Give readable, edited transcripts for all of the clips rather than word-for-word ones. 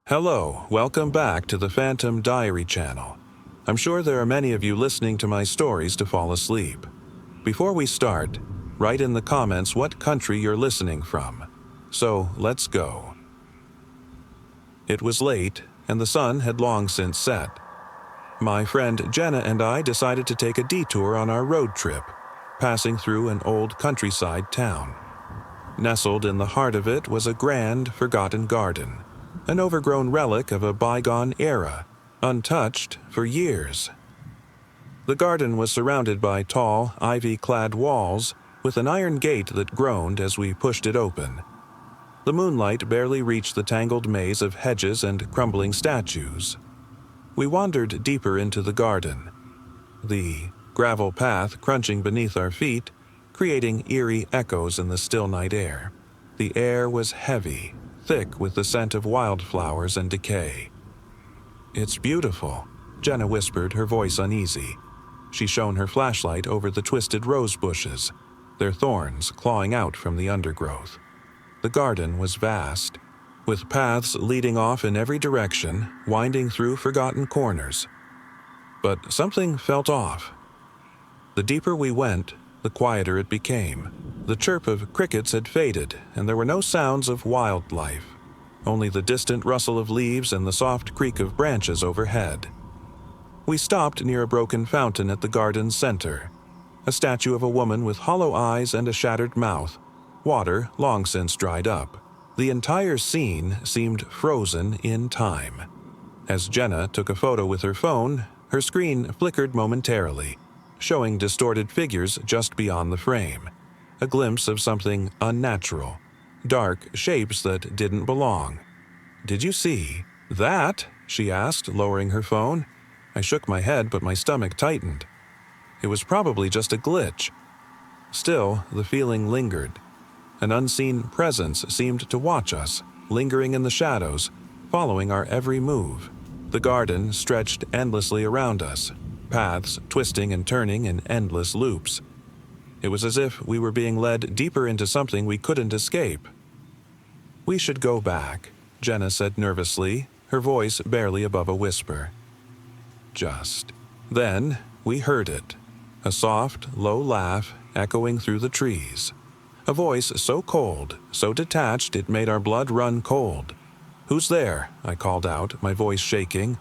Hello, welcome back to the Phantom Diary channel. I'm sure there are many of you listening to my stories to fall asleep. Before we start, write in the comments what country you're listening from. So, let's go. It was late, and the sun had long since set. My friend Jenna and I decided to take a detour on our road trip, passing through an old countryside town. Nestled in the heart of it was a grand, forgotten garden, an overgrown relic of a bygone era, untouched for years. The garden was surrounded by tall, ivy-clad walls with an iron gate that groaned as we pushed it open. The moonlight barely reached the tangled maze of hedges and crumbling statues. We wandered deeper into the garden, the gravel path crunching beneath our feet, creating eerie echoes in the still night air. The air was heavy, thick with the scent of wildflowers and decay. "It's beautiful," Jenna whispered, her voice uneasy. She shone her flashlight over the twisted rose bushes, their thorns clawing out from the undergrowth. The garden was vast, with paths leading off in every direction, winding through forgotten corners. But something felt off. The deeper we went, the quieter it became. The chirp of crickets had faded, and there were no sounds of wildlife, only the distant rustle of leaves and the soft creak of branches overhead. We stopped near a broken fountain at the garden's center, a statue of a woman with hollow eyes and a shattered mouth, water long since dried up. The entire scene seemed frozen in time. As Jenna took a photo with her phone, her screen flickered momentarily, showing distorted figures just beyond the frame, a glimpse of something unnatural, dark shapes that didn't belong. "Did you see that?" she asked, lowering her phone. I shook my head, but my stomach tightened. It was probably just a glitch. Still, the feeling lingered. An unseen presence seemed to watch us, lingering in the shadows, following our every move. The garden stretched endlessly around us, paths twisting and turning in endless loops. It was as if we were being led deeper into something we couldn't escape. "We should go back," Jenna said nervously, her voice barely above a whisper. Just then, we heard it, a soft, low laugh echoing through the trees. A voice so cold, so detached it made our blood run cold. "Who's there?" I called out, my voice shaking.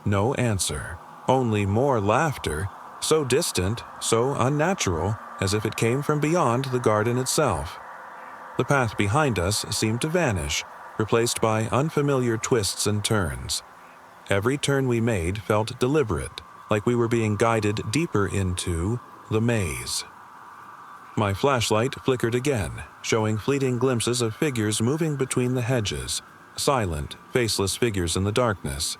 No answer. Only more laughter, so distant, so unnatural, as if it came from beyond the garden itself. The path behind us seemed to vanish, replaced by unfamiliar twists and turns. Every turn we made felt deliberate, like we were being guided deeper into the maze. My flashlight flickered again, showing fleeting glimpses of figures moving between the hedges, silent, faceless figures in the darkness.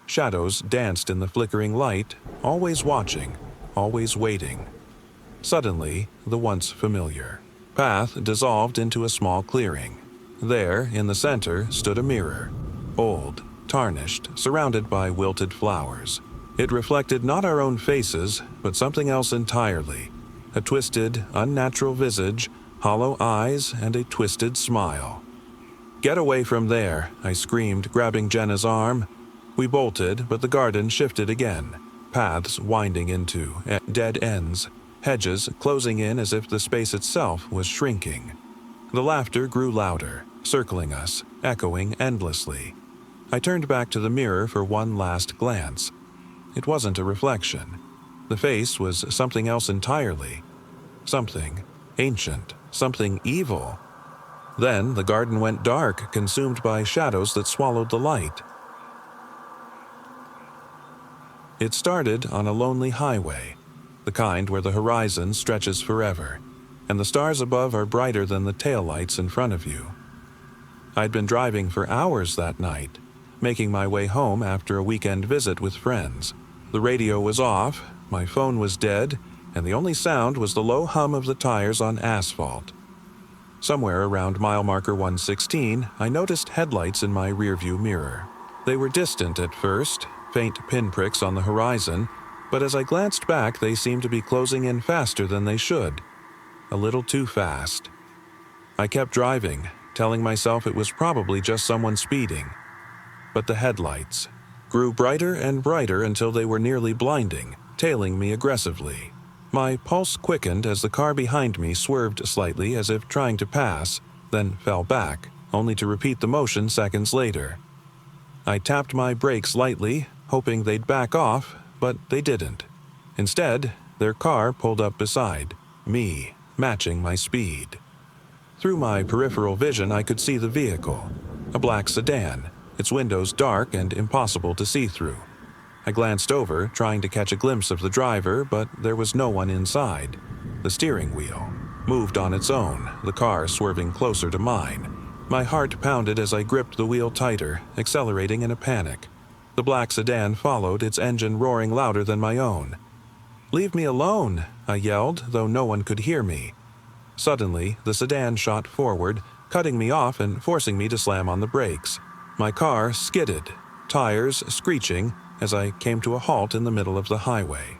Shadows danced in the flickering light, always watching, always waiting. Suddenly, the once familiar path dissolved into a small clearing. There, in the center, stood a mirror, old, tarnished, surrounded by wilted flowers. It reflected not our own faces, but something else entirely. A twisted, unnatural visage, hollow eyes, and a twisted smile. "Get away from there," I screamed, grabbing Jenna's arm. We bolted, but the garden shifted again, paths winding into dead ends, hedges closing in as if the space itself was shrinking. The laughter grew louder, circling us, echoing endlessly. I turned back to the mirror for one last glance. It wasn't a reflection. The face was something else entirely. Something ancient, something evil. Then the garden went dark, consumed by shadows that swallowed the light. It started on a lonely highway, the kind where the horizon stretches forever, and the stars above are brighter than the taillights in front of you. I'd been driving for hours that night, making my way home after a weekend visit with friends. The radio was off, my phone was dead, and the only sound was the low hum of the tires on asphalt. Somewhere around mile marker 116, I noticed headlights in my rearview mirror. They were distant at first, faint pinpricks on the horizon, but as I glanced back, they seemed to be closing in faster than they should. A little too fast. I kept driving, telling myself it was probably just someone speeding. but the headlights grew brighter and brighter until they were nearly blinding, tailing me aggressively. My pulse quickened as the car behind me swerved slightly as if trying to pass, then fell back, only to repeat the motion seconds later. I tapped my brakes lightly, hoping they'd back off, but they didn't. Instead, their car pulled up beside me, matching my speed. Through my peripheral vision, I could see the vehicle, a black sedan, its windows dark and impossible to see through. I glanced over, trying to catch a glimpse of the driver, but there was no one inside. The steering wheel moved on its own, the car swerving closer to mine. My heart pounded as I gripped the wheel tighter, accelerating in a panic. The black sedan followed, its engine roaring louder than my own. "Leave me alone," I yelled, though no one could hear me. Suddenly, the sedan shot forward, cutting me off and forcing me to slam on the brakes. My car skidded, tires screeching, as I came to a halt in the middle of the highway.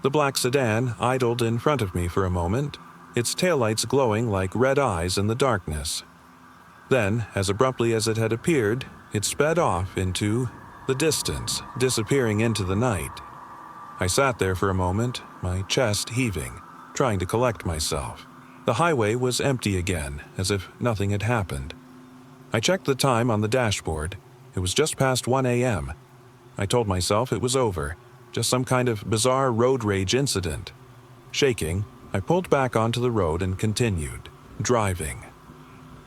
The black sedan idled in front of me for a moment, its taillights glowing like red eyes in the darkness. Then, as abruptly as it had appeared, it sped off into the distance, disappearing into the night. I sat there for a moment, my chest heaving, trying to collect myself. The highway was empty again, as if nothing had happened. I checked the time on the dashboard. It was just past 1 a.m. I told myself it was over, just some kind of bizarre road rage incident. Shaking, I pulled back onto the road and continued, driving.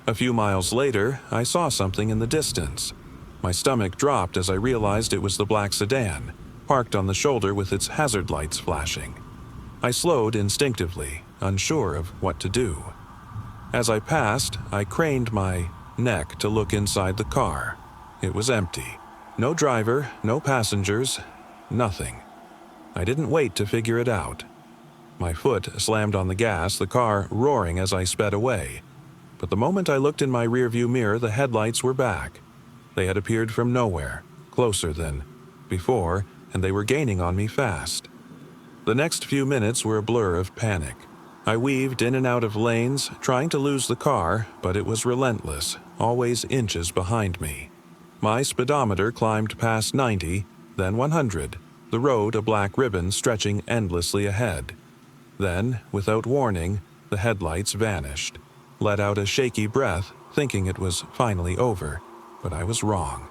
A few miles later, I saw something in the distance. My stomach dropped as I realized it was the black sedan, parked on the shoulder with its hazard lights flashing. I slowed instinctively, unsure of what to do. As I passed, I craned my neck to look inside the car. It was empty. No driver, no passengers, nothing. I didn't wait to figure it out. My foot slammed on the gas, the car roaring as I sped away. But the moment I looked in my rearview mirror, the headlights were back. They had appeared from nowhere, closer than before, and they were gaining on me fast. The next few minutes were a blur of panic. I weaved in and out of lanes, trying to lose the car, but it was relentless, always inches behind me. My speedometer climbed past 90, then 100, the road a black ribbon stretching endlessly ahead. Then, without warning, the headlights vanished. Let out a shaky breath, thinking it was finally over, but I was wrong.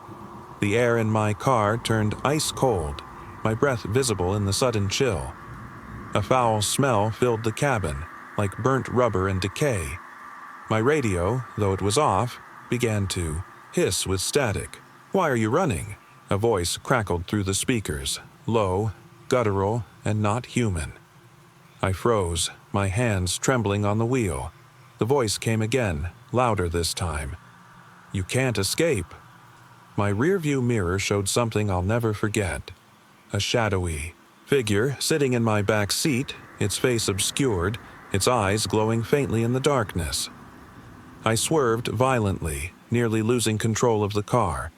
The air in my car turned ice cold, my breath visible in the sudden chill. A foul smell filled the cabin, like burnt rubber and decay. My radio, though it was off, began to hiss with static. "Why are you running?" A voice crackled through the speakers, low, guttural, and not human. I froze, my hands trembling on the wheel. The voice came again, louder this time. "You can't escape." My rearview mirror showed something I'll never forget. A shadowy figure sitting in my back seat, its face obscured, its eyes glowing faintly in the darkness. I swerved violently, nearly losing control of the car.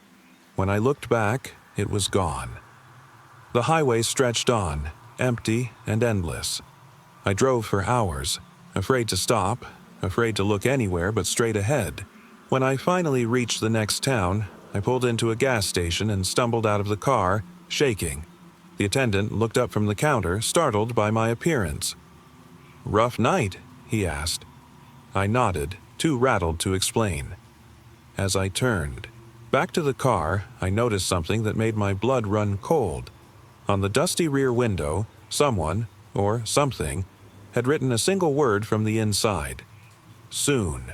When I looked back, it was gone. The highway stretched on, empty and endless. I drove for hours, afraid to stop, afraid to look anywhere but straight ahead. When I finally reached the next town, I pulled into a gas station and stumbled out of the car, shaking. The attendant looked up from the counter, startled by my appearance. "Rough night?" he asked. I nodded, too rattled to explain. As I turned back to the car, I noticed something that made my blood run cold. On the dusty rear window, someone, or something, had written a single word from the inside. "Soon."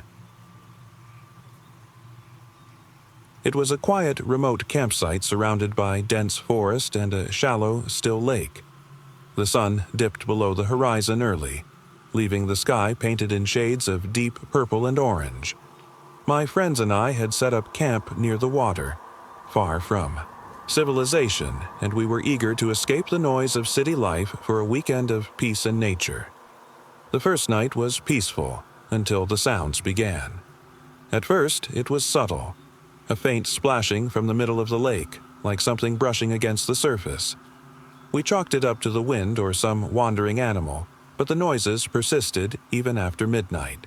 It was a quiet, remote campsite surrounded by dense forest and a shallow, still lake. The sun dipped below the horizon early, leaving the sky painted in shades of deep purple and orange. My friends and I had set up camp near the water, far from civilization, and we were eager to escape the noise of city life for a weekend of peace and nature. The first night was peaceful until the sounds began. At first, it was subtle. A faint splashing from the middle of the lake, like something brushing against the surface. We chalked it up to the wind or some wandering animal, but the noises persisted even after midnight.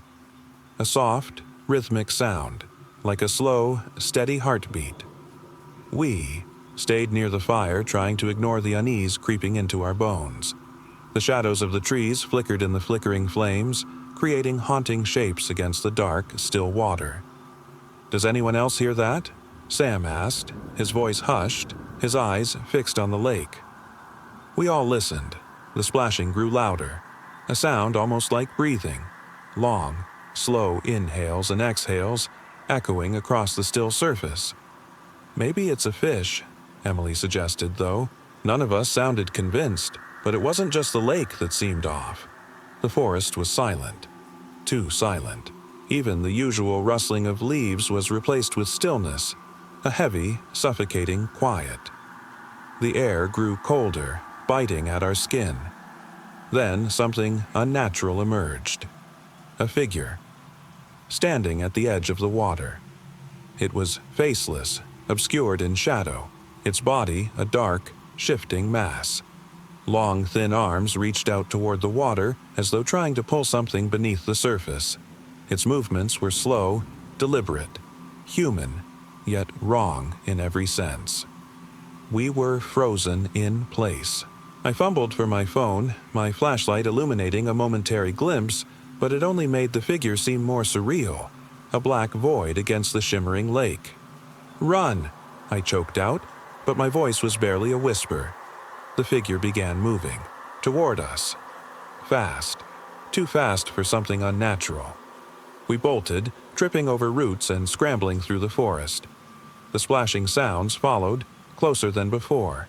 A soft, rhythmic sound, like a slow, steady heartbeat. We stayed near the fire, trying to ignore the unease creeping into our bones. The shadows of the trees flickered in the flickering flames, creating haunting shapes against the dark, still water. "Does anyone else hear that?" Sam asked, his voice hushed, his eyes fixed on the lake. We all listened. The splashing grew louder, a sound almost like breathing, long, slow inhales and exhales echoing across the still surface. "Maybe it's a fish," Emily suggested, though. None of us sounded convinced, but it wasn't just the lake that seemed off. The forest was silent, too silent. Even the usual rustling of leaves was replaced with stillness, a heavy, suffocating quiet. The air grew colder, biting at our skin. Then something unnatural emerged. A figure, standing at the edge of the water. It was faceless, obscured in shadow, its body a dark, shifting mass. Long, thin arms reached out toward the water as though trying to pull something beneath the surface. Its movements were slow, deliberate, human, yet wrong in every sense. We were frozen in place. I fumbled for my phone, my flashlight illuminating a momentary glimpse, but it only made the figure seem more surreal, a black void against the shimmering lake. "Run!" I choked out, but my voice was barely a whisper. The figure began moving, toward us. Fast, too fast for something unnatural. We bolted, tripping over roots and scrambling through the forest. The splashing sounds followed, closer than before.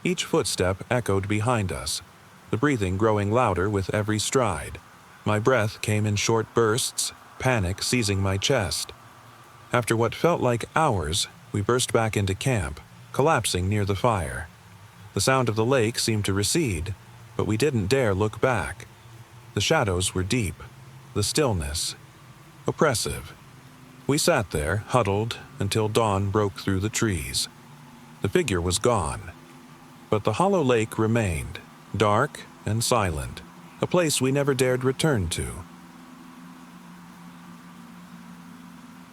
Each footstep echoed behind us, the breathing growing louder with every stride. My breath came in short bursts, panic seizing my chest. After what felt like hours, we burst back into camp, collapsing near the fire. The sound of the lake seemed to recede, but we didn't dare look back. The shadows were deep, the stillness oppressive. We sat there, huddled, until dawn broke through the trees. The figure was gone, but the hollow lake remained, dark and silent, a place we never dared return to.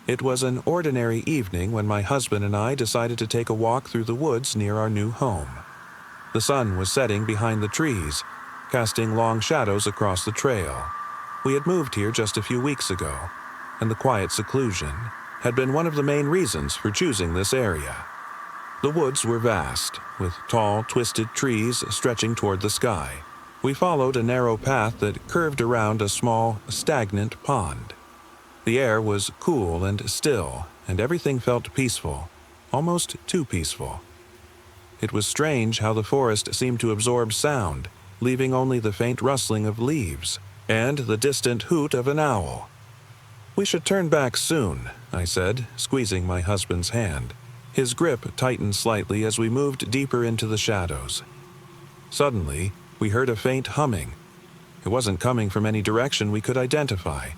It was an ordinary evening when my husband and I decided to take a walk through the woods near our new home. The sun was setting behind the trees, casting long shadows across the trail. We had moved here just a few weeks ago, and the quiet seclusion had been one of the main reasons for choosing this area. The woods were vast, with tall, twisted trees stretching toward the sky. We followed a narrow path that curved around a small, stagnant pond. The air was cool and still, and everything felt peaceful, almost too peaceful. It was strange how the forest seemed to absorb sound, leaving only the faint rustling of leaves and the distant hoot of an owl. "We should turn back soon," I said, squeezing my husband's hand. His grip tightened slightly as we moved deeper into the shadows. Suddenly, we heard a faint humming. It wasn't coming from any direction we could identify.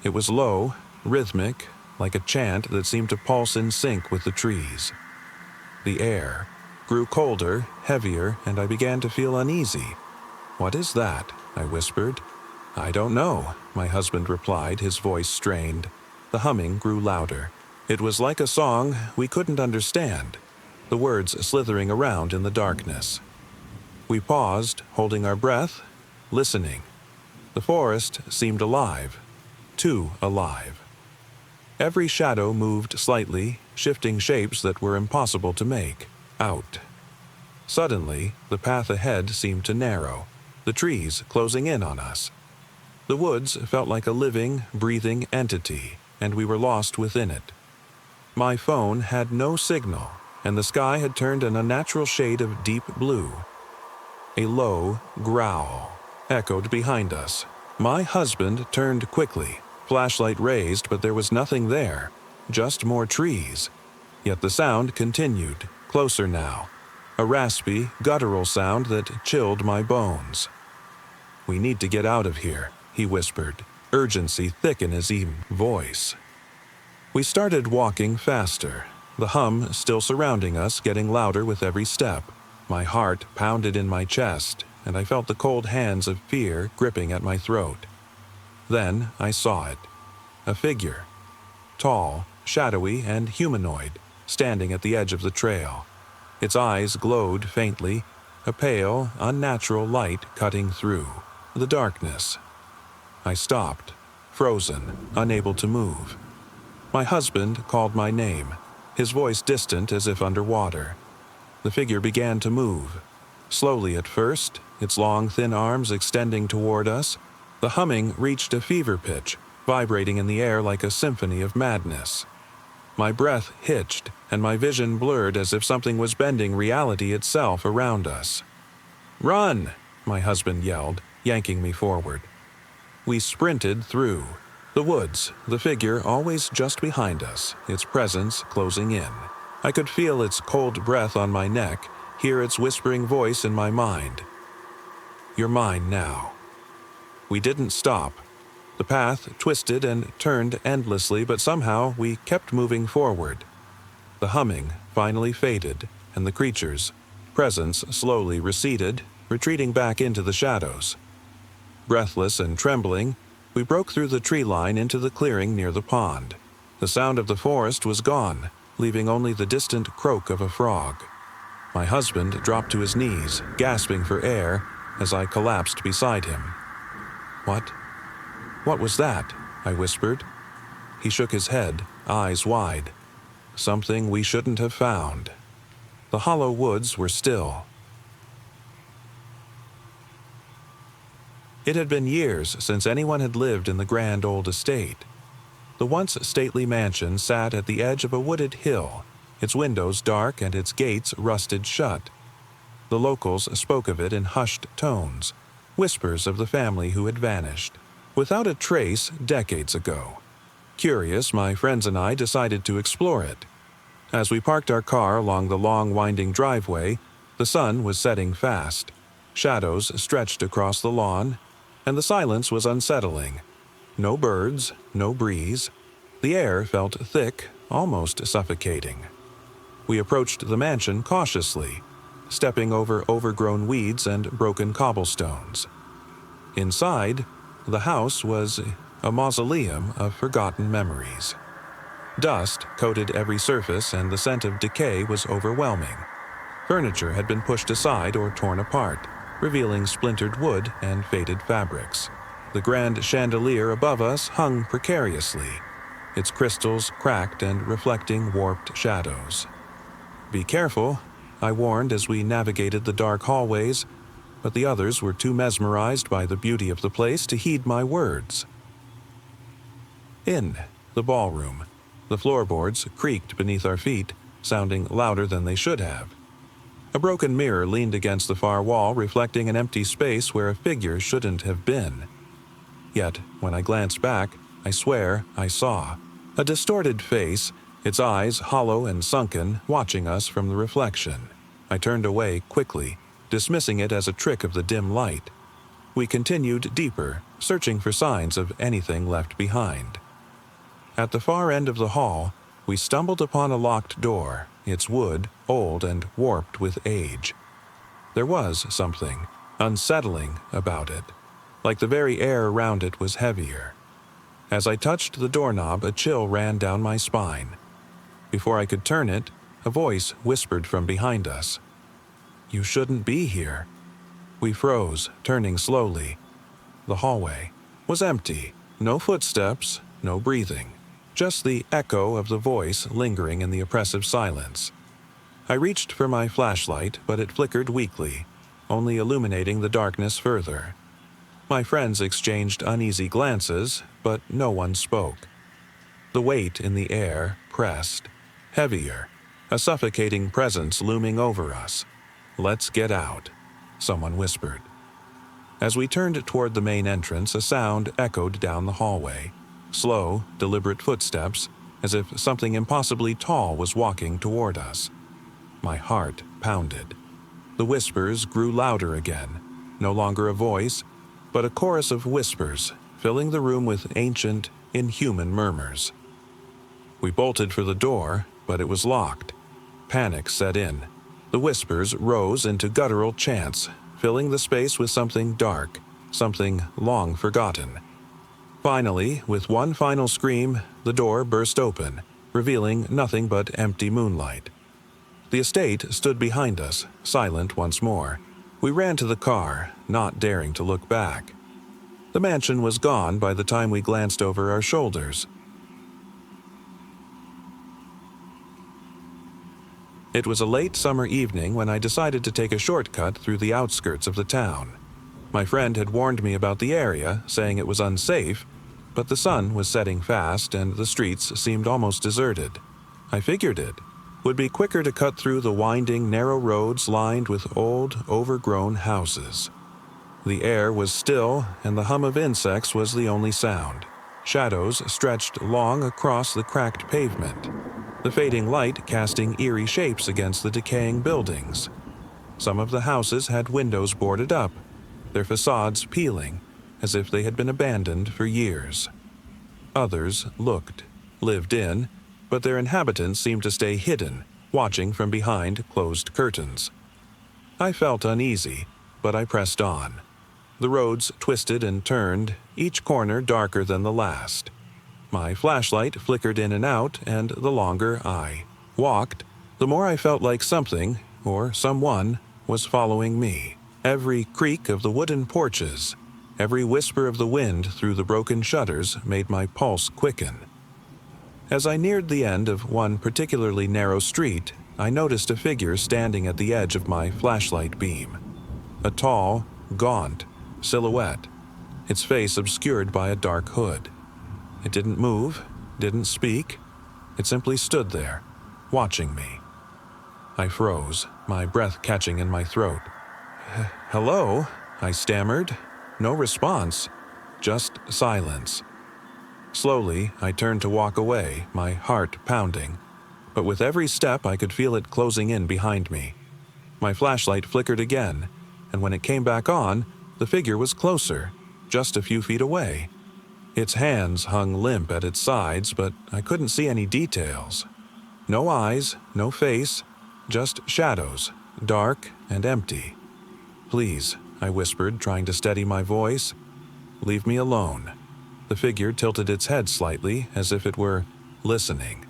It was low, rhythmic, like a chant that seemed to pulse in sync with the trees. The air grew colder, heavier, and I began to feel uneasy. "What is that?" I whispered. "I don't know," my husband replied, his voice strained. The humming grew louder. It was like a song we couldn't understand, the words slithering around in the darkness. We paused, holding our breath, listening. The forest seemed alive, too alive. Every shadow moved slightly, shifting shapes that were impossible to make out. Suddenly, the path ahead seemed to narrow, the trees closing in on us. The woods felt like a living, breathing entity, and we were lost within it. My phone had no signal, and the sky had turned an unnatural shade of deep blue. A low growl echoed behind us. My husband turned quickly, flashlight raised, but there was nothing there, just more trees. Yet the sound continued, closer now, a raspy, guttural sound that chilled my bones. "We need to get out of here," he whispered, urgency thick in his even voice. We started walking faster, the hum still surrounding us, getting louder with every step. My heart pounded in my chest, and I felt the cold hands of fear gripping at my throat. Then I saw it. A figure. Tall, shadowy, and humanoid, standing at the edge of the trail. Its eyes glowed faintly, a pale, unnatural light cutting through the darkness. I stopped, frozen, unable to move. My husband called my name, his voice distant as if underwater. The figure began to move. Slowly at first, its long, thin arms extending toward us. The humming reached a fever pitch, vibrating in the air like a symphony of madness. My breath hitched, and my vision blurred as if something was bending reality itself around us. "Run!" my husband yelled, yanking me forward. We sprinted through the woods, the figure always just behind us, its presence closing in. I could feel its cold breath on my neck, hear its whispering voice in my mind. "You're mine now." We didn't stop. The path twisted and turned endlessly, but somehow we kept moving forward. The humming finally faded, and the creature's presence slowly receded, retreating back into the shadows. Breathless and trembling, we broke through the tree line into the clearing near the pond. The sound of the forest was gone, leaving only the distant croak of a frog. My husband dropped to his knees, gasping for air, as I collapsed beside him. What was that?" I whispered. He shook his head, eyes wide. "Something we shouldn't have found." The hollow woods were still. It had been years since anyone had lived in the grand old estate. The once stately mansion sat at the edge of a wooded hill, its windows dark and its gates rusted shut. The locals spoke of it in hushed tones, whispers of the family who had vanished, without a trace decades ago. Curious, my friends and I decided to explore it. As we parked our car along the long winding driveway, the sun was setting fast. Shadows stretched across the lawn, and the silence was unsettling. No birds, no breeze. The air felt thick, almost suffocating. We approached the mansion cautiously, stepping over overgrown weeds and broken cobblestones. Inside, the house was a mausoleum of forgotten memories. Dust coated every surface, and the scent of decay was overwhelming. Furniture had been pushed aside or torn apart, revealing splintered wood and faded fabrics. The grand chandelier above us hung precariously, its crystals cracked and reflecting warped shadows. "Be careful," I warned as we navigated the dark hallways, but the others were too mesmerized by the beauty of the place to heed my words. In the ballroom, the floorboards creaked beneath our feet, sounding louder than they should have. A broken mirror leaned against the far wall, reflecting an empty space where a figure shouldn't have been. Yet, when I glanced back, I swear I saw a distorted face, its eyes hollow and sunken, watching us from the reflection. I turned away quickly, dismissing it as a trick of the dim light. We continued deeper, searching for signs of anything left behind. At the far end of the hall, we stumbled upon a locked door, its wood old and warped with age. There was something unsettling about it, like the very air around it was heavier. As I touched the doorknob, a chill ran down my spine. Before I could turn it, a voice whispered from behind us. "You shouldn't be here." We froze, turning slowly. The hallway was empty, no footsteps, no breathing. Just the echo of the voice lingering in the oppressive silence. I reached for my flashlight, but it flickered weakly, only illuminating the darkness further. My friends exchanged uneasy glances, but no one spoke. The weight in the air pressed, heavier, a suffocating presence looming over us. "Let's get out," someone whispered. As we turned toward the main entrance, a sound echoed down the hallway. Slow, deliberate footsteps, as if something impossibly tall was walking toward us. My heart pounded. The whispers grew louder again, no longer a voice, but a chorus of whispers, filling the room with ancient, inhuman murmurs. We bolted for the door, but it was locked. Panic set in. The whispers rose into guttural chants, filling the space with something dark, something long forgotten. Finally, with one final scream, the door burst open, revealing nothing but empty moonlight. The estate stood behind us, silent once more. We ran to the car, not daring to look back. The mansion was gone by the time we glanced over our shoulders. It was a late summer evening when I decided to take a shortcut through the outskirts of the town. My friend had warned me about the area, saying it was unsafe, but the sun was setting fast and the streets seemed almost deserted. I figured it would be quicker to cut through the winding, narrow roads lined with old, overgrown houses. The air was still, and the hum of insects was the only sound. Shadows stretched long across the cracked pavement, the fading light casting eerie shapes against the decaying buildings. Some of the houses had windows boarded up, their facades peeling, as if they had been abandoned for years. Others looked, lived in, but their inhabitants seemed to stay hidden, watching from behind closed curtains. I felt uneasy, but I pressed on. The roads twisted and turned, each corner darker than the last. My flashlight flickered in and out, and the longer I walked, the more I felt like something, or someone, was following me. Every creak of the wooden porches, every whisper of the wind through the broken shutters made my pulse quicken. As I neared the end of one particularly narrow street, I noticed a figure standing at the edge of my flashlight beam. A tall, gaunt silhouette, its face obscured by a dark hood. It didn't move, didn't speak. It simply stood there, watching me. I froze, my breath catching in my throat. "Hello?" I stammered. No response, just silence. Slowly, I turned to walk away, my heart pounding. But with every step, I could feel it closing in behind me. My flashlight flickered again, and when it came back on, the figure was closer, just a few feet away. Its hands hung limp at its sides, but I couldn't see any details. No eyes, no face, just shadows, dark and empty. "Please," I whispered, trying to steady my voice. "Leave me alone." The figure tilted its head slightly, as if it were listening.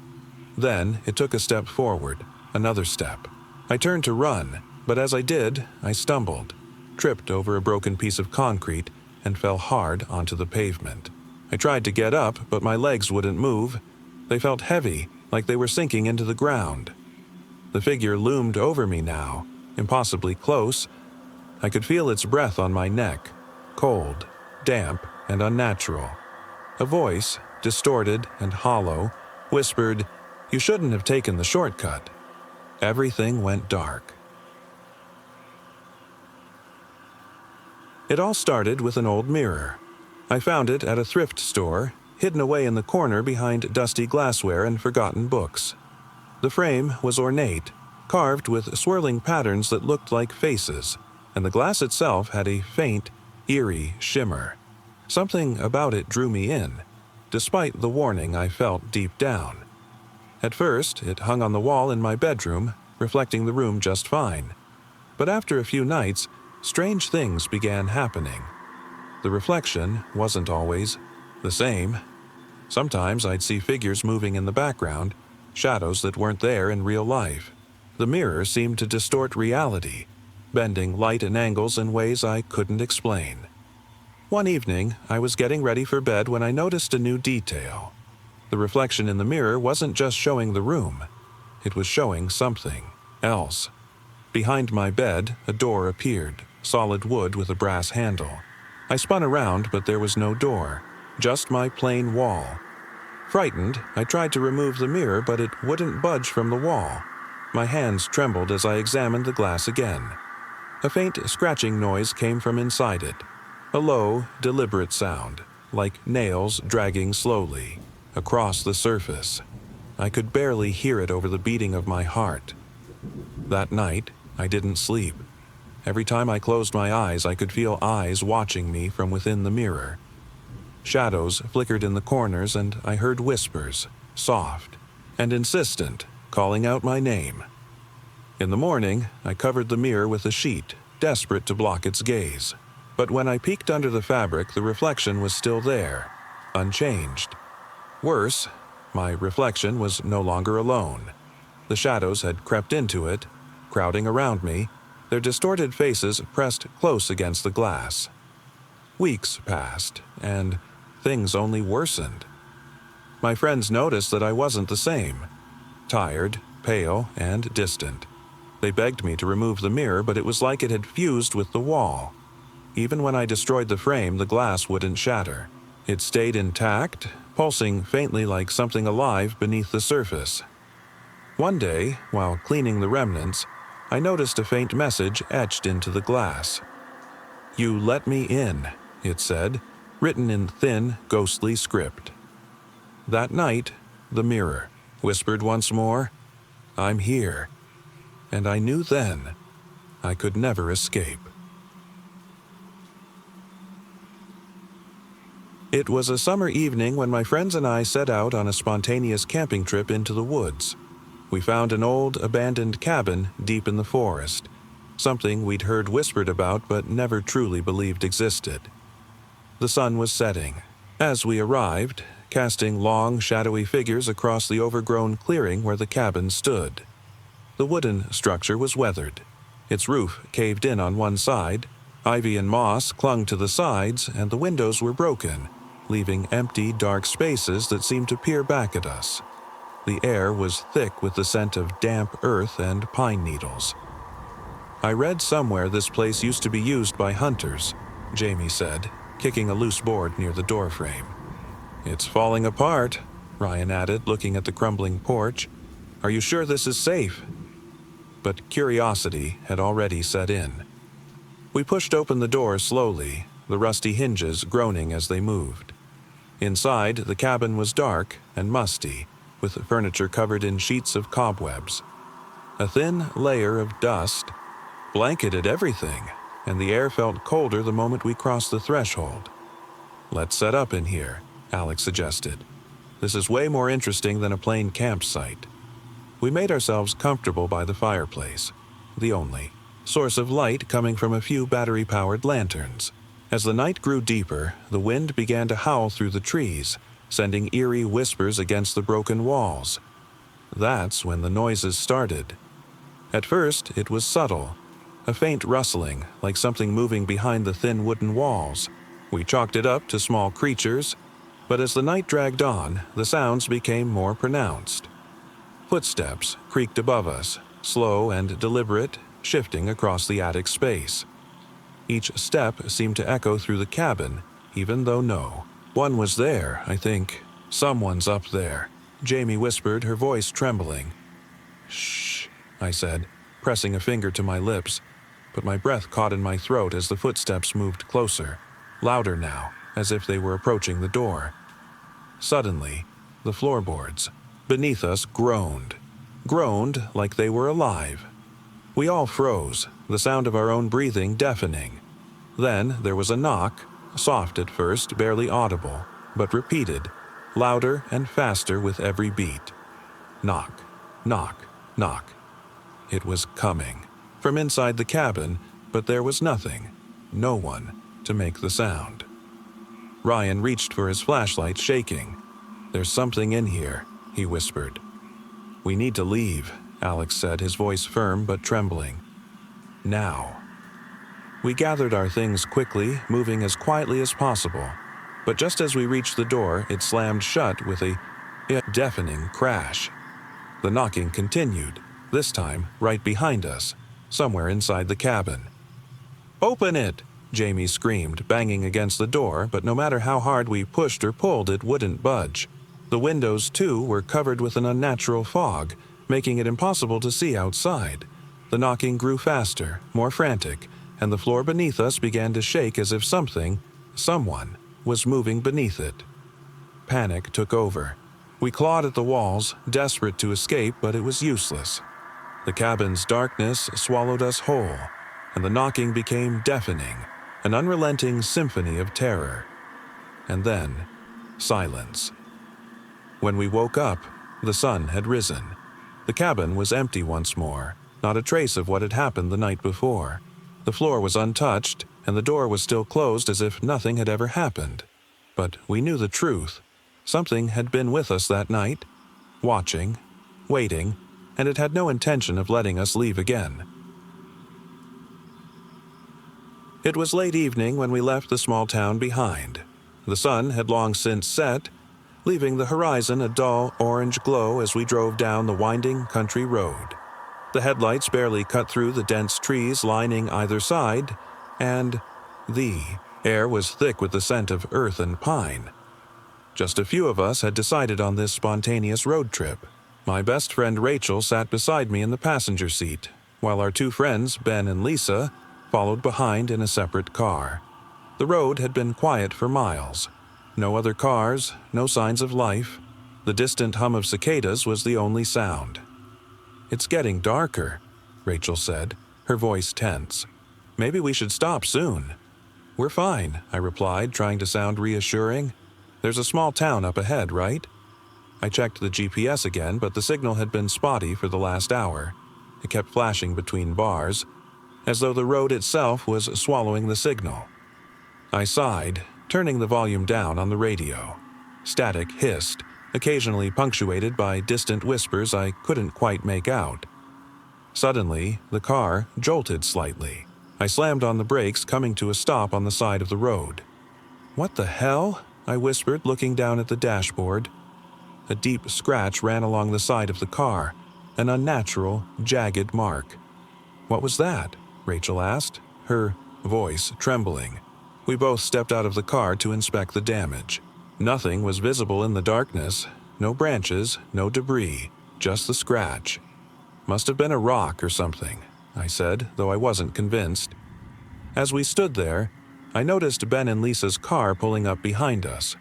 Then it took a step forward, another step. I turned to run, but as I did, I stumbled, tripped over a broken piece of concrete, and fell hard onto the pavement. I tried to get up, but my legs wouldn't move. They felt heavy, like they were sinking into the ground. The figure loomed over me now, impossibly close. I could feel its breath on my neck, cold, damp, and unnatural. A voice, distorted and hollow, whispered, "You shouldn't have taken the shortcut." Everything went dark. It all started with an old mirror. I found it at a thrift store, hidden away in the corner behind dusty glassware and forgotten books. The frame was ornate, carved with swirling patterns that looked like faces, and the glass itself had a faint, eerie shimmer. Something about it drew me in, despite the warning I felt deep down. At first, it hung on the wall in my bedroom, reflecting the room just fine. But after a few nights, strange things began happening. The reflection wasn't always the same. Sometimes I'd see figures moving in the background, shadows that weren't there in real life. The mirror seemed to distort reality, bending light and angles in ways I couldn't explain. One evening, I was getting ready for bed when I noticed a new detail. The reflection in the mirror wasn't just showing the room. It was showing something else. Behind my bed, a door appeared, solid wood with a brass handle. I spun around, but there was no door, just my plain wall. Frightened, I tried to remove the mirror, but it wouldn't budge from the wall. My hands trembled as I examined the glass again. A faint scratching noise came from inside it, a low, deliberate sound, like nails dragging slowly across the surface. I could barely hear it over the beating of my heart. That night, I didn't sleep. Every time I closed my eyes, I could feel eyes watching me from within the mirror. Shadows flickered in the corners, and I heard whispers, soft and insistent, calling out my name. In the morning, I covered the mirror with a sheet, desperate to block its gaze. But when I peeked under the fabric, the reflection was still there, unchanged. Worse, My reflection was no longer alone. The shadows had crept into it, crowding around me, their distorted faces pressed close against the glass. Weeks passed, and things only worsened. My friends noticed that I wasn't the same. Tired, pale, and distant. They begged me to remove the mirror, but it was like it had fused with the wall. Even when I destroyed the frame, the glass wouldn't shatter. It stayed intact, pulsing faintly like something alive beneath the surface. One day, while cleaning the remnants, I noticed a faint message etched into the glass. "You let me in," it said, written in thin, ghostly script. That night, the mirror whispered once more, "I'm here." And I knew then I could never escape. It was a summer evening when my friends and I set out on a spontaneous camping trip into the woods. We found an old, abandoned cabin deep in the forest, something we'd heard whispered about but never truly believed existed. The sun was setting. As we arrived, casting long, shadowy figures across the overgrown clearing where the cabin stood. The wooden structure was weathered. Its roof caved in on one side, ivy and moss clung to the sides, and the windows were broken, leaving empty, dark spaces that seemed to peer back at us. The air was thick with the scent of damp earth and pine needles. "I read somewhere this place used to be used by hunters," Jamie said, kicking a loose board near the doorframe. "It's falling apart," Ryan added, looking at the crumbling porch. "Are you sure this is safe?" But curiosity had already set in. We pushed open the door slowly, the rusty hinges groaning as they moved. Inside, the cabin was dark and musty, with furniture covered in sheets of cobwebs. A thin layer of dust blanketed everything, and the air felt colder the moment we crossed the threshold. "Let's set up in here," Alex suggested. "This is way more interesting than a plain campsite." We made ourselves comfortable by the fireplace, the only source of light coming from a few battery-powered lanterns. As the night grew deeper, the wind began to howl through the trees, sending eerie whispers against the broken walls. That's when the noises started. At first, it was subtle, a faint rustling, like something moving behind the thin wooden walls. We chalked it up to small creatures, but as the night dragged on, the sounds became more pronounced. Footsteps creaked above us, slow and deliberate, shifting across the attic space. Each step seemed to echo through the cabin, even though no one was there, I think. "Someone's up there," Jamie whispered, her voice trembling. "Shh," I said, pressing a finger to my lips, but my breath caught in my throat as the footsteps moved closer, louder now, as if they were approaching the door. Suddenly, the floorboards beneath us groaned like they were alive. We all froze, the sound of our own breathing deafening. Then there was a knock, soft at first, barely audible, but repeated, louder and faster with every beat. Knock, knock, knock. It was coming, from inside the cabin, but there was nothing, no one, to make the sound. Ryan reached for his flashlight, shaking. "There's something in here," he whispered. "We need to leave," Alex said, his voice firm but trembling. "Now." We gathered our things quickly, moving as quietly as possible. But just as we reached the door, it slammed shut with a deafening crash. The knocking continued, this time right behind us, somewhere inside the cabin. "Open it!" Jamie screamed, banging against the door, but no matter how hard we pushed or pulled, it wouldn't budge. The windows, too, were covered with an unnatural fog, making it impossible to see outside. The knocking grew faster, more frantic, and the floor beneath us began to shake as if someone, was moving beneath it. Panic took over. We clawed at the walls, desperate to escape, but it was useless. The cabin's darkness swallowed us whole, and the knocking became deafening, an unrelenting symphony of terror. And then, silence. When we woke up, the sun had risen. The cabin was empty once more, not a trace of what had happened the night before. The floor was untouched, and the door was still closed as if nothing had ever happened. But we knew the truth. Something had been with us that night, watching, waiting, and it had no intention of letting us leave again. It was late evening when we left the small town behind. The sun had long since set, leaving the horizon a dull orange glow as we drove down the winding country road. The headlights barely cut through the dense trees lining either side, and the air was thick with the scent of earth and pine. Just a few of us had decided on this spontaneous road trip. My best friend Rachel sat beside me in the passenger seat, while our two friends, Ben and Lisa, followed behind in a separate car. The road had been quiet for miles. No other cars, no signs of life. The distant hum of cicadas was the only sound. "It's getting darker," Rachel said, her voice tense. "Maybe we should stop soon." "We're fine," I replied, trying to sound reassuring. "There's a small town up ahead, right?" I checked the GPS again, but the signal had been spotty for the last hour. It kept flashing between bars, as though the road itself was swallowing the signal. I sighed, turning the volume down on the radio. Static hissed, occasionally punctuated by distant whispers I couldn't quite make out. Suddenly, the car jolted slightly. I slammed on the brakes, coming to a stop on the side of the road. "What the hell?" I whispered, looking down at the dashboard. A deep scratch ran along the side of the car, an unnatural, jagged mark. "What was that?" Rachel asked, her voice trembling. We both stepped out of the car to inspect the damage. Nothing was visible in the darkness, no branches, no debris, just the scratch. "Must have been a rock or something," I said, though I wasn't convinced. As we stood there, I noticed Ben and Lisa's car pulling up behind us.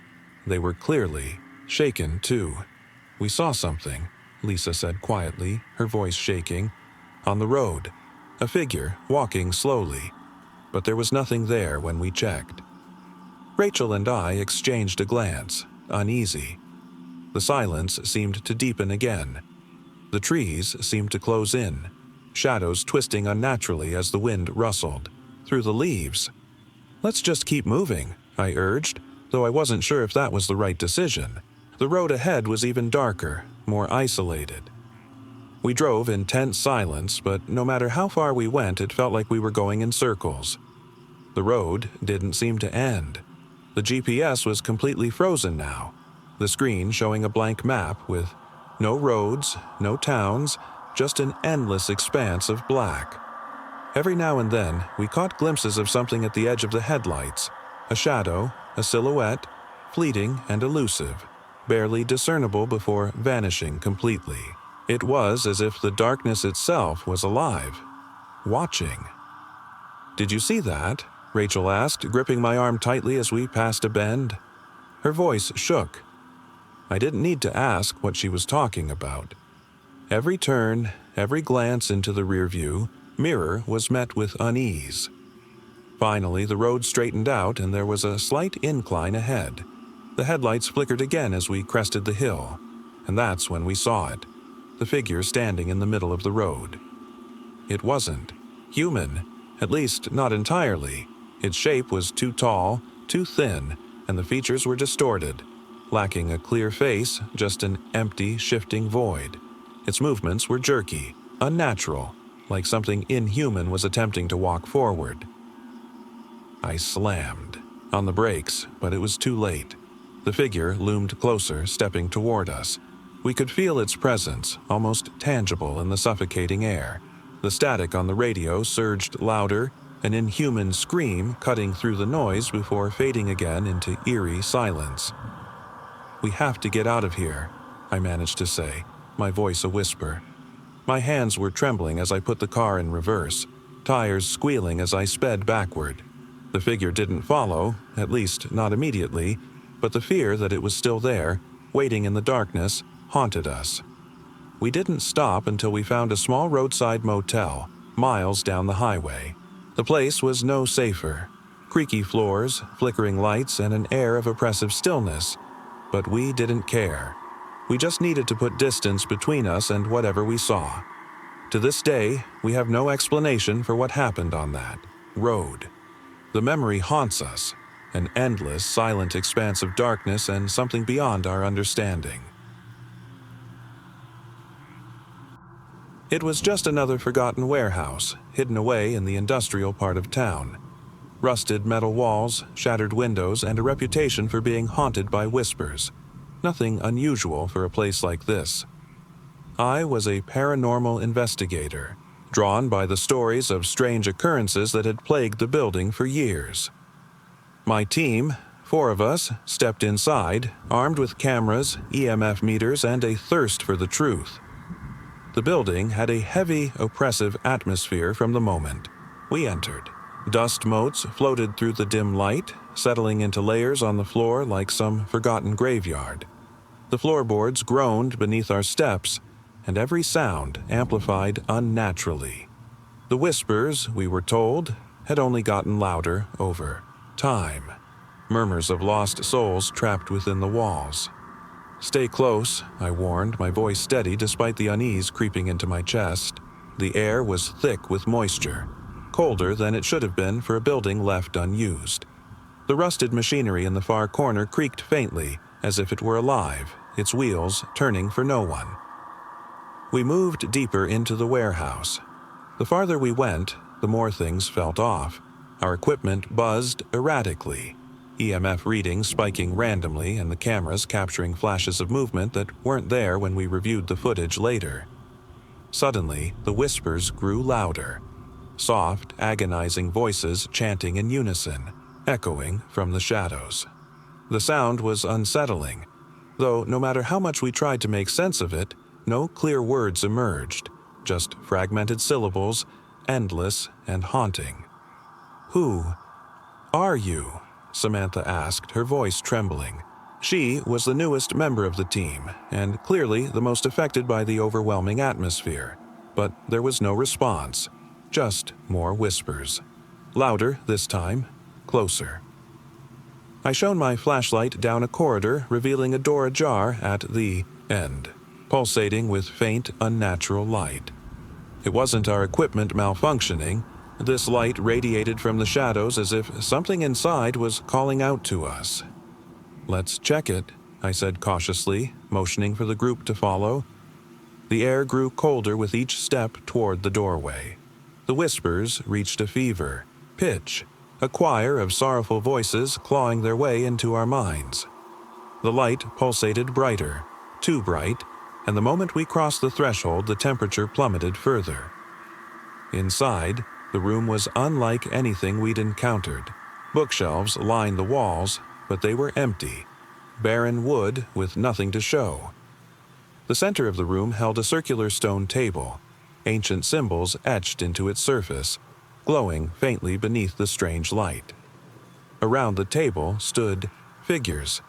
They were clearly shaken, too. "We saw something," Lisa said quietly, her voice shaking. "On the road, a figure walking slowly. But there was nothing there when we checked." Rachel and I exchanged a glance, uneasy. The silence seemed to deepen again. The trees seemed to close in, shadows twisting unnaturally as the wind rustled through the leaves. "Let's just keep moving," I urged, though I wasn't sure if that was the right decision. The road ahead was even darker, more isolated. We drove in tense silence, but no matter how far we went, it felt like we were going in circles. The road didn't seem to end. The GPS was completely frozen now, the screen showing a blank map with no roads, no towns, just an endless expanse of black. Every now and then, we caught glimpses of something at the edge of the headlights, a shadow, a silhouette, fleeting and elusive, barely discernible before vanishing completely. It was as if the darkness itself was alive, watching. "Did you see that?" Rachel asked, gripping my arm tightly as we passed a bend. Her voice shook. I didn't need to ask what she was talking about. Every turn, every glance into the rearview mirror was met with unease. Finally, the road straightened out and there was a slight incline ahead. The headlights flickered again as we crested the hill, and that's when we saw it, the figure standing in the middle of the road. It wasn't human, at least not entirely. Its shape was too tall, too thin, and the features were distorted, lacking a clear face, just an empty, shifting void. Its movements were jerky, unnatural, like something inhuman was attempting to walk forward. I slammed on the brakes, but it was too late. The figure loomed closer, stepping toward us. We could feel its presence, almost tangible in the suffocating air. The static on the radio surged louder, an inhuman scream cutting through the noise before fading again into eerie silence. "We have to get out of here," I managed to say, my voice a whisper. My hands were trembling as I put the car in reverse, tires squealing as I sped backward. The figure didn't follow, at least not immediately, but the fear that it was still there, waiting in the darkness, haunted us. We didn't stop until we found a small roadside motel, miles down the highway. The place was no safer. Creaky floors, flickering lights, and an air of oppressive stillness. But we didn't care. We just needed to put distance between us and whatever we saw. To this day, we have no explanation for what happened on that road. The memory haunts us, an endless, silent expanse of darkness and something beyond our understanding. It was just another forgotten warehouse, hidden away in the industrial part of town. Rusted metal walls, shattered windows, and a reputation for being haunted by whispers. Nothing unusual for a place like this. I was a paranormal investigator, drawn by the stories of strange occurrences that had plagued the building for years. My team, 4 of us, stepped inside, armed with cameras, EMF meters, and a thirst for the truth. The building had a heavy, oppressive atmosphere from the moment we entered. Dust motes floated through the dim light, settling into layers on the floor like some forgotten graveyard. The floorboards groaned beneath our steps, and every sound amplified unnaturally. The whispers, we were told, had only gotten louder over time. Murmurs of lost souls trapped within the walls. "Stay close," I warned, my voice steady despite the unease creeping into my chest. The air was thick with moisture, colder than it should have been for a building left unused. The rusted machinery in the far corner creaked faintly, as if it were alive, its wheels turning for no one. We moved deeper into the warehouse. The farther we went, the more things felt off. Our equipment buzzed erratically, EMF readings spiking randomly and the cameras capturing flashes of movement that weren't there when we reviewed the footage later. Suddenly, the whispers grew louder. Soft, agonizing voices chanting in unison, echoing from the shadows. The sound was unsettling, though no matter how much we tried to make sense of it, no clear words emerged, just fragmented syllables, endless and haunting. "Who are you?" Samantha asked, her voice trembling. She was the newest member of the team, and clearly the most affected by the overwhelming atmosphere. But there was no response, just more whispers. Louder this time, closer. I shone my flashlight down a corridor, revealing a door ajar at the end, pulsating with faint, unnatural light. It wasn't our equipment malfunctioning. This light radiated from the shadows as if something inside was calling out to us. "Let's check it," I said cautiously, motioning for the group to follow. The air grew colder with each step toward the doorway. The whispers reached a fever pitch, a choir of sorrowful voices clawing their way into our minds. The light pulsated brighter, too bright, and the moment we crossed the threshold, the temperature plummeted further. Inside, the room was unlike anything we'd encountered. Bookshelves lined the walls, but they were empty, barren wood with nothing to show. The center of the room held a circular stone table, ancient symbols etched into its surface, glowing faintly beneath the strange light. Around the table stood figures,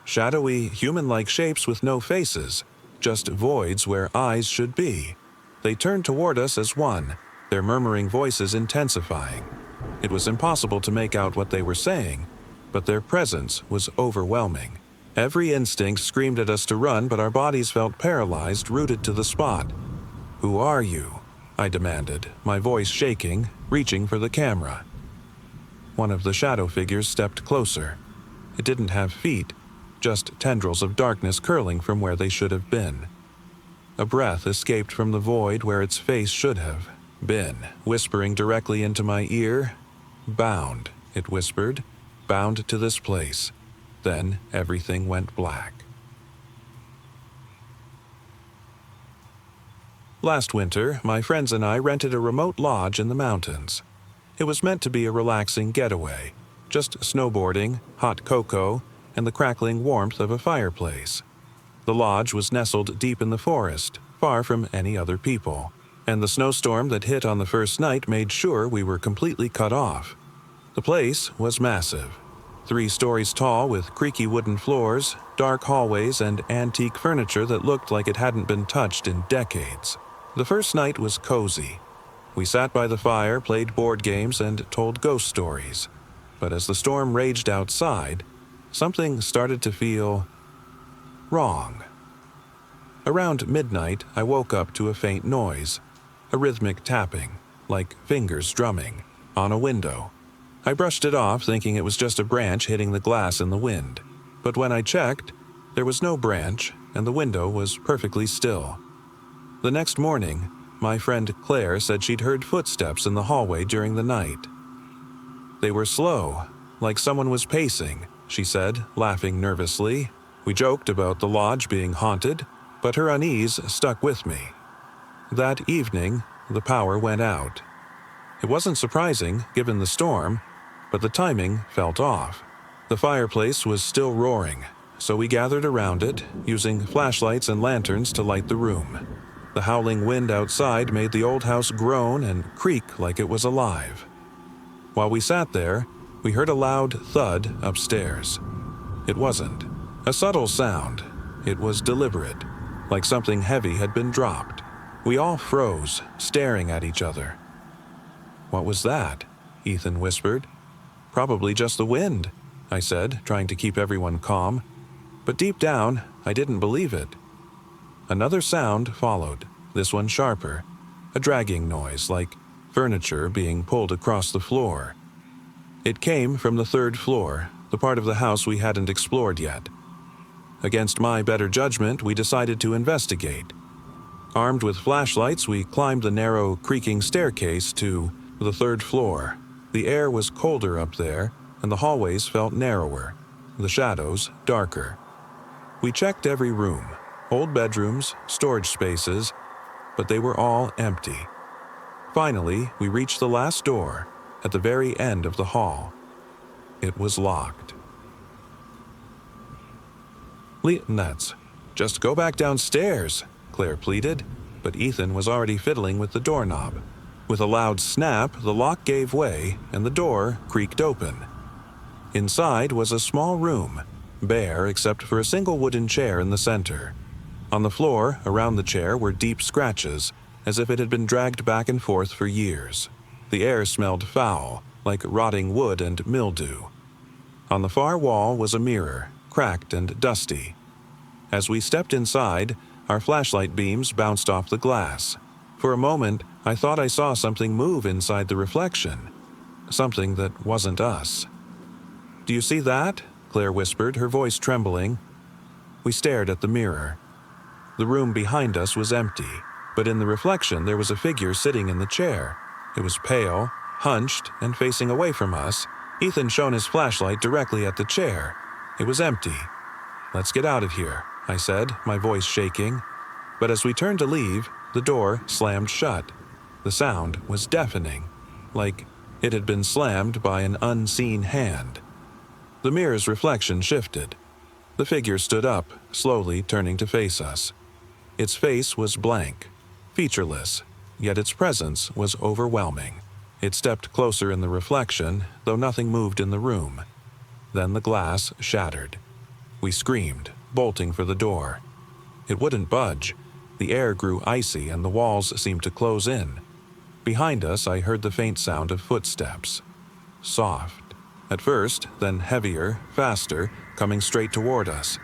shadowy, human-like shapes with no faces, just voids where eyes should be. They turned toward us as one, their murmuring voices intensifying. It was impossible to make out what they were saying, but their presence was overwhelming. Every instinct screamed at us to run, but our bodies felt paralyzed, rooted to the spot. "Who are you?" I demanded, my voice shaking, reaching for the camera. One of the shadow figures stepped closer. It didn't have feet, just tendrils of darkness curling from where they should have been. A breath escaped from the void where its face should have been, whispering directly into my ear. "Bound," it whispered, "bound to this place." Then everything went black. Last winter, my friends and I rented a remote lodge in the mountains. It was meant to be a relaxing getaway, just snowboarding, hot cocoa, and the crackling warmth of a fireplace. The lodge was nestled deep in the forest, far from any other people, and the snowstorm that hit on the first night made sure we were completely cut off. The place was massive, 3 stories tall with creaky wooden floors, dark hallways, and antique furniture that looked like it hadn't been touched in decades. The first night was cozy. We sat by the fire, played board games, and told ghost stories. But as the storm raged outside, something started to feel wrong. Around midnight, I woke up to a faint noise, a rhythmic tapping, like fingers drumming, on a window. I brushed it off, thinking it was just a branch hitting the glass in the wind. But when I checked, there was no branch, and the window was perfectly still. The next morning, my friend Claire said she'd heard footsteps in the hallway during the night. They were slow, like someone was pacing, she said, laughing nervously. We joked about the lodge being haunted, but her unease stuck with me. That evening, the power went out. It wasn't surprising, given the storm, but the timing felt off. The fireplace was still roaring, so we gathered around it, using flashlights and lanterns to light the room. The howling wind outside made the old house groan and creak like it was alive. While we sat there, we heard a loud thud upstairs. It wasn't a subtle sound. It was deliberate, like something heavy had been dropped. We all froze, staring at each other. "What was that?" Ethan whispered. "Probably just the wind," I said, trying to keep everyone calm. But deep down, I didn't believe it. Another sound followed, this one sharper, a dragging noise like furniture being pulled across the floor. It came from the third floor, the part of the house we hadn't explored yet. Against my better judgment, we decided to investigate. Armed with flashlights, we climbed the narrow, creaking staircase to the third floor. The air was colder up there, and the hallways felt narrower, the shadows darker. We checked every room, old bedrooms, storage spaces, but they were all empty. Finally, we reached the last door, at the very end of the hall. It was locked. "Let's just go back downstairs," Claire pleaded, but Ethan was already fiddling with the doorknob. With a loud snap, the lock gave way and the door creaked open. Inside was a small room, bare except for a single wooden chair in the center. On the floor, around the chair, were deep scratches, as if it had been dragged back and forth for years. The air smelled foul, like rotting wood and mildew. On the far wall was a mirror, cracked and dusty. As we stepped inside, our flashlight beams bounced off the glass. For a moment, I thought I saw something move inside the reflection. Something that wasn't us. "Do you see that?" Claire whispered, her voice trembling. We stared at the mirror. The room behind us was empty, but in the reflection there was a figure sitting in the chair. It was pale, hunched, and facing away from us. Ethan shone his flashlight directly at the chair. It was empty. "Let's get out of here," I said, my voice shaking. But as we turned to leave, the door slammed shut. The sound was deafening, like it had been slammed by an unseen hand. The mirror's reflection shifted. The figure stood up, slowly turning to face us. Its face was blank, featureless, yet its presence was overwhelming. It stepped closer in the reflection, though nothing moved in the room. Then the glass shattered. We screamed, bolting for the door. It wouldn't budge. The air grew icy and the walls seemed to close in. Behind us, I heard the faint sound of footsteps. Soft, at first, then heavier, faster, coming straight toward us.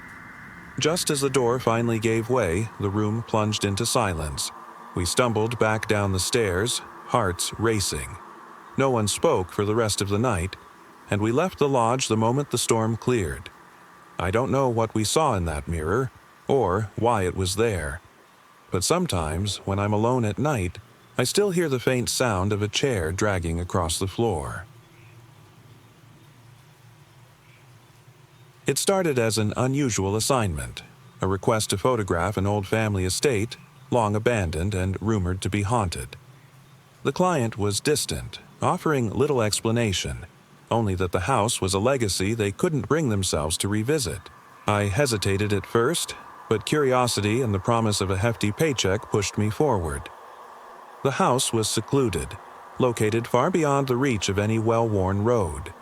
Just as the door finally gave way, the room plunged into silence. We stumbled back down the stairs, hearts racing. No one spoke for the rest of the night, and we left the lodge the moment the storm cleared. I don't know what we saw in that mirror, or why it was there. But sometimes, when I'm alone at night, I still hear the faint sound of a chair dragging across the floor. It started as an unusual assignment, a request to photograph an old family estate, long abandoned and rumored to be haunted. The client was distant, offering little explanation, only that the house was a legacy they couldn't bring themselves to revisit. I hesitated at first, but curiosity and the promise of a hefty paycheck pushed me forward. The house was secluded, located far beyond the reach of any well-worn road.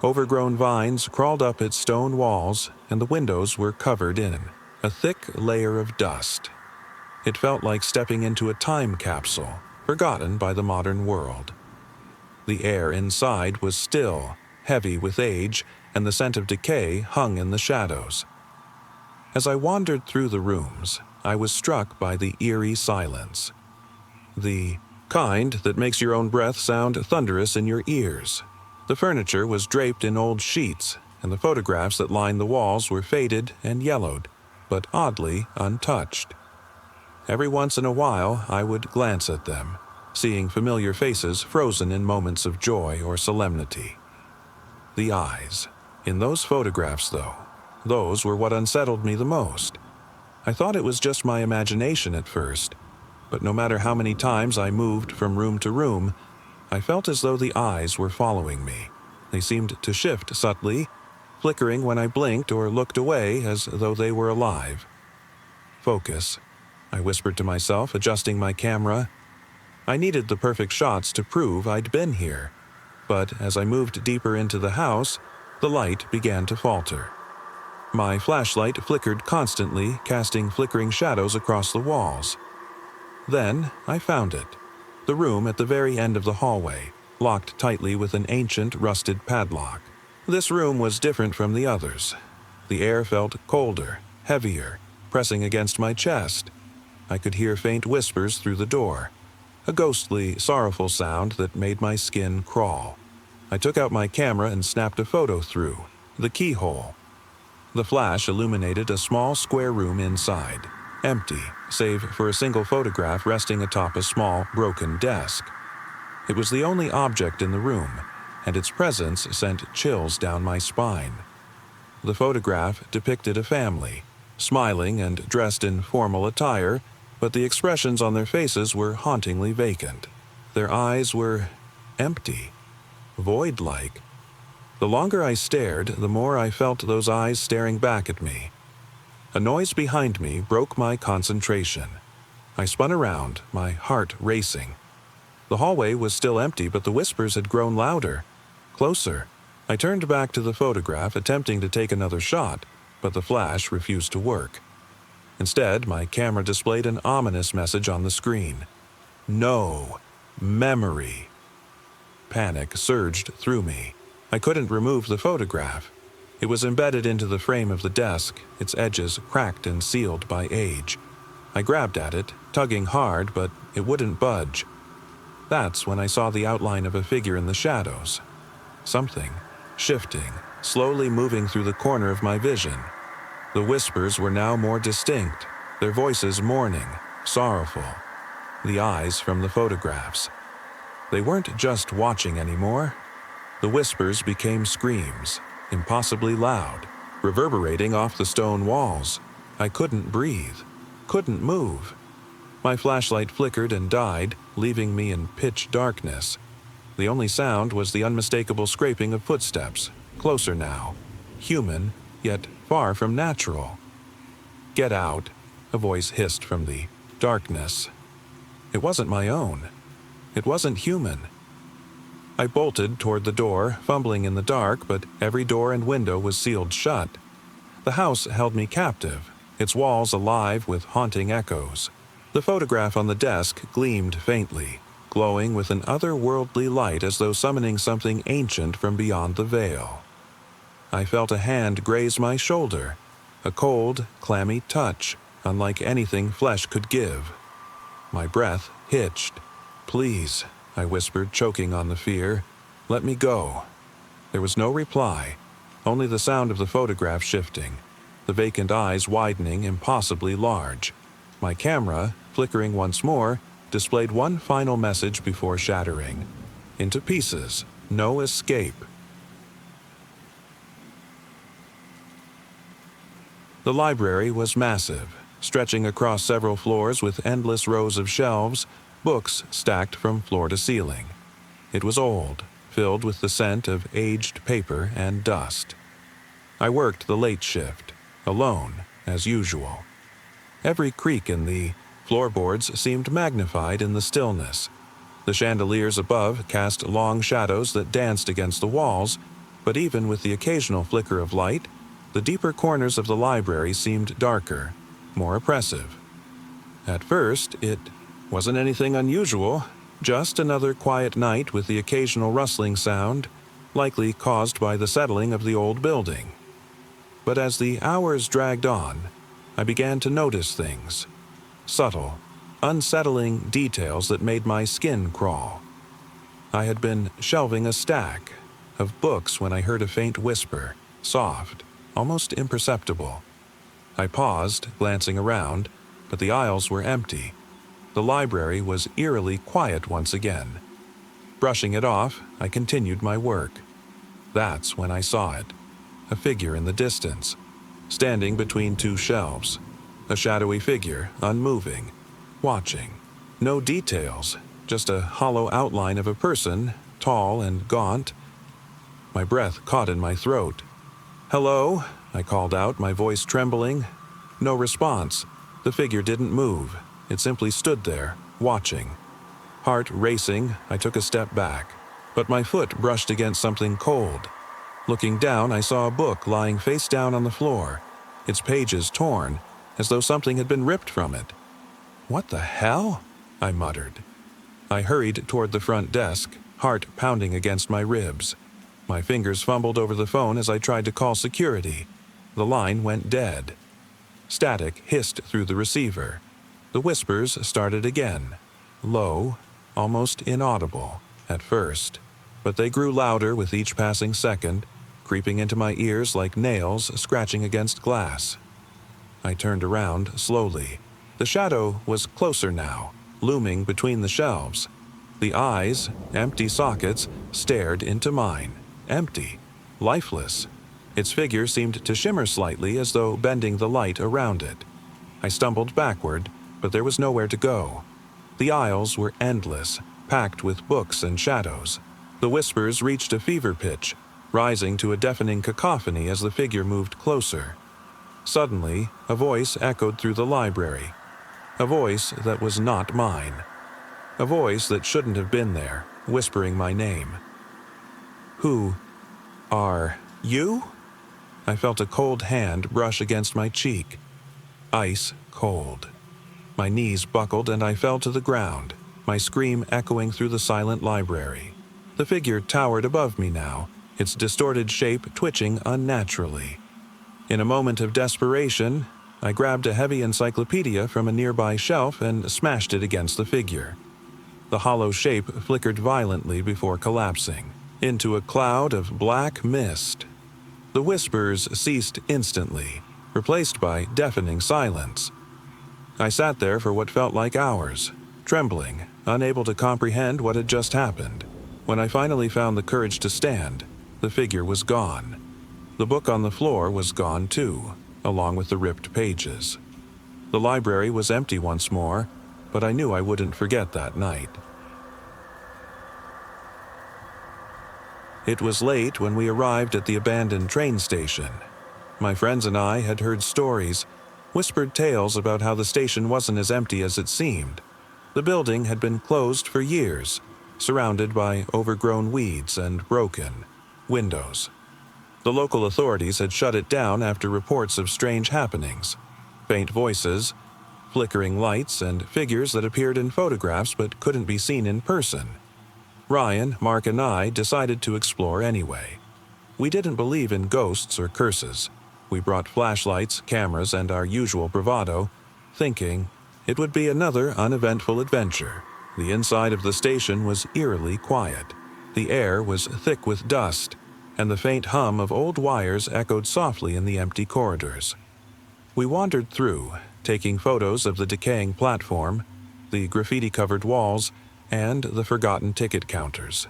Overgrown vines crawled up its stone walls, and the windows were covered in a thick layer of dust. It felt like stepping into a time capsule, forgotten by the modern world. The air inside was still, heavy with age, and the scent of decay hung in the shadows. As I wandered through the rooms, I was struck by the eerie silence. The kind that makes your own breath sound thunderous in your ears. The furniture was draped in old sheets, and the photographs that lined the walls were faded and yellowed, but oddly untouched. Every once in a while, I would glance at them, seeing familiar faces frozen in moments of joy or solemnity. The eyes. In those photographs, though, those were what unsettled me the most. I thought it was just my imagination at first, but no matter how many times I moved from room to room, I felt as though the eyes were following me. They seemed to shift subtly, flickering when I blinked or looked away as though they were alive. Focus, I whispered to myself, adjusting my camera. I needed the perfect shots to prove I'd been here, but as I moved deeper into the house, the light began to falter. My flashlight flickered constantly, casting flickering shadows across the walls. Then I found it. The room at the very end of the hallway, locked tightly with an ancient, rusted padlock. This room was different from the others. The air felt colder, heavier, pressing against my chest. I could hear faint whispers through the door, a ghostly, sorrowful sound that made my skin crawl. I took out my camera and snapped a photo through the keyhole. The flash illuminated a small square room inside, empty, save for a single photograph resting atop a small, broken desk. It was the only object in the room, and its presence sent chills down my spine. The photograph depicted a family, smiling and dressed in formal attire, but the expressions on their faces were hauntingly vacant. Their eyes were empty, void-like. The longer I stared, the more I felt those eyes staring back at me. A noise behind me broke my concentration. I spun around, my heart racing. The hallway was still empty, but the whispers had grown louder, closer. I turned back to the photograph, attempting to take another shot, but the flash refused to work. Instead, my camera displayed an ominous message on the screen. No memory. Panic surged through me. I couldn't remove the photograph. It was embedded into the frame of the desk, its edges cracked and sealed by age. I grabbed at it, tugging hard, but it wouldn't budge. That's when I saw the outline of a figure in the shadows. Something, shifting, slowly moving through the corner of my vision. The whispers were now more distinct, their voices mourning, sorrowful. The eyes from the photographs. They weren't just watching anymore. The whispers became screams, impossibly loud, reverberating off the stone walls. I couldn't breathe, couldn't move. My flashlight flickered and died, leaving me in pitch darkness. The only sound was the unmistakable scraping of footsteps, closer now, human, yet far from natural. "Get out," a voice hissed from the darkness. It wasn't my own. It wasn't human. I bolted toward the door, fumbling in the dark, but every door and window was sealed shut. The house held me captive, its walls alive with haunting echoes. The photograph on the desk gleamed faintly, glowing with an otherworldly light as though summoning something ancient from beyond the veil. I felt a hand graze my shoulder, a cold, clammy touch, unlike anything flesh could give. My breath hitched. "Please," I whispered, choking on the fear. "Let me go." There was no reply, only the sound of the photograph shifting, the vacant eyes widening impossibly large. My camera, flickering once more, displayed one final message before shattering. Into pieces, no escape. The library was massive, stretching across several floors with endless rows of shelves, books stacked from floor to ceiling. It was old, filled with the scent of aged paper and dust. I worked the late shift, alone, as usual. Every creak in the floorboards seemed magnified in the stillness. The chandeliers above cast long shadows that danced against the walls, but even with the occasional flicker of light, the deeper corners of the library seemed darker, more oppressive. At first, it wasn't anything unusual, just another quiet night with the occasional rustling sound, likely caused by the settling of the old building. But as the hours dragged on, I began to notice things. Subtle, unsettling details that made my skin crawl. I had been shelving a stack, of books when I heard a faint whisper, soft, almost imperceptible. I paused, glancing around, but the aisles were empty. The library was eerily quiet once again. Brushing it off, I continued my work. That's when I saw it. A figure in the distance, standing between two shelves. A shadowy figure, unmoving, watching. No details, just a hollow outline of a person, tall and gaunt. My breath caught in my throat. "Hello?" I called out, my voice trembling. No response. The figure didn't move. It simply stood there, watching. Heart racing, I took a step back, but my foot brushed against something cold. Looking down, I saw a book lying face down on the floor, its pages torn, as though something had been ripped from it. "What the hell?" I muttered. I hurried toward the front desk, heart pounding against my ribs. My fingers fumbled over the phone as I tried to call security. The line went dead. Static hissed through the receiver. The whispers started again, low, almost inaudible at first, but they grew louder with each passing second, creeping into my ears like nails scratching against glass. I turned around slowly. The shadow was closer now, looming between the shelves. The eyes, empty sockets, stared into mine. Empty, lifeless. Its figure seemed to shimmer slightly as though bending the light around it. I stumbled backward, but there was nowhere to go. The aisles were endless, packed with books and shadows. The whispers reached a fever pitch, rising to a deafening cacophony as the figure moved closer. Suddenly, a voice echoed through the library. A voice that was not mine. A voice that shouldn't have been there, whispering my name. "Who are you?" I felt a cold hand brush against my cheek. Ice cold. My knees buckled and I fell to the ground, my scream echoing through the silent library. The figure towered above me now, its distorted shape twitching unnaturally. In a moment of desperation, I grabbed a heavy encyclopedia from a nearby shelf and smashed it against the figure. The hollow shape flickered violently before collapsing into a cloud of black mist. The whispers ceased instantly, replaced by deafening silence. I sat there for what felt like hours, trembling, unable to comprehend what had just happened. When I finally found the courage to stand, the figure was gone. The book on the floor was gone too, along with the ripped pages. The library was empty once more, but I knew I wouldn't forget that night. It was late when we arrived at the abandoned train station. My friends and I had heard stories, whispered tales about how the station wasn't as empty as it seemed. The building had been closed for years, surrounded by overgrown weeds and broken windows. The local authorities had shut it down after reports of strange happenings, faint voices, flickering lights, and figures that appeared in photographs but couldn't be seen in person. Ryan, Mark, and I decided to explore anyway. We didn't believe in ghosts or curses. We brought flashlights, cameras, and our usual bravado, thinking it would be another uneventful adventure. The inside of the station was eerily quiet. The air was thick with dust, and the faint hum of old wires echoed softly in the empty corridors. We wandered through, taking photos of the decaying platform, the graffiti-covered walls, and the forgotten ticket counters.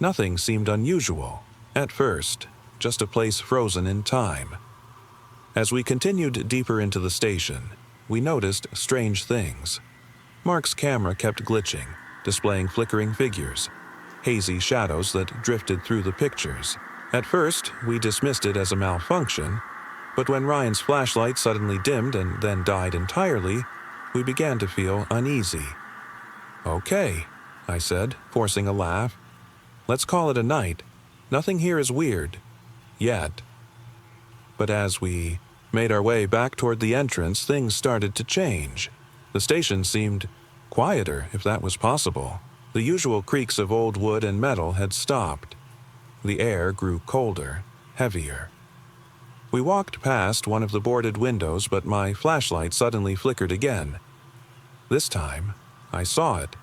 Nothing seemed unusual, at first, just a place frozen in time. As we continued deeper into the station, we noticed strange things. Mark's camera kept glitching, displaying flickering figures, hazy shadows that drifted through the pictures. At first, we dismissed it as a malfunction, but when Ryan's flashlight suddenly dimmed and then died entirely, we began to feel uneasy. "Okay," I said, forcing a laugh. "Let's call it a night. Nothing here is weird. Yet." But as we made our way back toward the entrance, things started to change. The station seemed quieter, if that was possible. The usual creaks of old wood and metal had stopped. The air grew colder, heavier. We walked past one of the boarded windows, but my flashlight suddenly flickered again. This time, I saw it.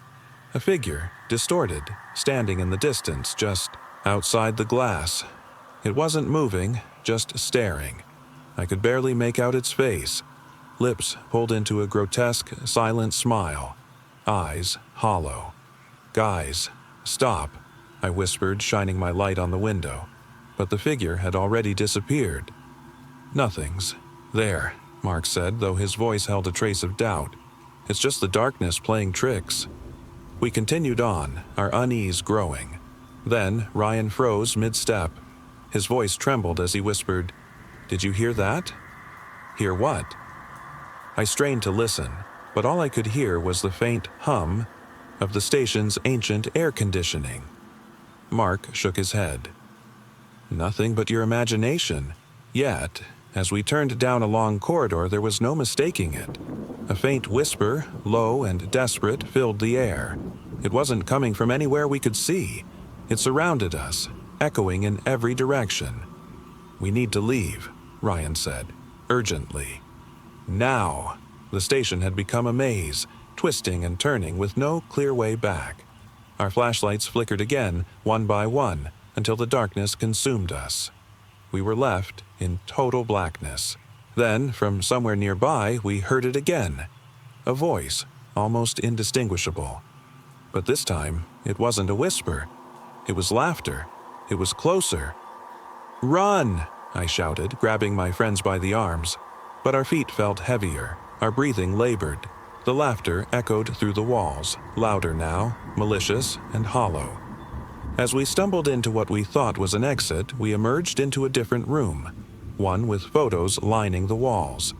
A figure, distorted, standing in the distance, just Outside the glass. It wasn't moving, just staring. I could barely make out its face. Lips pulled into a grotesque, silent smile. Eyes hollow. "Guys, stop," I whispered, shining my light on the window. But the figure had already disappeared. "Nothing's there," Mark said, though his voice held a trace of doubt. "It's just the darkness playing tricks." We continued on, our unease growing. Then Ryan froze mid-step. His voice trembled as he whispered, "Did you hear that?" "Hear what?" I strained to listen, but all I could hear was the faint hum of the station's ancient air conditioning. Mark shook his head. "Nothing but your imagination." Yet, as we turned down a long corridor, there was no mistaking it. A faint whisper, low and desperate, filled the air. It wasn't coming from anywhere we could see. It surrounded us, echoing in every direction. "We need to leave," Ryan said, urgently. Now! The station had become a maze, twisting and turning with no clear way back. Our flashlights flickered again, one by one, until the darkness consumed us. We were left in total blackness. Then, from somewhere nearby, we heard it again. A voice, almost indistinguishable. But this time, it wasn't a whisper. It was laughter. It was closer. "Run!" I shouted, grabbing my friends by the arms. But our feet felt heavier, our breathing labored. The laughter echoed through the walls, louder now, malicious and hollow. As we stumbled into what we thought was an exit, we emerged into a different room, one with photos lining the walls.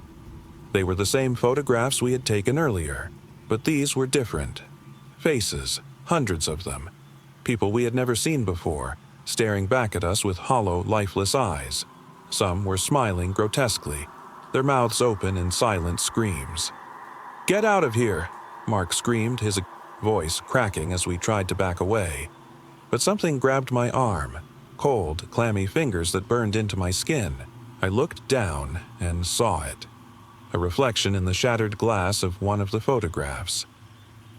They were the same photographs we had taken earlier, but these were different. Faces, hundreds of them. People we had never seen before, staring back at us with hollow, lifeless eyes. Some were smiling grotesquely, their mouths open in silent screams. "Get out of here!" Mark screamed, his voice cracking as we tried to back away. But something grabbed my arm, cold, clammy fingers that burned into my skin. I looked down and saw it. A reflection in the shattered glass of one of the photographs.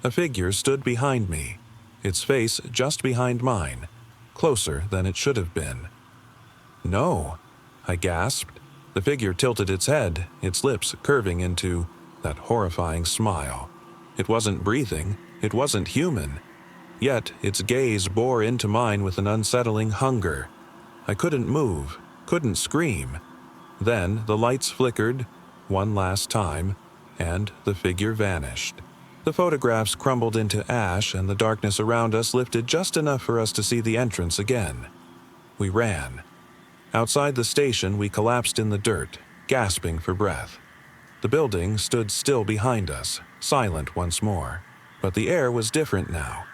A figure stood behind me, its face just behind mine, closer than it should have been. "No," I gasped. The figure tilted its head, its lips curving into that horrifying smile. It wasn't breathing, it wasn't human. Yet its gaze bore into mine with an unsettling hunger. I couldn't move, couldn't scream. Then the lights flickered, one last time, and the figure vanished. The photographs crumbled into ash, and the darkness around us lifted just enough for us to see the entrance again. We ran. Outside the station, we collapsed in the dirt, gasping for breath. The building stood still behind us, silent once more. But the air was different now.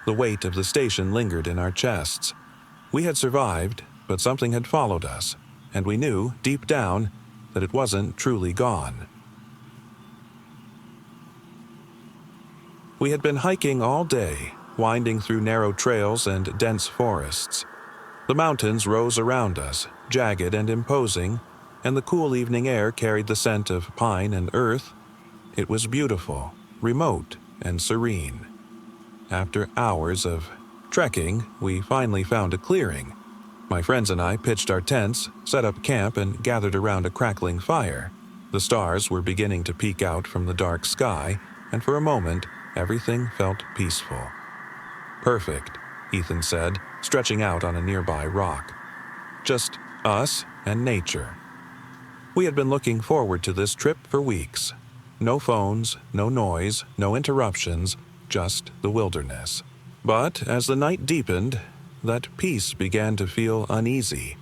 The weight of the station lingered in our chests. We had survived, but something had followed us, and we knew, deep down, that it wasn't truly gone. We had been hiking all day, winding through narrow trails and dense forests. The mountains rose around us, jagged and imposing, and the cool evening air carried the scent of pine and earth. It was beautiful, remote, and serene. After hours of trekking, we finally found a clearing. My friends and I pitched our tents, set up camp, and gathered around a crackling fire. The stars were beginning to peek out from the dark sky, and for a moment, everything felt peaceful. "Perfect," Ethan said, stretching out on a nearby rock. "Just us and nature." We had been looking forward to this trip for weeks. No phones, no noise, no interruptions, just the wilderness. But as the night deepened, that peace began to feel uneasy.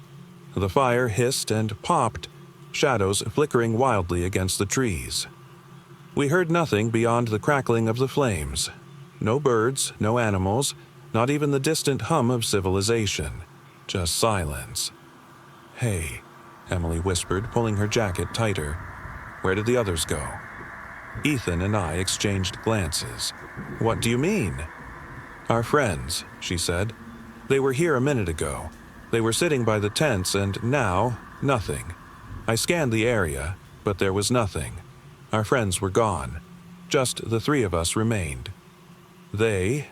The fire hissed and popped, shadows flickering wildly against the trees. We heard nothing beyond the crackling of the flames. No birds, no animals, not even the distant hum of civilization. Just silence. "Hey," Emily whispered, pulling her jacket tighter. "Where did the others go?" Ethan and I exchanged glances. "What do you mean?" "Our friends," she said. "They were here a minute ago. They were sitting by the tents, and now, nothing. I scanned the area, but there was nothing. Our friends were gone. Just the three of us remained." "They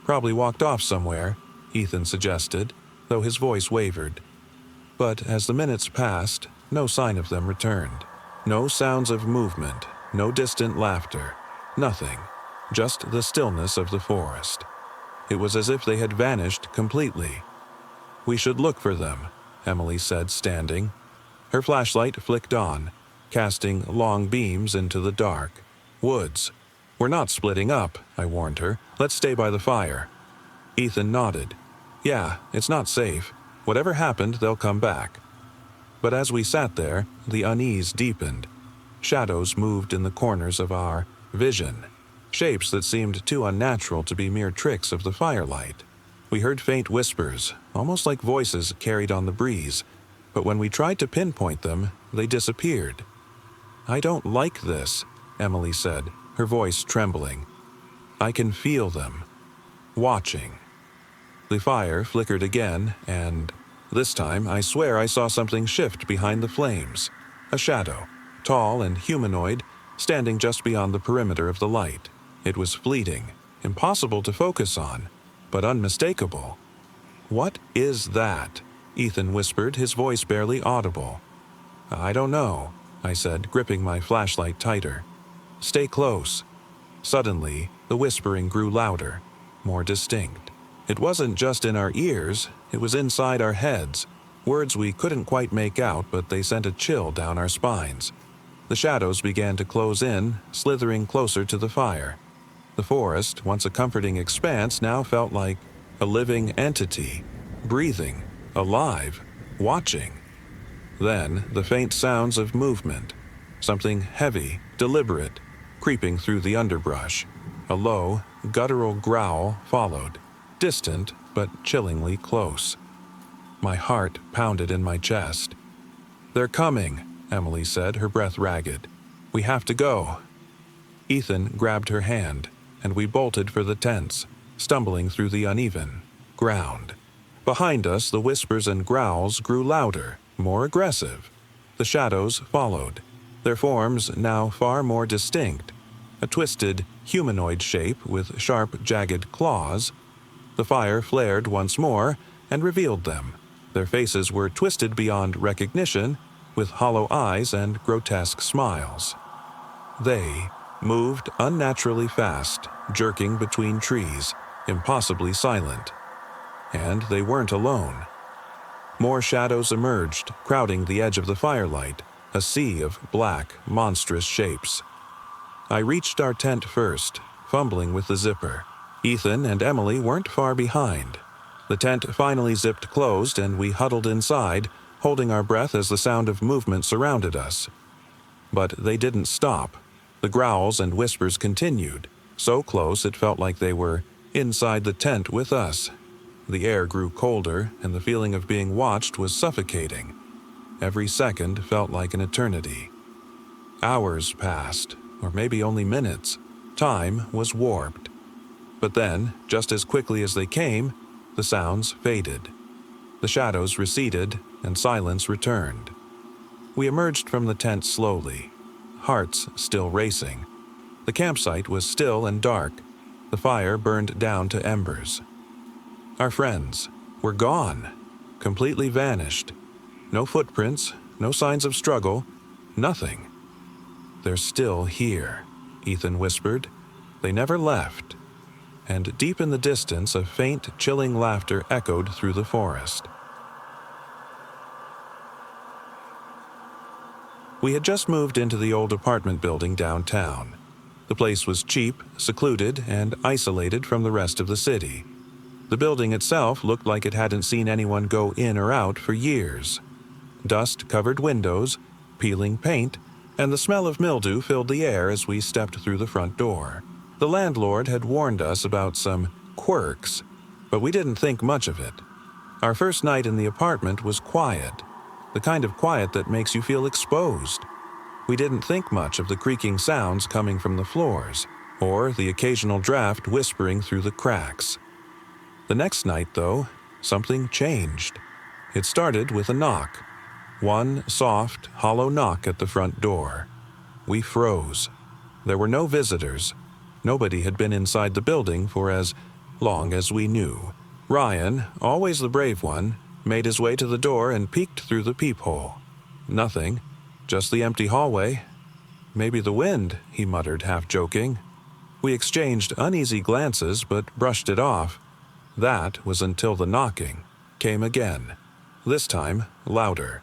probably walked off somewhere," Ethan suggested. though his voice wavered. But as the minutes passed, no sign of them returned. No sounds of movement, no distant laughter, nothing, just the stillness of the forest. It was as if they had vanished completely. "We should look for them," Emily said, standing. Her flashlight flicked on, casting long beams into the dark. "Woods. We're not splitting up," I warned her. "Let's stay by the fire." Ethan nodded. "Yeah, it's not safe. Whatever happened, they'll come back." But as we sat there, the unease deepened. Shadows moved in the corners of our vision, shapes that seemed too unnatural to be mere tricks of the firelight. We heard faint whispers, almost like voices carried on the breeze, but when we tried to pinpoint them, they disappeared. "I don't like this," Emily said, her voice trembling. "I can feel them. Watching." The fire flickered again, and this time I swear I saw something shift behind the flames. A shadow, tall and humanoid, standing just beyond the perimeter of the light. It was fleeting, impossible to focus on, but unmistakable. "What is that?" Ethan whispered, his voice barely audible. "I don't know," I said, gripping my flashlight tighter. "Stay close." Suddenly, the whispering grew louder, more distinct. It wasn't just in our ears, it was inside our heads. Words we couldn't quite make out, but they sent a chill down our spines. The shadows began to close in, slithering closer to the fire. The forest, once a comforting expanse, now felt like a living entity, breathing, alive, watching. Then, the faint sounds of movement, something heavy, deliberate, creeping through the underbrush. A low, guttural growl followed, distant but chillingly close. My heart pounded in my chest. "They're coming," Emily said, her breath ragged. "We have to go." Ethan grabbed her hand, and we bolted for the tents, stumbling through the uneven ground. Behind us, the whispers and growls grew louder, more aggressive. The shadows followed, their forms now far more distinct. A twisted, humanoid shape with sharp, jagged claws. The fire flared once more and revealed them. Their faces were twisted beyond recognition, with hollow eyes and grotesque smiles. They moved unnaturally fast, jerking between trees, impossibly silent. And they weren't alone. More shadows emerged, crowding the edge of the firelight, a sea of black, monstrous shapes. I reached our tent first, fumbling with the zipper. Ethan and Emily weren't far behind. The tent finally zipped closed, and we huddled inside, holding our breath as the sound of movement surrounded us. But they didn't stop. The growls and whispers continued, so close it felt like they were inside the tent with us. The air grew colder, and the feeling of being watched was suffocating. Every second felt like an eternity. Hours passed, or maybe only minutes. Time was warped. But then, just as quickly as they came, the sounds faded. The shadows receded, and silence returned. We emerged from the tent slowly, hearts still racing. The campsite was still and dark. The fire burned down to embers. Our friends were gone, completely vanished. No footprints, no signs of struggle, nothing. "They're still here," Ethan whispered. "They never left." And deep in the distance, a faint, chilling laughter echoed through the forest. We had just moved into the old apartment building downtown. The place was cheap, secluded, and isolated from the rest of the city. The building itself looked like it hadn't seen anyone go in or out for years. Dust-covered windows, peeling paint, and the smell of mildew filled the air as we stepped through the front door. The landlord had warned us about some quirks, but we didn't think much of it. Our first night in the apartment was quiet, the kind of quiet that makes you feel exposed. We didn't think much of the creaking sounds coming from the floors, or the occasional draft whispering through the cracks. The next night, though, something changed. It started with a knock. One soft, hollow knock at the front door. We froze. There were no visitors. Nobody had been inside the building for as long as we knew. Ryan, always the brave one, made his way to the door and peeked through the peephole. Nothing, just the empty hallway. "Maybe the wind," he muttered, half joking. We exchanged uneasy glances but brushed it off. That was until the knocking came again, this time louder.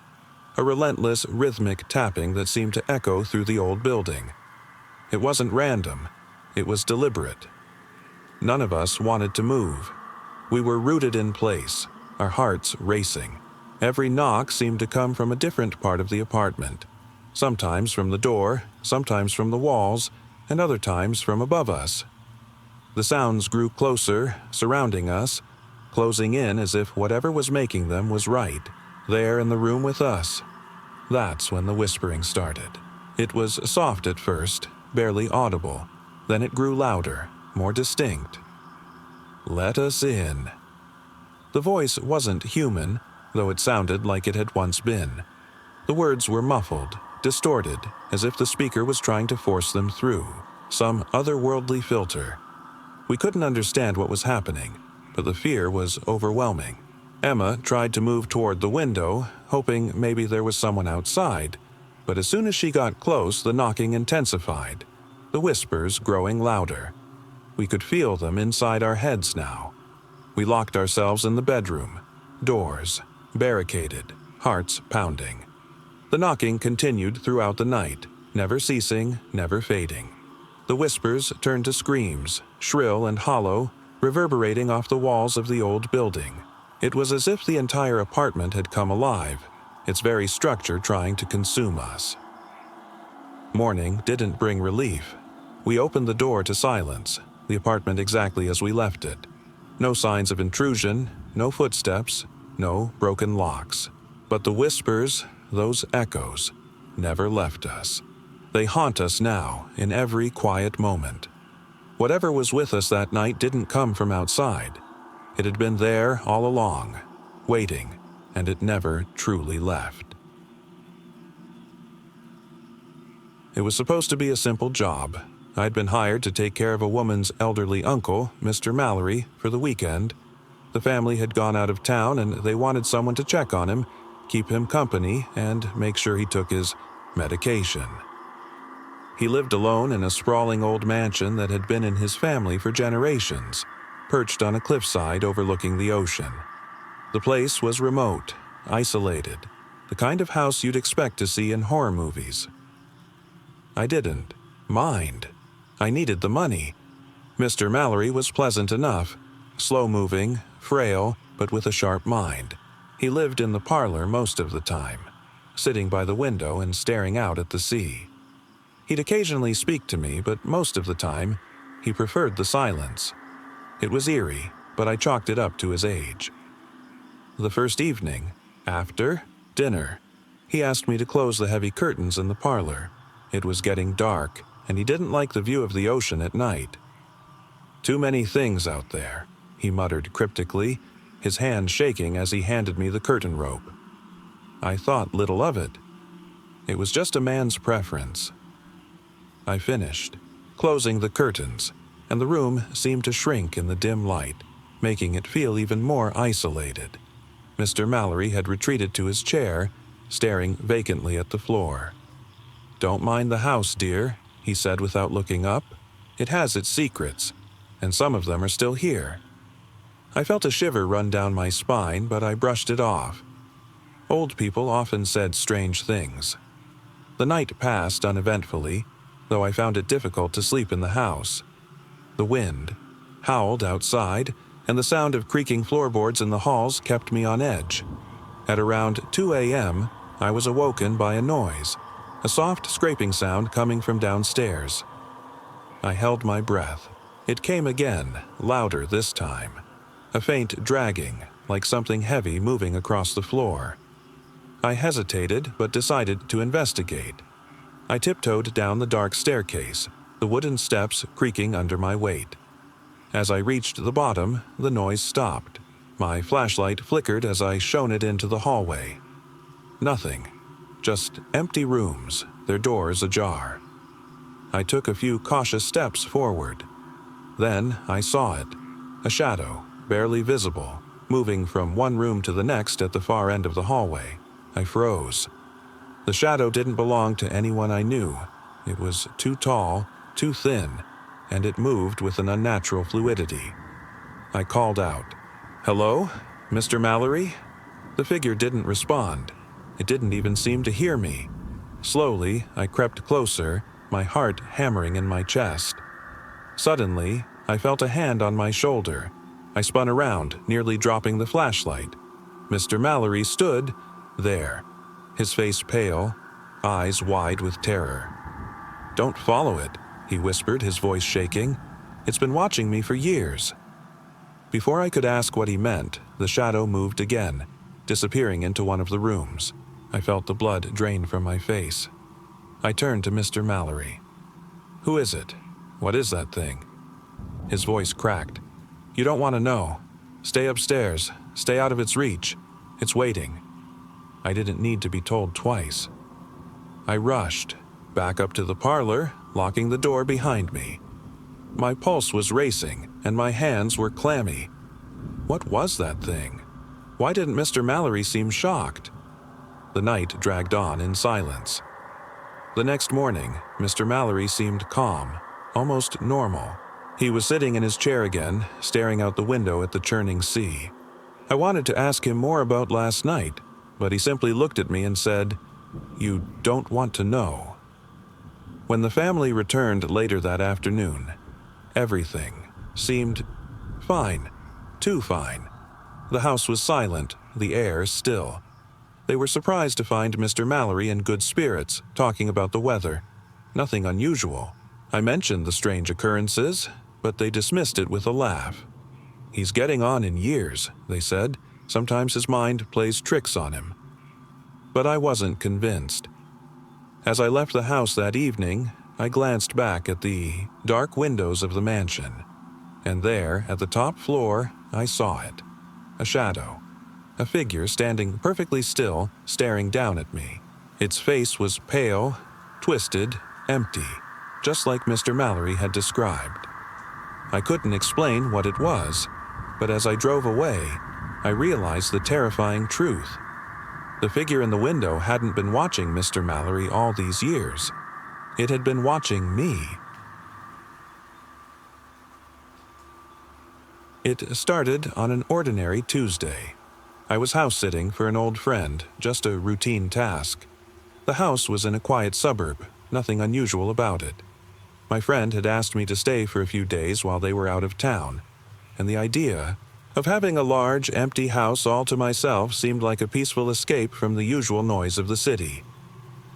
A relentless, rhythmic tapping that seemed to echo through the old building. It wasn't random, it was deliberate. None of us wanted to move. We were rooted in place, our hearts racing. Every knock seemed to come from a different part of the apartment. Sometimes from the door, sometimes from the walls, and other times from above us. The sounds grew closer, surrounding us, closing in as if whatever was making them was right, there in the room with us. That's when the whispering started. It was soft at first, barely audible. Then it grew louder, more distinct. "Let us in." The voice wasn't human, though it sounded like it had once been. The words were muffled, distorted, as if the speaker was trying to force them through, some otherworldly filter. We couldn't understand what was happening, but the fear was overwhelming. Emma tried to move toward the window, hoping maybe there was someone outside, but as soon as she got close, the knocking intensified, the whispers growing louder. We could feel them inside our heads now. We locked ourselves in the bedroom, doors barricaded, hearts pounding. The knocking continued throughout the night, never ceasing, never fading. The whispers turned to screams, shrill and hollow, reverberating off the walls of the old building. It was as if the entire apartment had come alive, its very structure trying to consume us. Morning didn't bring relief. We opened the door to silence, the apartment exactly as we left it. No signs of intrusion, no footsteps, no broken locks. But the whispers, those echoes, never left us. They haunt us now, in every quiet moment. Whatever was with us that night didn't come from outside. It had been there all along, waiting, and it never truly left. It was supposed to be a simple job. I'd been hired to take care of a woman's elderly uncle, Mr. Mallory, for the weekend. The family had gone out of town and they wanted someone to check on him, keep him company, and make sure he took his medication. He lived alone in a sprawling old mansion that had been in his family for generations, perched on a cliffside overlooking the ocean. The place was remote, isolated, the kind of house you'd expect to see in horror movies. I didn't mind. I needed the money. Mr. Mallory was pleasant enough, slow-moving, frail, but with a sharp mind. He lived in the parlor most of the time, sitting by the window and staring out at the sea. He'd occasionally speak to me, but most of the time, he preferred the silence. It was eerie, but I chalked it up to his age. The first evening, after dinner, he asked me to close the heavy curtains in the parlor. It was getting dark, and he didn't like the view of the ocean at night. "Too many things out there," he muttered cryptically, his hand shaking as he handed me the curtain rope. I thought little of it. It was just a man's preference. I finished, closing the curtains, and the room seemed to shrink in the dim light, making it feel even more isolated. Mr. Mallory had retreated to his chair, staring vacantly at the floor. "Don't mind the house, dear," he said without looking up. "It has its secrets, and some of them are still here." I felt a shiver run down my spine, but I brushed it off. Old people often said strange things. The night passed uneventfully, though I found it difficult to sleep in the house. The wind howled outside, and the sound of creaking floorboards in the halls kept me on edge. At around 2 a.m., I was awoken by a noise, a soft scraping sound coming from downstairs. I held my breath. It came again, louder this time. A faint dragging, like something heavy moving across the floor. I hesitated, but decided to investigate. I tiptoed down the dark staircase, the wooden steps creaking under my weight. As I reached the bottom, the noise stopped. My flashlight flickered as I shone it into the hallway. Nothing. Just empty rooms, their doors ajar. I took a few cautious steps forward. Then I saw it. A shadow, barely visible, moving from one room to the next at the far end of the hallway. I froze. The shadow didn't belong to anyone I knew. It was too tall, too thin, and it moved with an unnatural fluidity. I called out, "Hello, Mr. Mallory?" The figure didn't respond. It didn't even seem to hear me. Slowly, I crept closer, my heart hammering in my chest. Suddenly, I felt a hand on my shoulder. I spun around, nearly dropping the flashlight. Mr. Mallory stood there, his face pale, eyes wide with terror. "Don't follow it," he whispered, his voice shaking. "It's been watching me for years." Before I could ask what he meant, the shadow moved again, disappearing into one of the rooms. I felt the blood drain from my face. I turned to Mr. Mallory. "Who is it? What is that thing?" His voice cracked. "You don't want to know. Stay upstairs. Stay out of its reach. It's waiting." I didn't need to be told twice. I rushed back up to the parlor, locking the door behind me. My pulse was racing, and my hands were clammy. What was that thing? Why didn't Mr. Mallory seem shocked? The night dragged on in silence. The next morning, Mr. Mallory seemed calm, almost normal. He was sitting in his chair again, staring out the window at the churning sea. I wanted to ask him more about last night, but he simply looked at me and said, "You don't want to know." When the family returned later that afternoon, everything seemed fine, too fine. The house was silent, the air still. They were surprised to find Mr. Mallory in good spirits, talking about the weather. Nothing unusual. I mentioned the strange occurrences, but they dismissed it with a laugh. "He's getting on in years," they said. "Sometimes his mind plays tricks on him." But I wasn't convinced. As I left the house that evening, I glanced back at the dark windows of the mansion. And there, at the top floor, I saw it. A shadow. A figure standing perfectly still, staring down at me. Its face was pale, twisted, empty, just like Mr. Mallory had described. I couldn't explain what it was, but as I drove away, I realized the terrifying truth. The figure in the window hadn't been watching Mr. Mallory all these years. It had been watching me. It started on an ordinary Tuesday. I was house-sitting for an old friend, just a routine task. The house was in a quiet suburb, nothing unusual about it. My friend had asked me to stay for a few days while they were out of town, and the idea of having a large, empty house all to myself seemed like a peaceful escape from the usual noise of the city.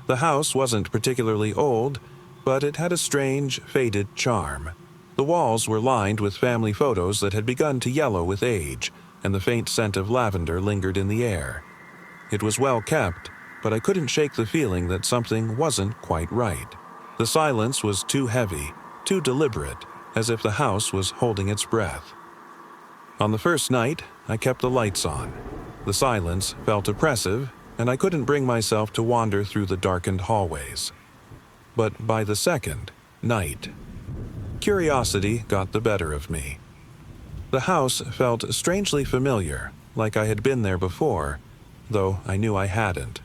The house wasn't particularly old, but it had a strange, faded charm. The walls were lined with family photos that had begun to yellow with age, and the faint scent of lavender lingered in the air. It was well kept, but I couldn't shake the feeling that something wasn't quite right. The silence was too heavy, too deliberate, as if the house was holding its breath. On the first night, I kept the lights on. The silence felt oppressive, and I couldn't bring myself to wander through the darkened hallways. But by the second night, curiosity got the better of me. The house felt strangely familiar, like I had been there before, though I knew I hadn't.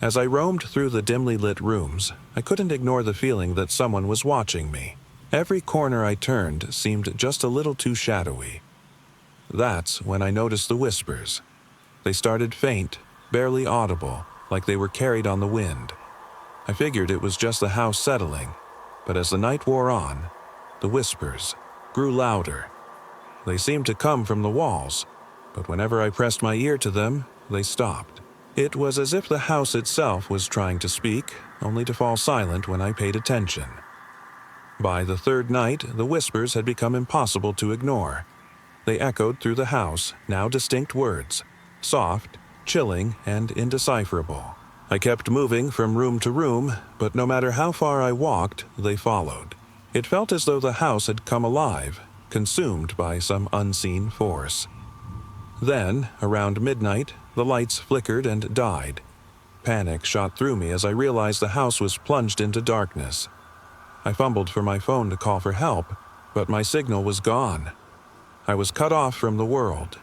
As I roamed through the dimly lit rooms, I couldn't ignore the feeling that someone was watching me. Every corner I turned seemed just a little too shadowy. That's when I noticed the whispers. They started faint, barely audible, like they were carried on the wind. I figured it was just the house settling, but as the night wore on, the whispers grew louder. They seemed to come from the walls, but whenever I pressed my ear to them, they stopped. It was as if the house itself was trying to speak, only to fall silent when I paid attention. By the third night, the whispers had become impossible to ignore. They echoed through the house, now distinct words, soft, chilling, and indecipherable. I kept moving from room to room, but no matter how far I walked, they followed. It felt as though the house had come alive, consumed by some unseen force. Then, around midnight, the lights flickered and died. Panic shot through me as I realized the house was plunged into darkness. I fumbled for my phone to call for help, but my signal was gone. I was cut off from the world.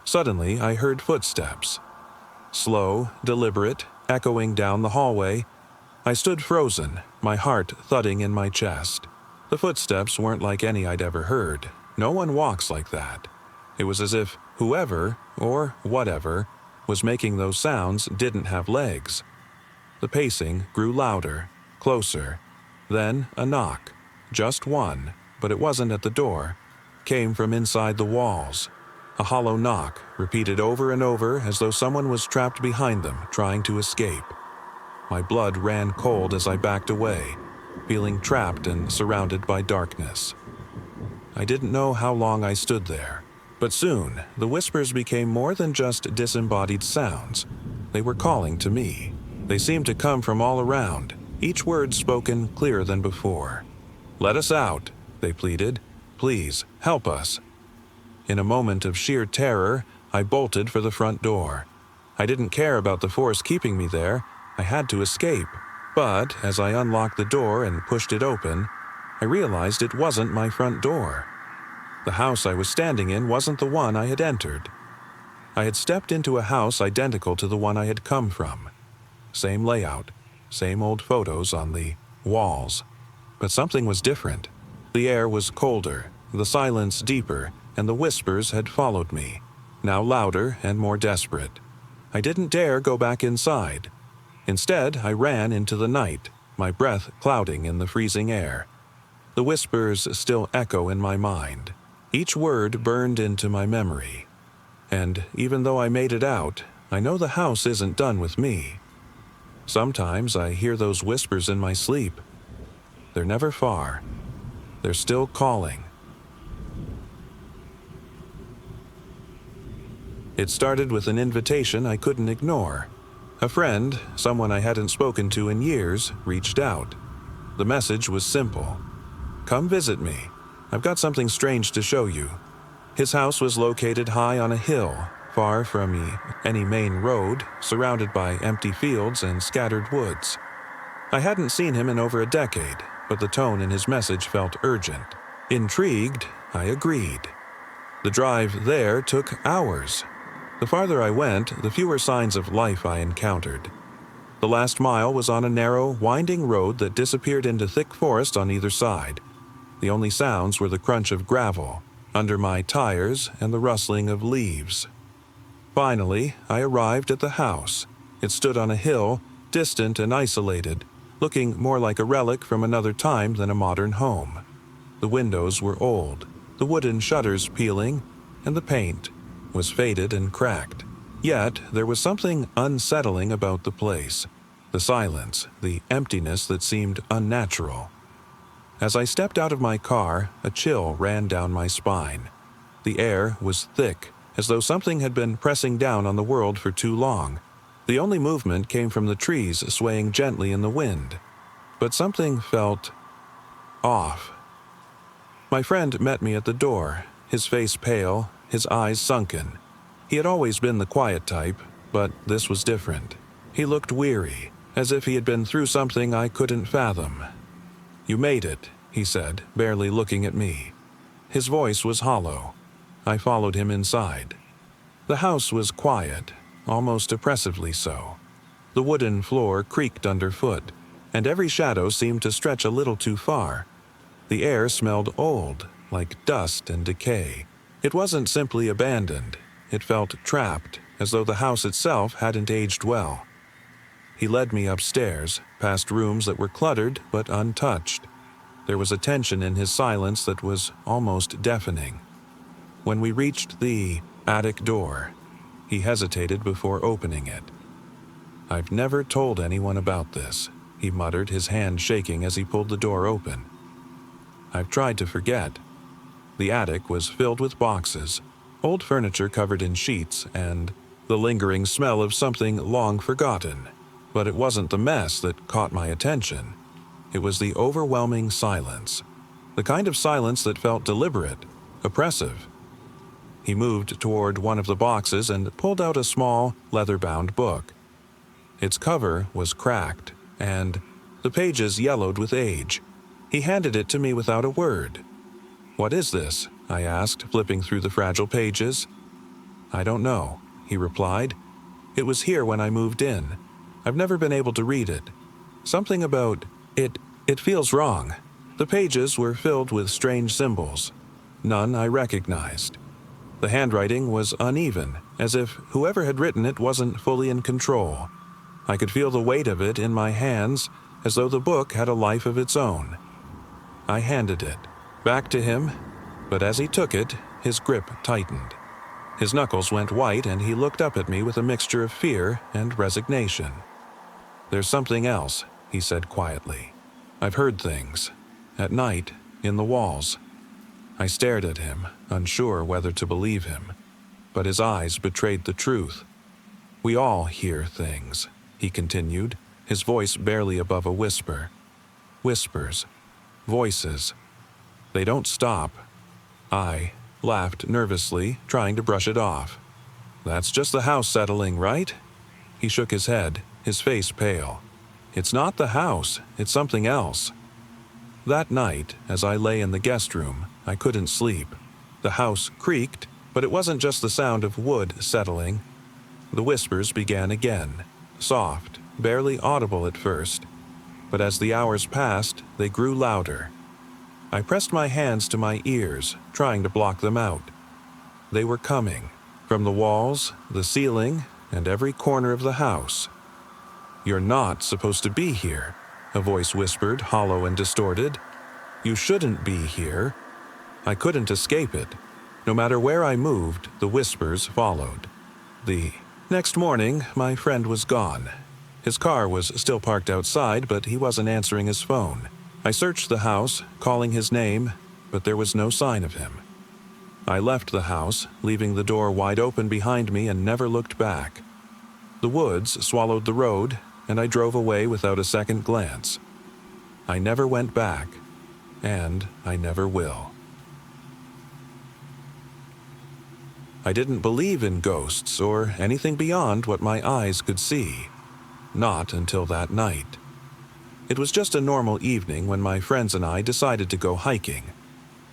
Suddenly, I heard footsteps. Slow, deliberate, echoing down the hallway. I stood frozen, my heart thudding in my chest. The footsteps weren't like any I'd ever heard. No one walks like that. It was as if whoever, or whatever, was making those sounds didn't have legs. The pacing grew louder, closer. Then a knock. Just one, but it wasn't at the door. Came from inside the walls. A hollow knock, repeated over and over as though someone was trapped behind them, trying to escape. My blood ran cold as I backed away, feeling trapped and surrounded by darkness. I didn't know how long I stood there, but soon the whispers became more than just disembodied sounds. They were calling to me. They seemed to come from all around, each word spoken clearer than before. "Let us out," they pleaded. "Please, help us." In a moment of sheer terror, I bolted for the front door. I didn't care about the force keeping me there. I had to escape. But as I unlocked the door and pushed it open, I realized it wasn't my front door. The house I was standing in wasn't the one I had entered. I had stepped into a house identical to the one I had come from. Same layout, same old photos on the walls. But something was different. The air was colder, the silence deeper, and the whispers had followed me, now louder and more desperate. I didn't dare go back inside. Instead, I ran into the night, my breath clouding in the freezing air. The whispers still echo in my mind. Each word burned into my memory. And even though I made it out, I know the house isn't done with me. Sometimes I hear those whispers in my sleep. They're never far. They're still calling. It started with an invitation I couldn't ignore. A friend, someone I hadn't spoken to in years, reached out. The message was simple. "Come visit me. I've got something strange to show you." His house was located high on a hill, far from any main road, surrounded by empty fields and scattered woods. I hadn't seen him in over a decade, but the tone in his message felt urgent. Intrigued, I agreed. The drive there took hours. The farther I went, the fewer signs of life I encountered. The last mile was on a narrow, winding road that disappeared into thick forest on either side. The only sounds were the crunch of gravel under my tires and the rustling of leaves. Finally, I arrived at the house. It stood on a hill, distant and isolated, looking more like a relic from another time than a modern home. The windows were old, the wooden shutters peeling, and the paint was faded and cracked. Yet there was something unsettling about the place. The silence, the emptiness that seemed unnatural. As I stepped out of my car, a chill ran down my spine. The air was thick, as though something had been pressing down on the world for too long. The only movement came from the trees swaying gently in the wind. But something felt off. My friend met me at the door, his face pale, his eyes sunken. He had always been the quiet type, but this was different. He looked weary, as if he had been through something I couldn't fathom. "You made it," he said, barely looking at me. His voice was hollow. I followed him inside. The house was quiet, almost oppressively so. The wooden floor creaked underfoot, and every shadow seemed to stretch a little too far. The air smelled old, like dust and decay. It wasn't simply abandoned. It felt trapped, as though the house itself hadn't aged well. He led me upstairs, past rooms that were cluttered but untouched. There was a tension in his silence that was almost deafening. When we reached the attic door, he hesitated before opening it. "I've never told anyone about this," he muttered, his hand shaking as he pulled the door open. "I've tried to forget." The attic was filled with boxes, old furniture covered in sheets, and the lingering smell of something long forgotten. But it wasn't the mess that caught my attention. It was the overwhelming silence. The kind of silence that felt deliberate, oppressive. He moved toward one of the boxes and pulled out a small, leather-bound book. Its cover was cracked, and the pages yellowed with age. He handed it to me without a word. "What is this?" I asked, flipping through the fragile pages. I don't know, he replied. It was here when I moved in. I've never been able to read it. Something about it feels wrong. The pages were filled with strange symbols. None I recognized. The handwriting was uneven, as if whoever had written it wasn't fully in control. I could feel the weight of it in my hands, as though the book had a life of its own. I handed it back to him, but as he took it, his grip tightened. His knuckles went white and he looked up at me with a mixture of fear and resignation. There's something else, he said quietly. I've heard things. At night, in the walls. I stared at him, unsure whether to believe him, but his eyes betrayed the truth. We all hear things, he continued, his voice barely above a whisper. Whispers. Voices. They don't stop. I laughed nervously, trying to brush it off. That's just the house settling, right? He shook his head, his face pale. It's not the house, it's something else. That night, as I lay in the guest room, I couldn't sleep. The house creaked, but it wasn't just the sound of wood settling. The whispers began again, soft, barely audible at first, but as the hours passed, they grew louder. I pressed my hands to my ears, trying to block them out. They were coming, from the walls, the ceiling, and every corner of the house. You're not supposed to be here, a voice whispered, hollow and distorted. You shouldn't be here. I couldn't escape it. No matter where I moved, the whispers followed. The next morning, my friend was gone. His car was still parked outside, but he wasn't answering his phone. I searched the house, calling his name, but there was no sign of him. I left the house, leaving the door wide open behind me and never looked back. The woods swallowed the road, and I drove away without a second glance. I never went back, and I never will. I didn't believe in ghosts or anything beyond what my eyes could see. Not until that night. It was just a normal evening when my friends and I decided to go hiking.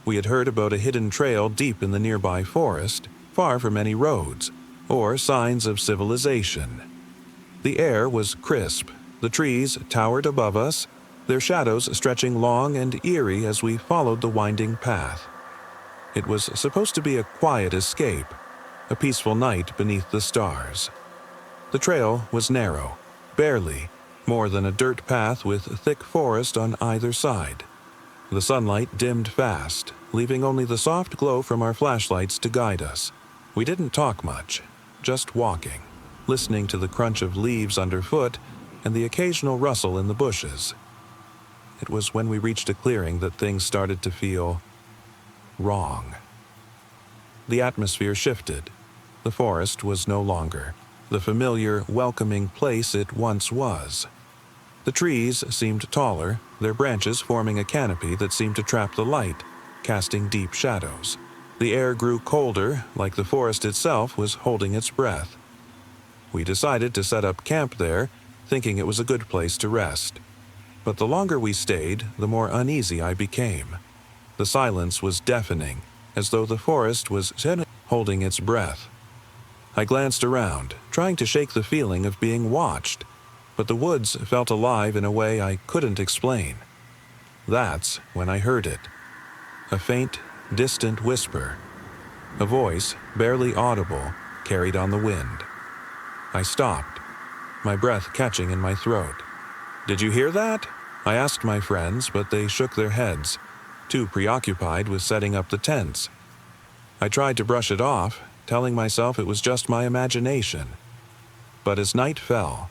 We had heard about a hidden trail deep in the nearby forest, far from any roads, or signs of civilization. The air was crisp, the trees towered above us, their shadows stretching long and eerie as we followed the winding path. It was supposed to be a quiet escape, a peaceful night beneath the stars. The trail was narrow, barely more than a dirt path with thick forest on either side. The sunlight dimmed fast, leaving only the soft glow from our flashlights to guide us. We didn't talk much, just walking, listening to the crunch of leaves underfoot and the occasional rustle in the bushes. It was when we reached a clearing that things started to feel wrong. The atmosphere shifted. The forest was no longer the familiar, welcoming place it once was. The trees seemed taller, their branches forming a canopy that seemed to trap the light, casting deep shadows. The air grew colder, like the forest itself was holding its breath. We decided to set up camp there, thinking it was a good place to rest. But the longer we stayed, the more uneasy I became. The silence was deafening, as though the forest was holding its breath. I glanced around, trying to shake the feeling of being watched, but the woods felt alive in a way I couldn't explain. That's when I heard it. A faint, distant whisper. A voice, barely audible, carried on the wind. I stopped, my breath catching in my throat. "Did you hear that?" I asked my friends, but they shook their heads, too preoccupied with setting up the tents. I tried to brush it off, telling myself it was just my imagination. But as night fell,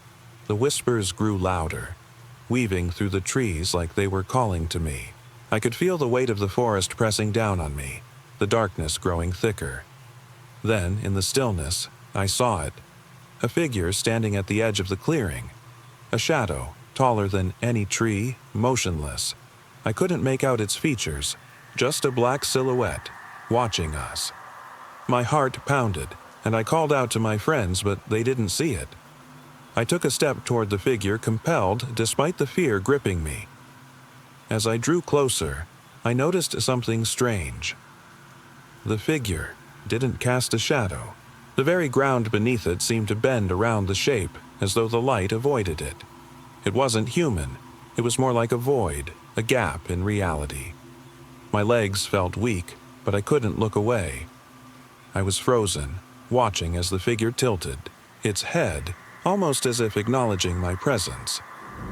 the whispers grew louder, weaving through the trees like they were calling to me. I could feel the weight of the forest pressing down on me, the darkness growing thicker. Then, in the stillness, I saw it. A figure standing at the edge of the clearing. A shadow, taller than any tree, motionless. I couldn't make out its features, just a black silhouette, watching us. My heart pounded, and I called out to my friends, but they didn't see it. I took a step toward the figure, compelled, despite the fear gripping me. As I drew closer, I noticed something strange. the figure didn't cast a shadow. The very ground beneath it seemed to bend around the shape, as though the light avoided it. It wasn't human. It was more like a void, a gap in reality. My legs felt weak, but I couldn't look away. I was frozen, watching as the figure tilted, its head almost as if acknowledging my presence.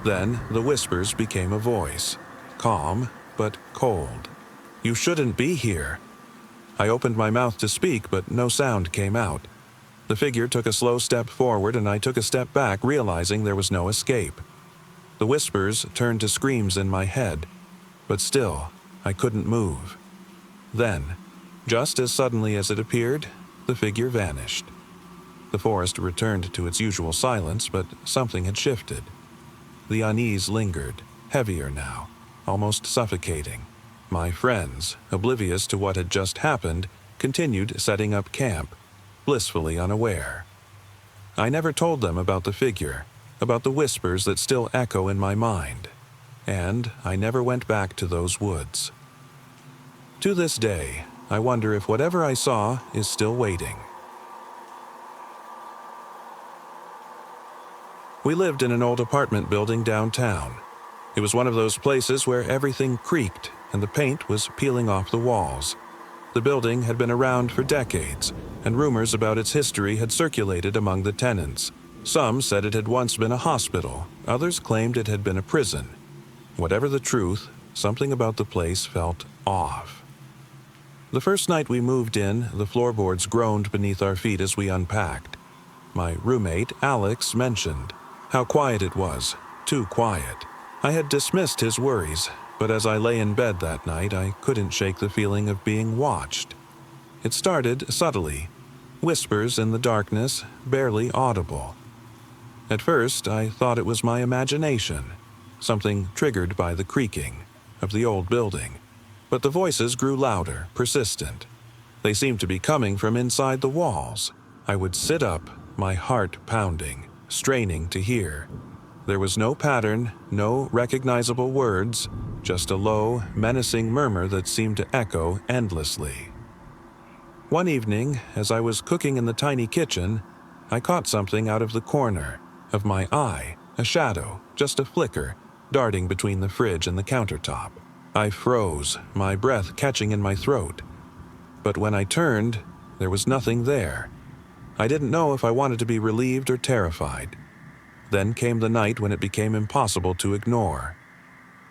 Then the whispers became a voice, calm but cold. "You shouldn't be here." I opened my mouth to speak, but no sound came out. The figure took a slow step forward, and I took a step back, realizing there was no escape. The whispers turned to screams in my head, but still, I couldn't move. Then, just as suddenly as it appeared, the figure vanished. The forest returned to its usual silence, but something had shifted. The unease lingered, heavier now, almost suffocating. My friends, oblivious to what had just happened, continued setting up camp, blissfully unaware. I never told them about the figure, about the whispers that still echo in my mind, and I never went back to those woods. To this day, I wonder if whatever I saw is still waiting. We lived in an old apartment building downtown. It was one of those places where everything creaked and the paint was peeling off the walls. The building had been around for decades, and rumors about its history had circulated among the tenants. Some said it had once been a hospital, others claimed it had been a prison. Whatever the truth, something about the place felt off. The first night we moved in, the floorboards groaned beneath our feet as we unpacked. My roommate, Alex, mentioned how quiet it was, too quiet. I had dismissed his worries, but as I lay in bed that night, I couldn't shake the feeling of being watched. It started subtly, whispers in the darkness, barely audible. At first, I thought it was my imagination, something triggered by the creaking of the old building. But the voices grew louder, persistent. They seemed to be coming from inside the walls. I would sit up, my heart pounding, straining to hear. There was no pattern, no recognizable words, just a low, menacing murmur that seemed to echo endlessly. One evening, as I was cooking in the tiny kitchen, I caught something out of the corner of my eye, a shadow, just a flicker, darting between the fridge and the countertop. I froze, my breath catching in my throat. But when I turned, there was nothing there. I didn't know if I wanted to be relieved or terrified. Then came the night when it became impossible to ignore.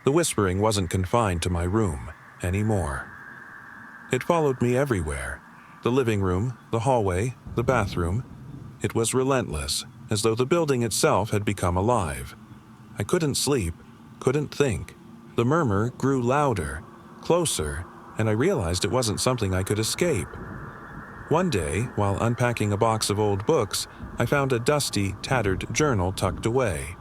The whispering wasn't confined to my room anymore. It followed me everywhere. The living room, the hallway, the bathroom. It was relentless, as though the building itself had become alive. I couldn't sleep, couldn't think. The murmur grew louder, closer, and I realized it wasn't something I could escape. One day, while unpacking a box of old books, I found a dusty, tattered journal tucked away.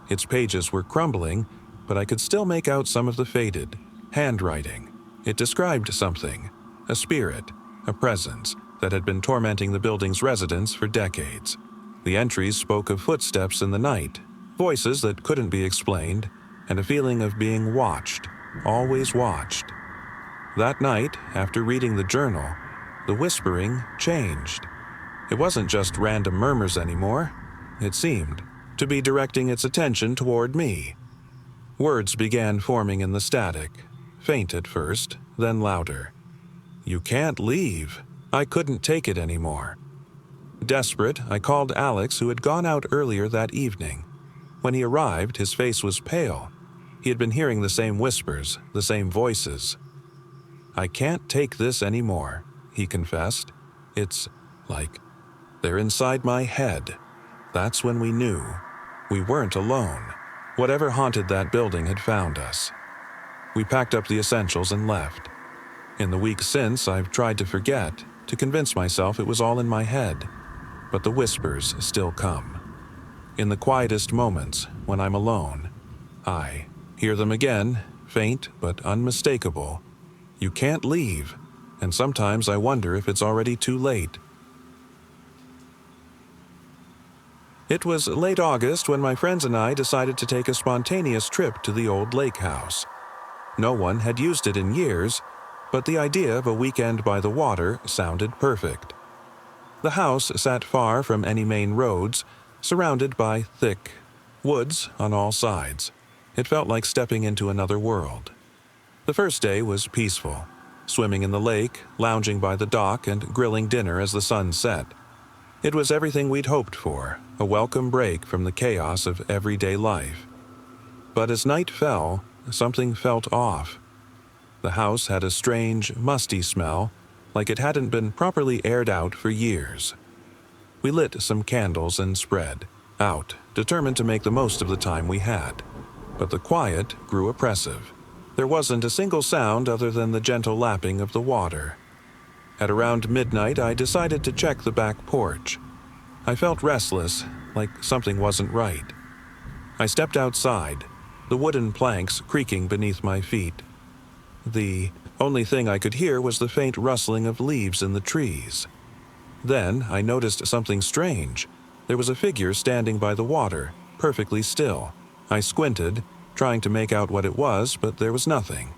Its pages were crumbling, but I could still make out some of the faded handwriting. It described something, a spirit, a presence that had been tormenting the building's residents for decades. The entries spoke of footsteps in the night, voices that couldn't be explained, and a feeling of being watched, always watched. That night, after reading the journal, the whispering changed. It wasn't just random murmurs anymore. It seemed to be directing its attention toward me. Words began forming in the static, faint at first, then louder. "You can't leave." I couldn't take it anymore. Desperate, I called Alex, who had gone out earlier that evening. When he arrived, his face was pale. He had been hearing the same whispers, the same voices. "I can't take this anymore," he confessed. "It's like they're inside my head." That's when we knew we weren't alone. Whatever haunted that building had found us. We packed up the essentials and left. In the weeks since, I've tried to forget, to convince myself it was all in my head. But the whispers still come. In the quietest moments, when I'm alone, I hear them again, faint but unmistakable. You can't leave, and sometimes I wonder if it's already too late. It was late August when my friends and I decided to take a spontaneous trip to the old lake house. No one had used it in years, but the idea of a weekend by the water sounded perfect. The house sat far from any main roads, surrounded by thick woods on all sides. It felt like stepping into another world. The first day was peaceful, swimming in the lake, lounging by the dock, and grilling dinner as the sun set. It was everything we'd hoped for, a welcome break from the chaos of everyday life. But as night fell, something felt off. The house had a strange, musty smell, like it hadn't been properly aired out for years. We lit some candles and spread out, determined to make the most of the time we had. But the quiet grew oppressive. There wasn't a single sound other than the gentle lapping of the water. At around midnight, I decided to check the back porch. I felt restless, like something wasn't right. I stepped outside, the wooden planks creaking beneath my feet. The only thing I could hear was the faint rustling of leaves in the trees. Then I noticed something strange. There was a figure standing by the water, perfectly still. I squinted, trying to make out what it was, but there was nothing.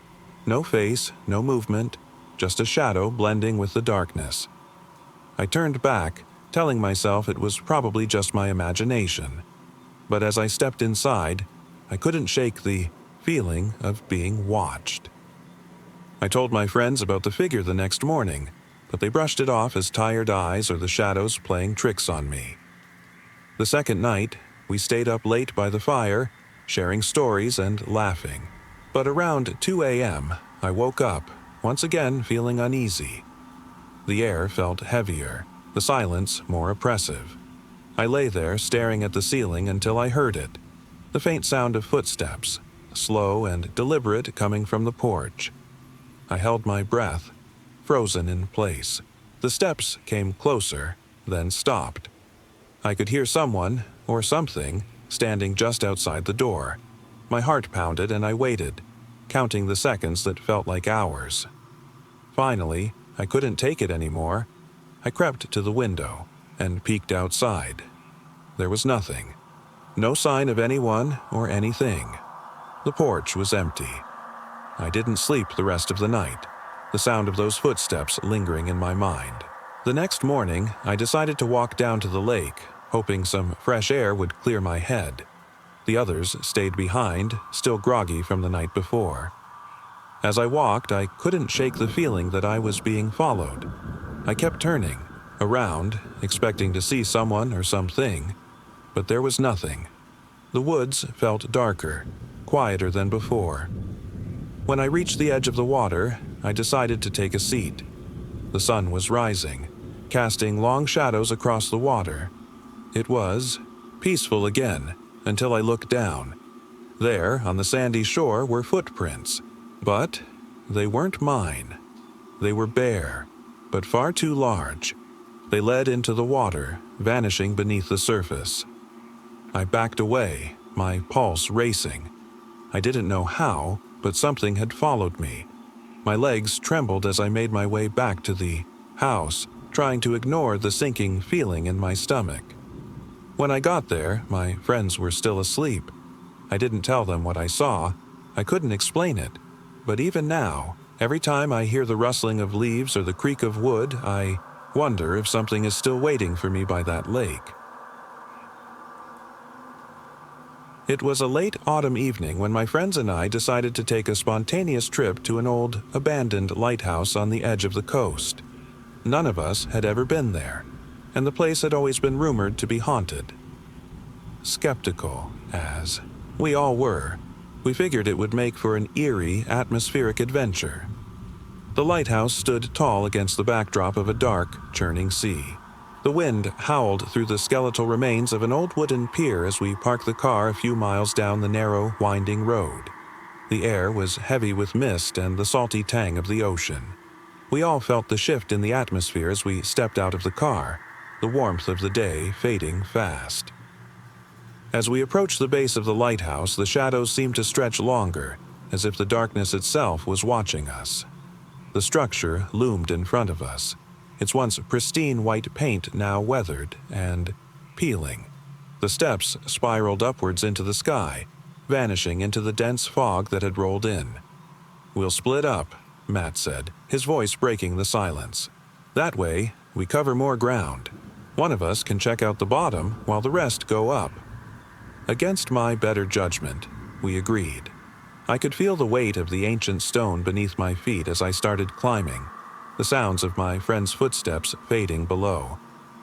No face, no movement, just a shadow blending with the darkness. I turned back, telling myself it was probably just my imagination. But as I stepped inside, I couldn't shake the feeling of being watched. I told my friends about the figure the next morning, but they brushed it off as tired eyes or the shadows playing tricks on me. The second night, we stayed up late by the fire, sharing stories and laughing. But around 2 a.m., I woke up, once again feeling uneasy. The air felt heavier, the silence more oppressive. I lay there staring at the ceiling until I heard it, the faint sound of footsteps, slow and deliberate coming from the porch. I held my breath, frozen in place. The steps came closer, then stopped. I could hear someone, or something, standing just outside the door. My heart pounded and I waited, counting the seconds that felt like hours. Finally, I couldn't take it anymore. I crept to the window and peeked outside. There was nothing. No sign of anyone or anything. The porch was empty. I didn't sleep the rest of the night, the sound of those footsteps lingering in my mind. The next morning, I decided to walk down to the lake, hoping some fresh air would clear my head. The others stayed behind, still groggy from the night before. As I walked, I couldn't shake the feeling that I was being followed. I kept turning, around, expecting to see someone or something, but there was nothing. The woods felt darker, quieter than before. When I reached the edge of the water, I decided to take a seat. The sun was rising, casting long shadows across the water. It was peaceful again until I looked down. There, on the sandy shore, were footprints, but they weren't mine. They were bare, but far too large. They led into the water, vanishing beneath the surface. I backed away, my pulse racing. I didn't know how, but something had followed me. My legs trembled as I made my way back to the house, trying to ignore the sinking feeling in my stomach. When I got there, my friends were still asleep. I didn't tell them what I saw. I couldn't explain it. But even now, every time I hear the rustling of leaves or the creak of wood, I wonder if something is still waiting for me by that lake. It was a late autumn evening when my friends and I decided to take a spontaneous trip to an old, abandoned lighthouse on the edge of the coast. None of us had ever been there, and the place had always been rumored to be haunted. Skeptical, as we all were, we figured it would make for an eerie, atmospheric adventure. The lighthouse stood tall against the backdrop of a dark, churning sea. The wind howled through the skeletal remains of an old wooden pier as we parked the car a few miles down the narrow, winding road. The air was heavy with mist and the salty tang of the ocean. We all felt the shift in the atmosphere as we stepped out of the car, the warmth of the day fading fast. As we approached the base of the lighthouse, the shadows seemed to stretch longer, as if the darkness itself was watching us. The structure loomed in front of us, its once pristine white paint now weathered and peeling. The steps spiraled upwards into the sky, vanishing into the dense fog that had rolled in. "We'll split up," Matt said, his voice breaking the silence. That way, we cover more ground. One of us can check out the bottom while the rest go up. Against my better judgment, we agreed. I could feel the weight of the ancient stone beneath my feet as I started climbing, the sounds of my friend's footsteps fading below.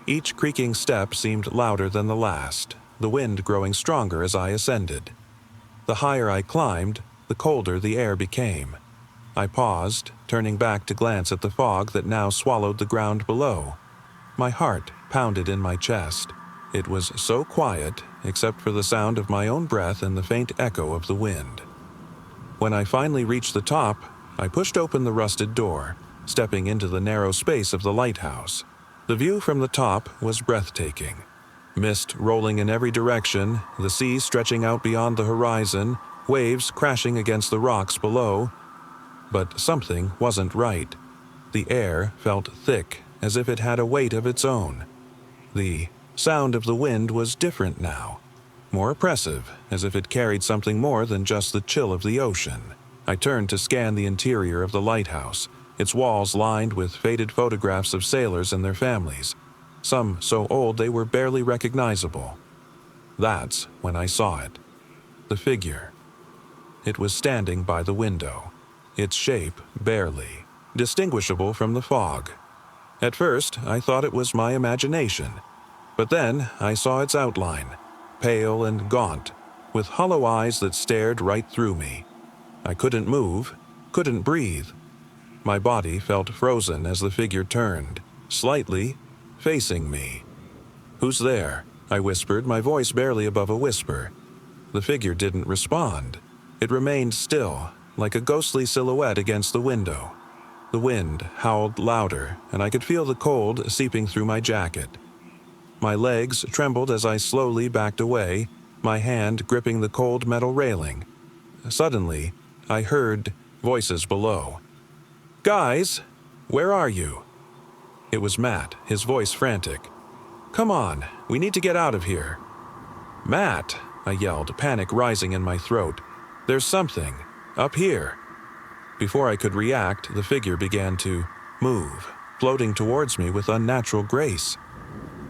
Each creaking step seemed louder than the last, the wind growing stronger as I ascended. The higher I climbed, the colder the air became. I paused, turning back to glance at the fog that now swallowed the ground below. My heart pounded in my chest. It was so quiet, except for the sound of my own breath and the faint echo of the wind. When I finally reached the top, I pushed open the rusted door, stepping into the narrow space of the lighthouse. The view from the top was breathtaking. Mist rolling in every direction, the sea stretching out beyond the horizon, waves crashing against the rocks below. But something wasn't right. The air felt thick, as if it had a weight of its own. The sound of the wind was different now, more oppressive, as if it carried something more than just the chill of the ocean. I turned to scan the interior of the lighthouse, its walls lined with faded photographs of sailors and their families, some so old they were barely recognizable. That's when I saw it. The figure. It was standing by the window, its shape barely distinguishable from the fog. At first, I thought it was my imagination, but then I saw its outline, pale and gaunt, with hollow eyes that stared right through me. I couldn't move, couldn't breathe. My body felt frozen as the figure turned, slightly, facing me. "Who's there?" I whispered, my voice barely above a whisper. The figure didn't respond. It remained still, like a ghostly silhouette against the window. The wind howled louder, and I could feel the cold seeping through my jacket. My legs trembled as I slowly backed away, my hand gripping the cold metal railing. Suddenly, I heard voices below. "Guys, where are you?" It was Matt, his voice frantic. "Come on, we need to get out of here." "Matt," I yelled, panic rising in my throat. "There's something. Up here." Before I could react, the figure began to move, floating towards me with unnatural grace.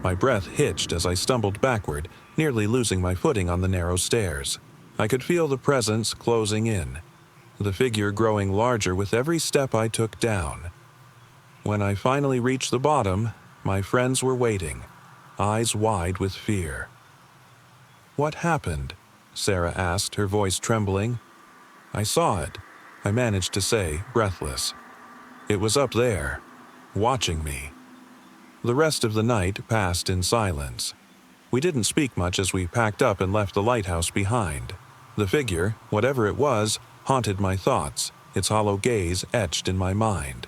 My breath hitched as I stumbled backward, nearly losing my footing on the narrow stairs. I could feel the presence closing in, the figure growing larger with every step I took down. When I finally reached the bottom, my friends were waiting, eyes wide with fear. "What happened?" Sarah asked, her voice trembling. "I saw it," I managed to say, breathless. "It was up there, watching me." The rest of the night passed in silence. We didn't speak much as we packed up and left the lighthouse behind. The figure, whatever it was, haunted my thoughts, its hollow gaze etched in my mind.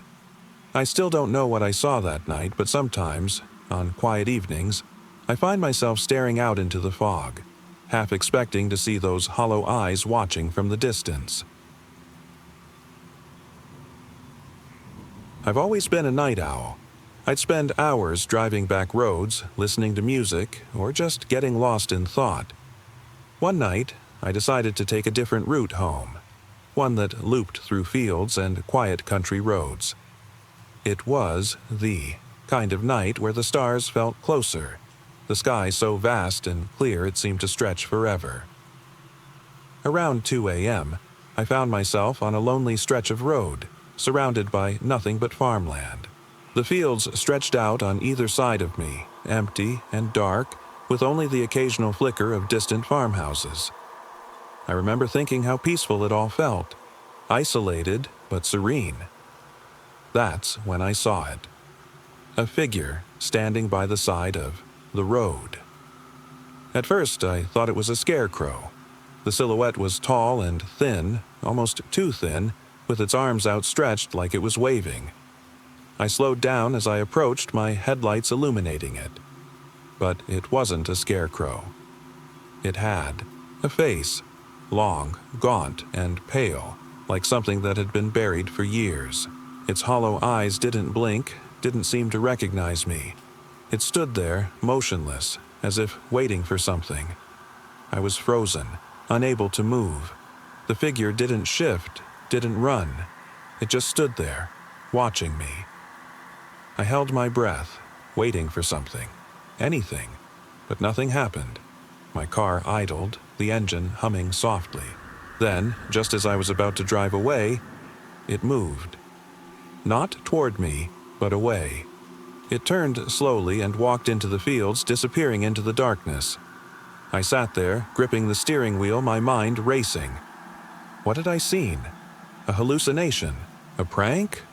I still don't know what I saw that night, but sometimes, on quiet evenings, I find myself staring out into the fog, half expecting to see those hollow eyes watching from the distance. I've always been a night owl. I'd spend hours driving back roads, listening to music, or just getting lost in thought. One night, I decided to take a different route home, one that looped through fields and quiet country roads. It was the kind of night where the stars felt closer, the sky so vast and clear it seemed to stretch forever. Around 2 a.m., I found myself on a lonely stretch of road, surrounded by nothing but farmland. The fields stretched out on either side of me, empty and dark, with only the occasional flicker of distant farmhouses. I remember thinking how peaceful it all felt, isolated but serene. That's when I saw it. A figure standing by the side of the road. At first, I thought it was a scarecrow. The silhouette was tall and thin, almost too thin, with its arms outstretched like it was waving. I slowed down as I approached, my headlights illuminating it. But it wasn't a scarecrow. It had a face, long, gaunt, and pale, like something that had been buried for years. Its hollow eyes didn't blink, didn't seem to recognize me. It stood there, motionless, as if waiting for something. I was frozen, unable to move. The figure didn't shift, didn't run. It just stood there, watching me. I held my breath, waiting for something, anything, but nothing happened. My car idled, the engine humming softly. Then, just as I was about to drive away, it moved. Not toward me, but away. It turned slowly and walked into the fields, disappearing into the darkness. I sat there, gripping the steering wheel, my mind racing. What had I seen? A hallucination? A prank?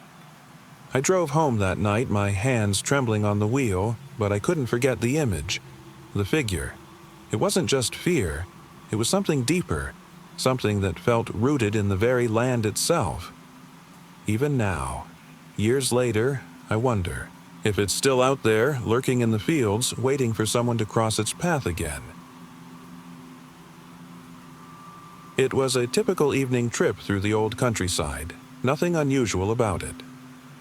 I drove home that night, my hands trembling on the wheel, but I couldn't forget the image, the figure. It wasn't just fear, it was something deeper, something that felt rooted in the very land itself. Even now, years later, I wonder if it's still out there, lurking in the fields, waiting for someone to cross its path again. It was a typical evening trip through the old countryside, nothing unusual about it.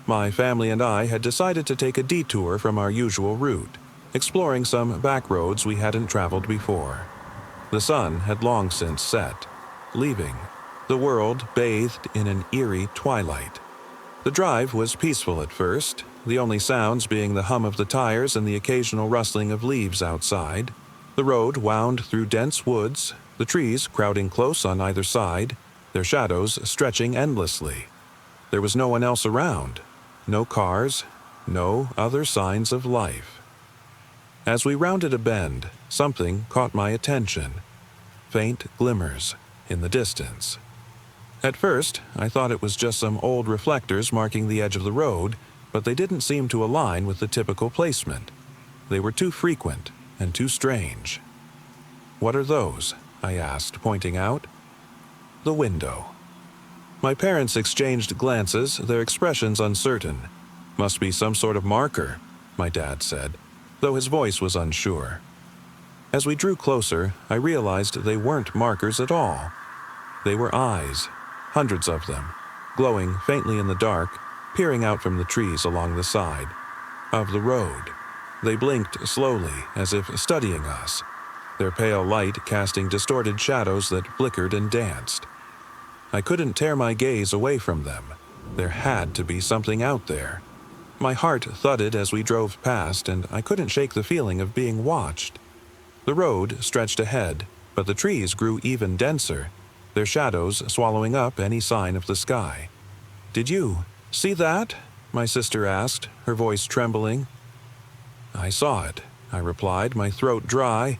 My family and I had decided to take a detour from our usual route, exploring some back roads we hadn't traveled before. The sun had long since set, leaving the world bathed in an eerie twilight. The drive was peaceful at first, the only sounds being the hum of the tires and the occasional rustling of leaves outside. The road wound through dense woods, the trees crowding close on either side, their shadows stretching endlessly. There was no one else around, no cars, no other signs of life. As we rounded a bend, something caught my attention. Faint glimmers in the distance. At first, I thought it was just some old reflectors marking the edge of the road, but they didn't seem to align with the typical placement. They were too frequent and too strange. "What are those?" I asked, pointing out. "The window." My parents exchanged glances, their expressions uncertain. "Must be some sort of marker," my dad said, though his voice was unsure. As we drew closer, I realized they weren't markers at all. They were eyes, hundreds of them, glowing faintly in the dark, peering out from the trees along the side of the road. They blinked slowly, as if studying us, their pale light casting distorted shadows that flickered and danced. I couldn't tear my gaze away from them. There had to be something out there. My heart thudded as we drove past, and I couldn't shake the feeling of being watched. The road stretched ahead, but the trees grew even denser, their shadows swallowing up any sign of the sky. "Did you see that?" my sister asked, her voice trembling. "I saw it," I replied, my throat dry.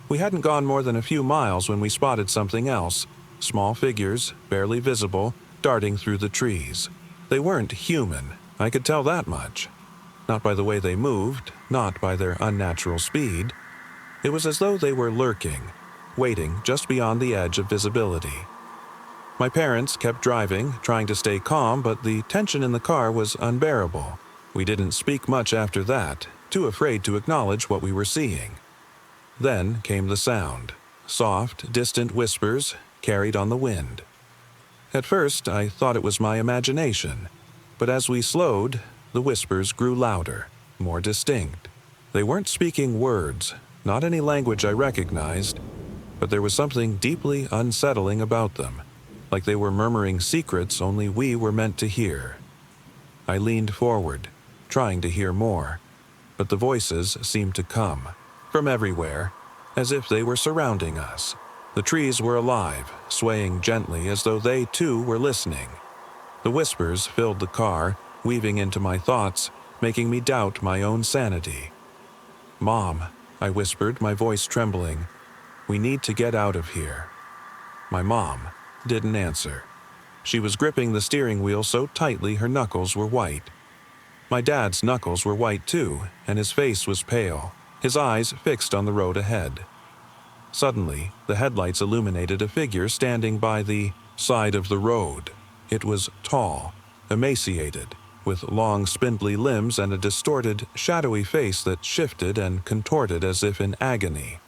We hadn't gone more than a few miles when we spotted something else, small figures, barely visible, darting through the trees. They weren't human, I could tell that much. Not by the way they moved, not by their unnatural speed. It was as though they were lurking, waiting just beyond the edge of visibility. My parents kept driving, trying to stay calm, but the tension in the car was unbearable. We didn't speak much after that, too afraid to acknowledge what we were seeing. Then came the sound, soft, distant whispers carried on the wind. At first, I thought it was my imagination, but as we slowed, the whispers grew louder, more distinct. They weren't speaking words, not any language I recognized, but there was something deeply unsettling about them, like they were murmuring secrets only we were meant to hear. I leaned forward, trying to hear more, but the voices seemed to come from everywhere, as if they were surrounding us. The trees were alive, swaying gently as though they too were listening. The whispers filled the car, weaving into my thoughts, making me doubt my own sanity. "Mom," I whispered, my voice trembling, "we need to get out of here." My mom didn't answer. She was gripping the steering wheel so tightly her knuckles were white. My dad's knuckles were white too, and his face was pale, his eyes fixed on the road ahead. Suddenly, the headlights illuminated a figure standing by the side of the road. It was tall, emaciated, with long spindly limbs and a distorted, shadowy face that shifted and contorted as if in agony.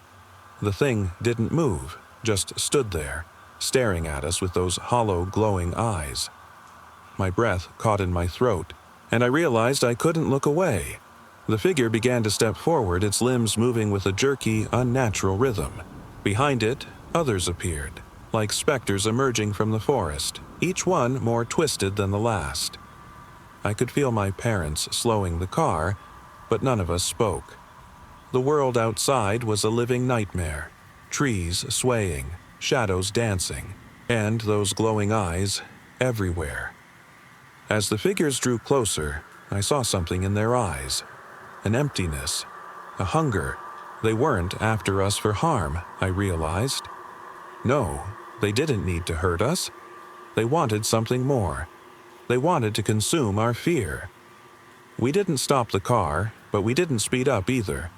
The thing didn't move, just stood there, staring at us with those hollow, glowing eyes. My breath caught in my throat, and I realized I couldn't look away. The figure began to step forward, its limbs moving with a jerky, unnatural rhythm. Behind it, others appeared, like specters emerging from the forest, each one more twisted than the last. I could feel my parents slowing the car, but none of us spoke. The world outside was a living nightmare, trees swaying, shadows dancing, and those glowing eyes everywhere. As the figures drew closer, I saw something in their eyes, an emptiness, a hunger. They weren't after us for harm, I realized. No, they didn't need to hurt us. They wanted something more. They wanted to consume our fear. We didn't stop the car, but we didn't speed up either.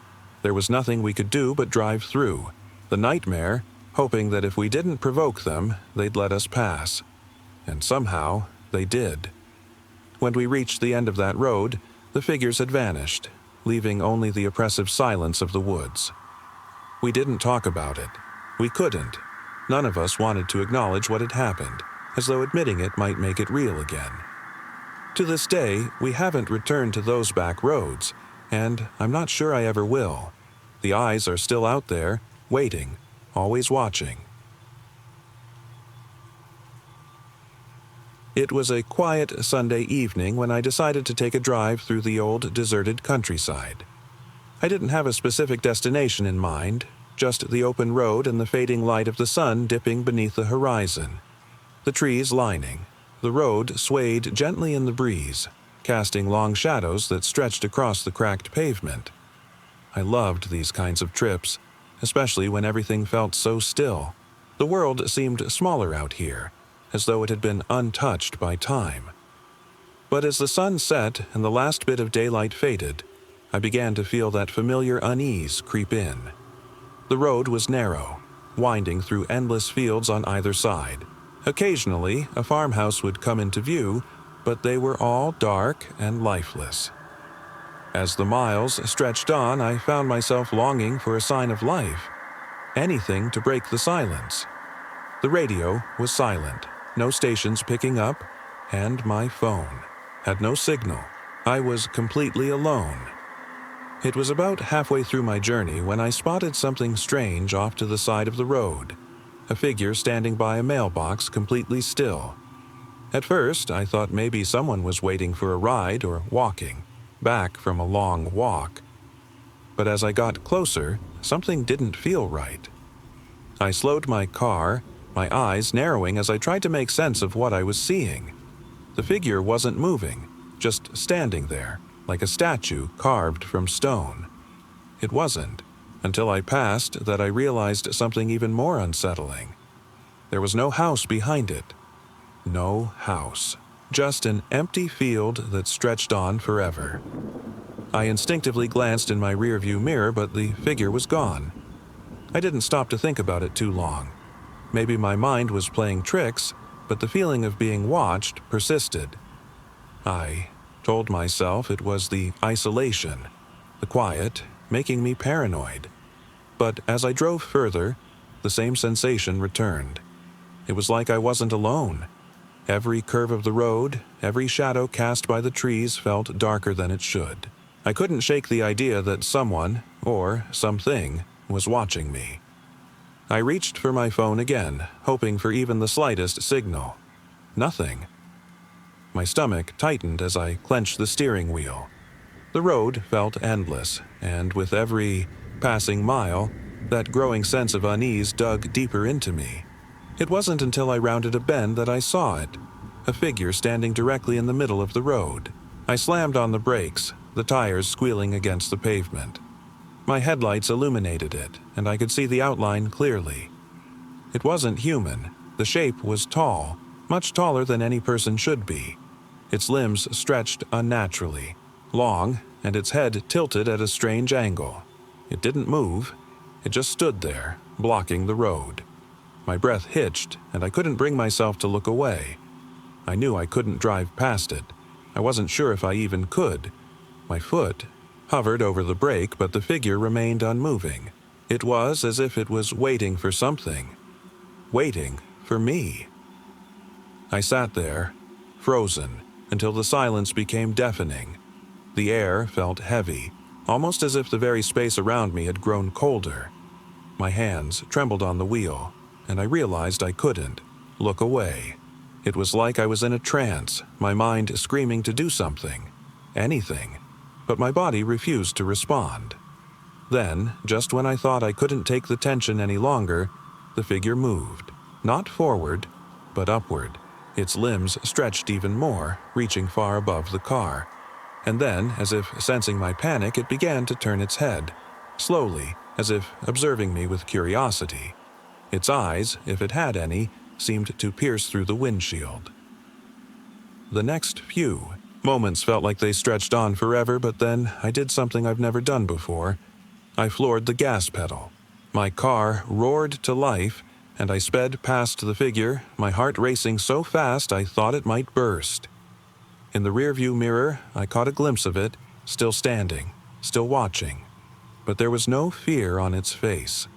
There was nothing we could do but drive through, the nightmare, hoping that if we didn't provoke them, they'd let us pass. And somehow, they did. When we reached the end of that road, the figures had vanished, leaving only the oppressive silence of the woods. We didn't talk about it. We couldn't. None of us wanted to acknowledge what had happened, as though admitting it might make it real again. To this day, we haven't returned to those back roads, and I'm not sure I ever will. The eyes are still out there, waiting, always watching. It was a quiet Sunday evening when I decided to take a drive through the old deserted countryside. I didn't have a specific destination in mind, just the open road and the fading light of the sun dipping beneath the horizon. The trees lining. The road swayed gently in the breeze, casting long shadows that stretched across the cracked pavement. I loved these kinds of trips, especially when everything felt so still. The world seemed smaller out here, as though it had been untouched by time. But as the sun set and the last bit of daylight faded, I began to feel that familiar unease creep in. The road was narrow, winding through endless fields on either side. Occasionally, a farmhouse would come into view, but they were all dark and lifeless. As the miles stretched on, I found myself longing for a sign of life, anything to break the silence. The radio was silent, no stations picking up, and my phone had no signal. I was completely alone. It was about halfway through my journey when I spotted something strange off to the side of the road, a figure standing by a mailbox completely still. At first, I thought maybe someone was waiting for a ride or walking, back from a long walk. But as I got closer, something didn't feel right. I slowed my car, my eyes narrowing as I tried to make sense of what I was seeing. The figure wasn't moving, just standing there, like a statue carved from stone. It wasn't, until I passed, that I realized something even more unsettling. There was no house behind it. No house. Just an empty field that stretched on forever. I instinctively glanced in my rearview mirror, but the figure was gone. I didn't stop to think about it too long. Maybe my mind was playing tricks, but the feeling of being watched persisted. I told myself it was the isolation, the quiet, making me paranoid. But as I drove further, the same sensation returned. It was like I wasn't alone. Every curve of the road, every shadow cast by the trees felt darker than it should. I couldn't shake the idea that someone, or something, was watching me. I reached for my phone again, hoping for even the slightest signal. Nothing. My stomach tightened as I clenched the steering wheel. The road felt endless, and with every passing mile, that growing sense of unease dug deeper into me. It wasn't until I rounded a bend that I saw it, a figure standing directly in the middle of the road. I slammed on the brakes, the tires squealing against the pavement. My headlights illuminated it, and I could see the outline clearly. It wasn't human. The shape was tall, much taller than any person should be. Its limbs stretched unnaturally, long, and its head tilted at a strange angle. It didn't move. It just stood there, blocking the road. My breath hitched, and I couldn't bring myself to look away. I knew I couldn't drive past it. I wasn't sure if I even could. My foot hovered over the brake, but the figure remained unmoving. It was as if it was waiting for something. Waiting for me. I sat there, frozen, until the silence became deafening. The air felt heavy, almost as if the very space around me had grown colder. My hands trembled on the wheel, and I realized I couldn't look away. It was like I was in a trance, my mind screaming to do something, anything, but my body refused to respond. Then, just when I thought I couldn't take the tension any longer, the figure moved, not forward, but upward. Its limbs stretched even more, reaching far above the car. And then, as if sensing my panic, it began to turn its head, slowly, as if observing me with curiosity. Its eyes, if it had any, seemed to pierce through the windshield. The next few moments felt like they stretched on forever, but then I did something I've never done before. I floored the gas pedal. My car roared to life, and I sped past the figure, my heart racing so fast I thought it might burst. In the rearview mirror, I caught a glimpse of it, still standing, still watching. But there was no fear on its face,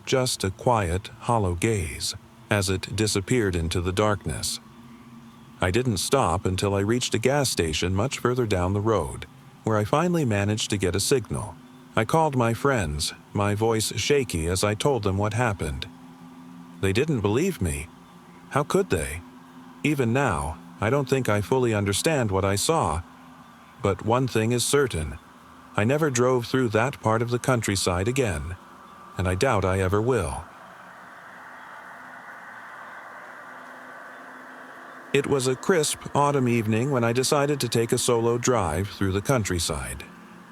just a quiet, hollow gaze, as it disappeared into the darkness. I didn't stop until I reached a gas station much further down the road, where I finally managed to get a signal. I called my friends, my voice shaky as I told them what happened. They didn't believe me. How could they? Even now, I don't think I fully understand what I saw. But one thing is certain. I never drove through that part of the countryside again, and I doubt I ever will. It was a crisp autumn evening when I decided to take a solo drive through the countryside.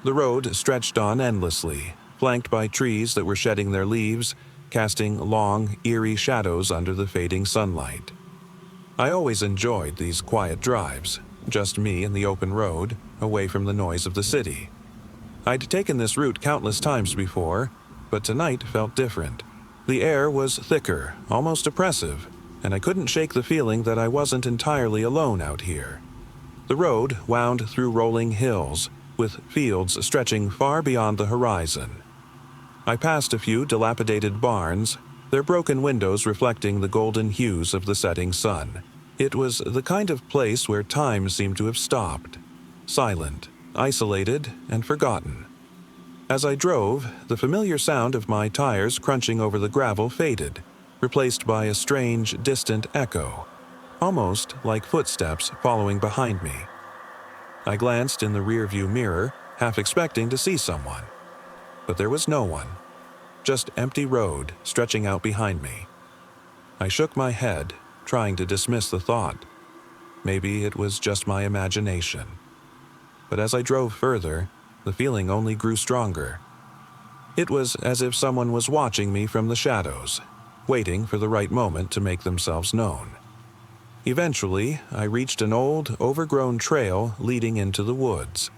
The road stretched on endlessly, flanked by trees that were shedding their leaves, casting long, eerie shadows under the fading sunlight. I always enjoyed these quiet drives, just me and the open road, away from the noise of the city. I'd taken this route countless times before, but tonight felt different. The air was thicker, almost oppressive, and I couldn't shake the feeling that I wasn't entirely alone out here. The road wound through rolling hills, with fields stretching far beyond the horizon. I passed a few dilapidated barns, their broken windows reflecting the golden hues of the setting sun. It was the kind of place where time seemed to have stopped, silent, isolated, and forgotten. As I drove, the familiar sound of my tires crunching over the gravel faded, replaced by a strange, distant echo, almost like footsteps following behind me. I glanced in the rearview mirror, half expecting to see someone. But there was no one, just empty road stretching out behind me. I shook my head, trying to dismiss the thought. Maybe it was just my imagination. But as I drove further, the feeling only grew stronger. It was as if someone was watching me from the shadows, waiting for the right moment to make themselves known. Eventually, I reached an old, overgrown trail leading into the woods.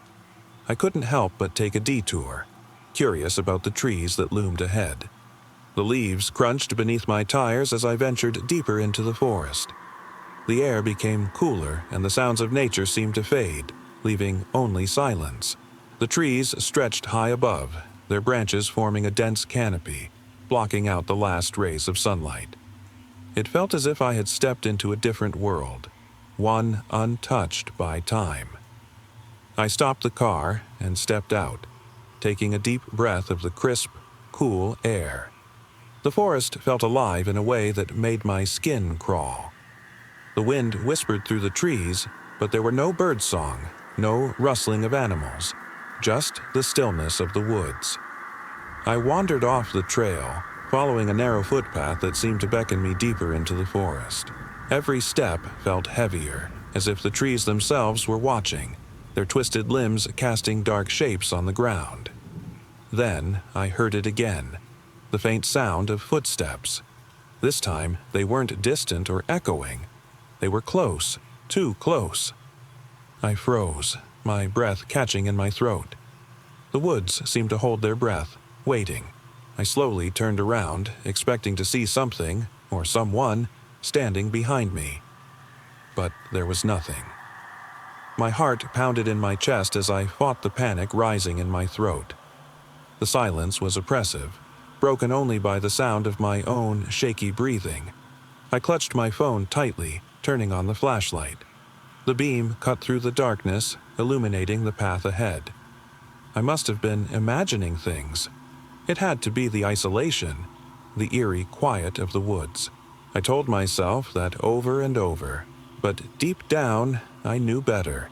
I couldn't help but take a detour, curious about the trees that loomed ahead. The leaves crunched beneath my tires as I ventured deeper into the forest. The air became cooler and the sounds of nature seemed to fade, leaving only silence. The trees stretched high above, their branches forming a dense canopy, blocking out the last rays of sunlight. It felt as if I had stepped into a different world, one untouched by time. I stopped the car and stepped out, taking a deep breath of the crisp, cool air. The forest felt alive in a way that made my skin crawl. The wind whispered through the trees, but there were no birdsong, no rustling of animals, just the stillness of the woods. I wandered off the trail, following a narrow footpath that seemed to beckon me deeper into the forest. Every step felt heavier, as if the trees themselves were watching, their twisted limbs casting dark shapes on the ground. Then I heard it again, the faint sound of footsteps. This time, they weren't distant or echoing. They were close, too close. I froze, my breath catching in my throat. The woods seemed to hold their breath, waiting. I slowly turned around, expecting to see something, or someone, standing behind me. But there was nothing. My heart pounded in my chest as I fought the panic rising in my throat. The silence was oppressive, broken only by the sound of my own shaky breathing. I clutched my phone tightly, turning on the flashlight. The beam cut through the darkness, illuminating the path ahead. I must have been imagining things. It had to be the isolation. the eerie quiet of the woods. I told myself that over and over, but deep down, I knew better.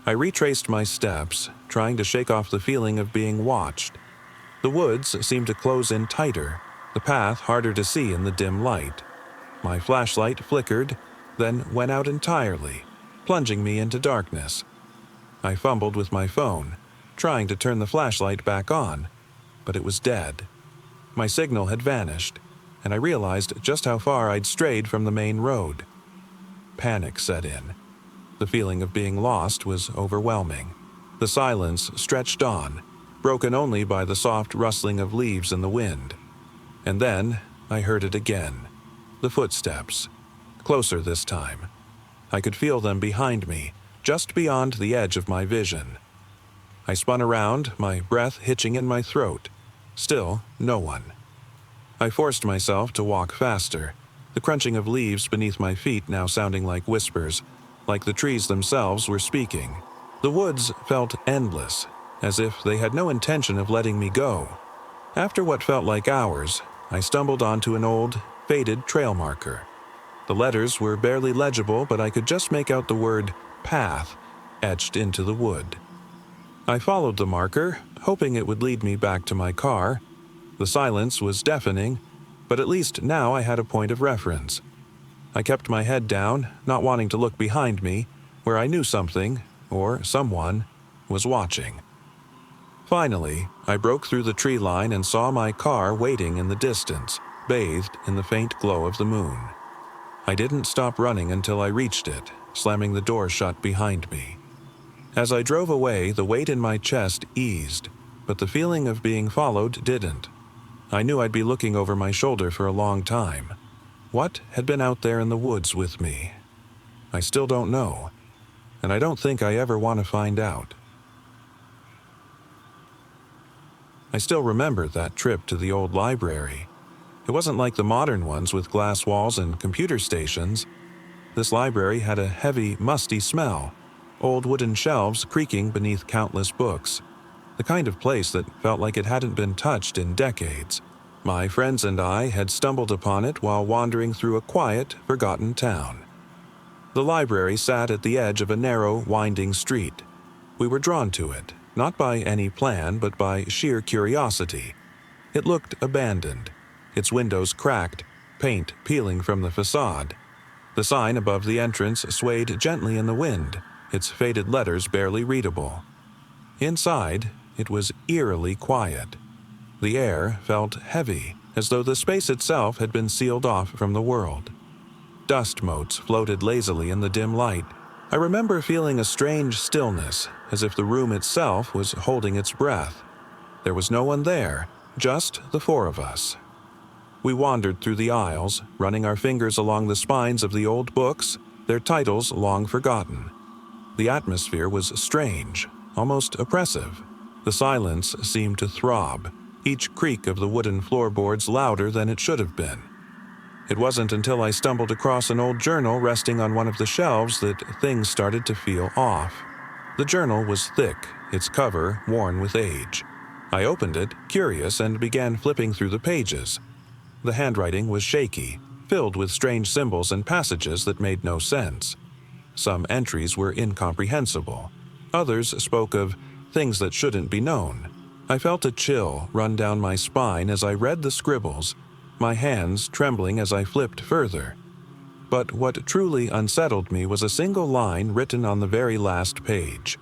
I retraced my steps, trying to shake off the feeling of being watched. The woods seemed to close in tighter, the path harder to see in the dim light. My flashlight flickered, then went out entirely, plunging me into darkness. I fumbled with my phone, trying to turn the flashlight back on, but it was dead. My signal had vanished, and I realized just how far I'd strayed from the main road. Panic set in. The feeling of being lost was overwhelming. The silence stretched on, broken only by the soft rustling of leaves in the wind. And then I heard it again. The footsteps. Closer this time. I could feel them behind me, just beyond the edge of my vision. I spun around, my breath hitching in my throat. Still, no one. I forced myself to walk faster, the crunching of leaves beneath my feet now sounding like whispers, like the trees themselves were speaking. The woods felt endless, as if they had no intention of letting me go. After what felt like hours, I stumbled onto an old, faded trail marker. The letters were barely legible, but I could just make out the word path etched into the wood. I followed the marker, hoping it would lead me back to my car. The silence was deafening, but at least now I had a point of reference. I kept my head down, not wanting to look behind me, where I knew something, or someone, was watching. Finally, I broke through the tree line and saw my car waiting in the distance, bathed in the faint glow of the moon. I didn't stop running until I reached it, slamming the door shut behind me. As I drove away, the weight in my chest eased, but the feeling of being followed didn't. I knew I'd be looking over my shoulder for a long time. What had been out there in the woods with me? I still don't know, and I don't think I ever want to find out. I still remember that trip to the old library. It wasn't like the modern ones with glass walls and computer stations. This library had a heavy, musty smell, old wooden shelves creaking beneath countless books, the kind of place that felt like it hadn't been touched in decades. My friends and I had stumbled upon it while wandering through a quiet, forgotten town. The library sat at the edge of a narrow, winding street. We were drawn to it, not by any plan, but by sheer curiosity. It looked abandoned, its windows cracked, paint peeling from the facade. The sign above the entrance swayed gently in the wind, its faded letters barely readable. Inside, it was eerily quiet. The air felt heavy, as though the space itself had been sealed off from the world. Dust motes floated lazily in the dim light. I remember feeling a strange stillness, as if the room itself was holding its breath. There was no one there, just the four of us. We wandered through the aisles, running our fingers along the spines of the old books, their titles long forgotten. The atmosphere was strange, almost oppressive. The silence seemed to throb, each creak of the wooden floorboards louder than it should have been. It wasn't until I stumbled across an old journal resting on one of the shelves that things started to feel off. The journal was thick, its cover worn with age. I opened it, curious, and began flipping through the pages. The handwriting was shaky, filled with strange symbols and passages that made no sense. Some entries were incomprehensible. Others spoke of things that shouldn't be known. I felt a chill run down my spine as I read the scribbles, my hands trembling as I flipped further. But what truly unsettled me was a single line written on the very last page.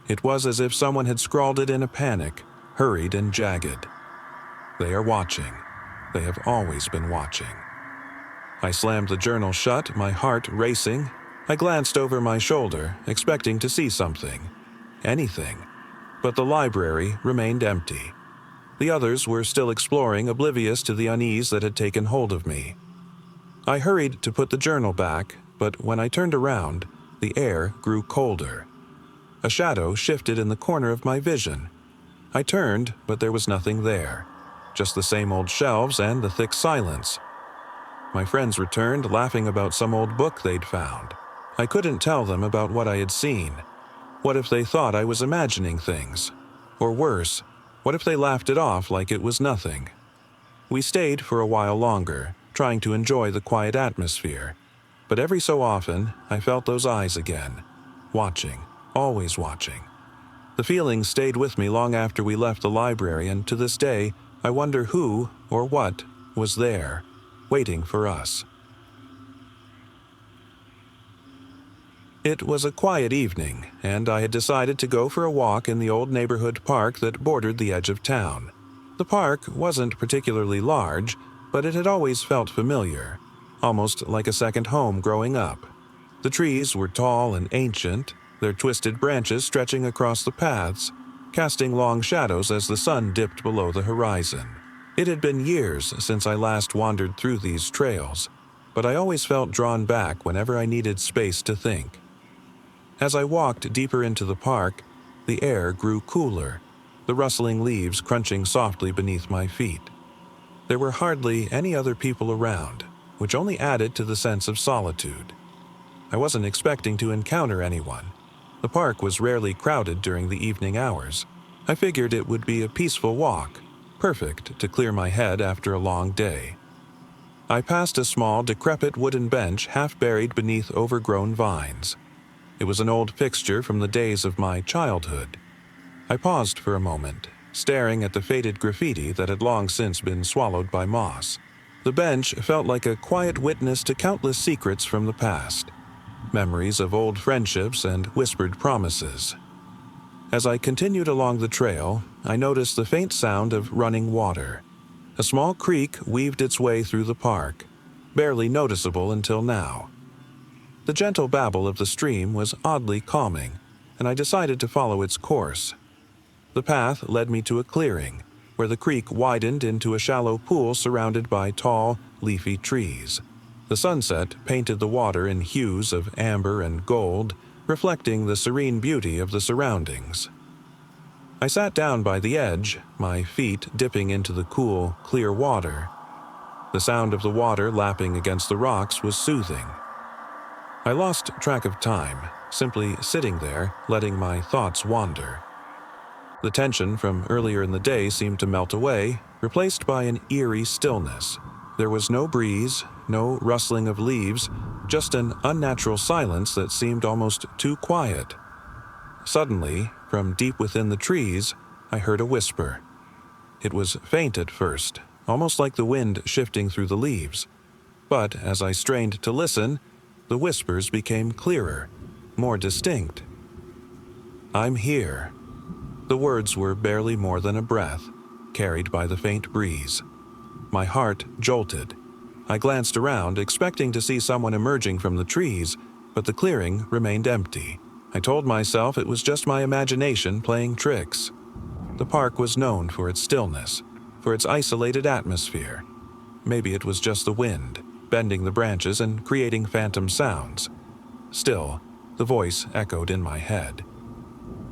It was as if someone had scrawled it in a panic, hurried and jagged. They are watching. They have always been watching. I slammed the journal shut, my heart racing. I glanced over my shoulder, expecting to see something. Anything. But the library remained empty. The others were still exploring, oblivious to the unease that had taken hold of me. I hurried to put the journal back, but when I turned around, the air grew colder. A shadow shifted in the corner of my vision. I turned, but there was nothing there. Just the same old shelves and the thick silence. My friends returned, laughing about some old book they'd found. I couldn't tell them about what I had seen. What if they thought I was imagining things? Or worse, what if they laughed it off like it was nothing? We stayed for a while longer, trying to enjoy the quiet atmosphere. But every so often, I felt those eyes again, watching, always watching. The feeling stayed with me long after we left the library, and to this day, I wonder who or what was there, waiting for us. It was a quiet evening, and I had decided to go for a walk in the old neighborhood park that bordered the edge of town. The park wasn't particularly large, but it had always felt familiar, almost like a second home growing up. The trees were tall and ancient, their twisted branches stretching across the paths, casting long shadows as the sun dipped below the horizon. It had been years since I last wandered through these trails, but I always felt drawn back whenever I needed space to think. As I walked deeper into the park, the air grew cooler, the rustling leaves crunching softly beneath my feet. There were hardly any other people around, which only added to the sense of solitude. I wasn't expecting to encounter anyone. The park was rarely crowded during the evening hours. I figured it would be a peaceful walk, perfect to clear my head after a long day. I passed a small, decrepit wooden bench half buried beneath overgrown vines. It was an old fixture from the days of my childhood. I paused for a moment, staring at the faded graffiti that had long since been swallowed by moss. The bench felt like a quiet witness to countless secrets from the past, memories of old friendships and whispered promises. As I continued along the trail, I noticed the faint sound of running water. A small creek weaved its way through the park, barely noticeable until now. The gentle babble of the stream was oddly calming, and I decided to follow its course. The path led me to a clearing, where the creek widened into a shallow pool surrounded by tall, leafy trees. The sunset painted the water in hues of amber and gold, reflecting the serene beauty of the surroundings. I sat down by the edge, my feet dipping into the cool, clear water. The sound of the water lapping against the rocks was soothing. I lost track of time, simply sitting there, letting my thoughts wander. The tension from earlier in the day seemed to melt away, replaced by an eerie stillness. There was no breeze, no rustling of leaves, just an unnatural silence that seemed almost too quiet. Suddenly, from deep within the trees, I heard a whisper. It was faint at first, almost like the wind shifting through the leaves. But as I strained to listen, the whispers became clearer, more distinct. "I'm here." The words were barely more than a breath, carried by the faint breeze. My heart jolted. I glanced around, expecting to see someone emerging from the trees, but the clearing remained empty. I told myself it was just my imagination playing tricks. The park was known for its stillness, for its isolated atmosphere. Maybe it was just the wind, bending the branches and creating phantom sounds. Still, the voice echoed in my head.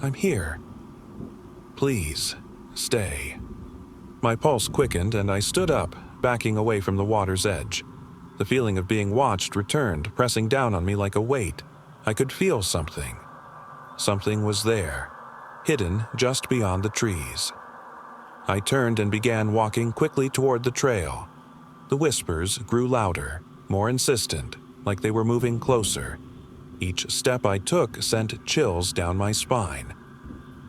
"I'm here. Please, stay." My pulse quickened and I stood up, backing away from the water's edge. The feeling of being watched returned, pressing down on me like a weight. I could feel something. Something was there, hidden just beyond the trees. I turned and began walking quickly toward the trail. The whispers grew louder, more insistent, like they were moving closer. Each step I took sent chills down my spine.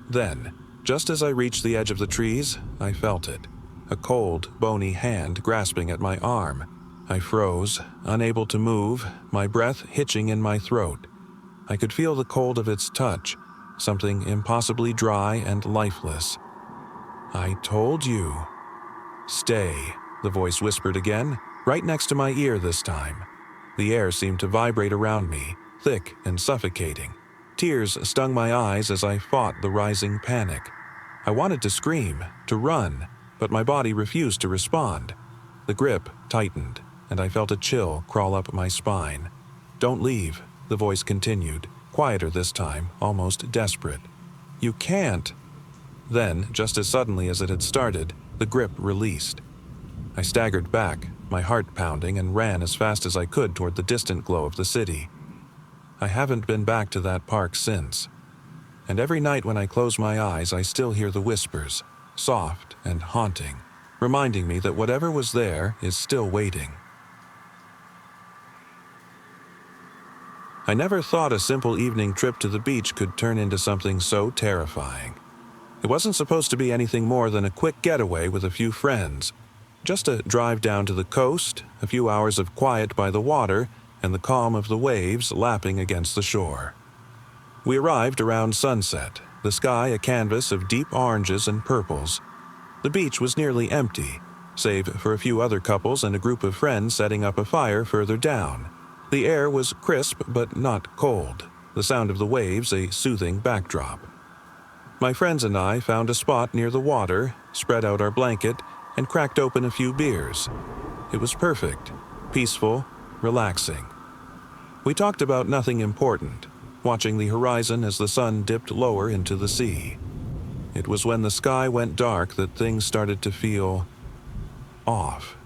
Then, just as I reached the edge of the trees, I felt it. A cold, bony hand grasping at my arm. I froze, unable to move, my breath hitching in my throat. I could feel the cold of its touch, something impossibly dry and lifeless. "I told you." "Stay," the voice whispered again, right next to my ear this time. The air seemed to vibrate around me, thick and suffocating. Tears stung my eyes as I fought the rising panic. I wanted to scream, to run, but my body refused to respond. The grip tightened, and I felt a chill crawl up my spine. "Don't leave," the voice continued, quieter this time, almost desperate. "You can't." Then, just as suddenly as it had started, the grip released. I staggered back, my heart pounding, and ran as fast as I could toward the distant glow of the city. I haven't been back to that park since. And every night when I close my eyes, I still hear the whispers, soft and haunting, reminding me that whatever was there is still waiting. I never thought a simple evening trip to the beach could turn into something so terrifying. It wasn't supposed to be anything more than a quick getaway with a few friends. Just a drive down to the coast, a few hours of quiet by the water, and the calm of the waves lapping against the shore. We arrived around sunset, the sky a canvas of deep oranges and purples. The beach was nearly empty, save for a few other couples and a group of friends setting up a fire further down. The air was crisp but not cold, the sound of the waves a soothing backdrop. My friends and I found a spot near the water, spread out our blanket, and cracked open a few beers. It was perfect, peaceful, relaxing. We talked about nothing important, watching the horizon as the sun dipped lower into the sea. It was when the sky went dark that things started to feel off.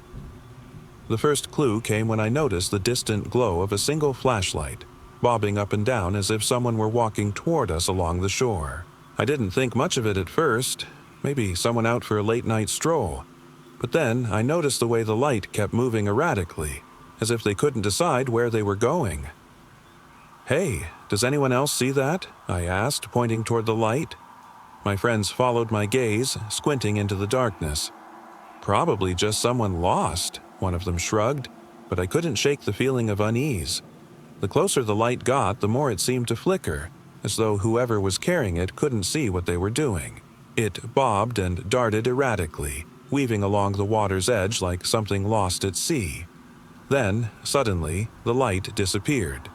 The first clue came when I noticed the distant glow of a single flashlight, bobbing up and down as if someone were walking toward us along the shore. I didn't think much of it at first, maybe someone out for a late-night stroll. But then I noticed the way the light kept moving erratically, as if they couldn't decide where they were going. "Hey, does anyone else see that?" I asked, pointing toward the light. My friends followed my gaze, squinting into the darkness. "Probably just someone lost," one of them shrugged, but I couldn't shake the feeling of unease. The closer the light got, the more it seemed to flicker, as though whoever was carrying it couldn't see what they were doing. It bobbed and darted erratically, weaving along the water's edge like something lost at sea. Then, suddenly, the light disappeared.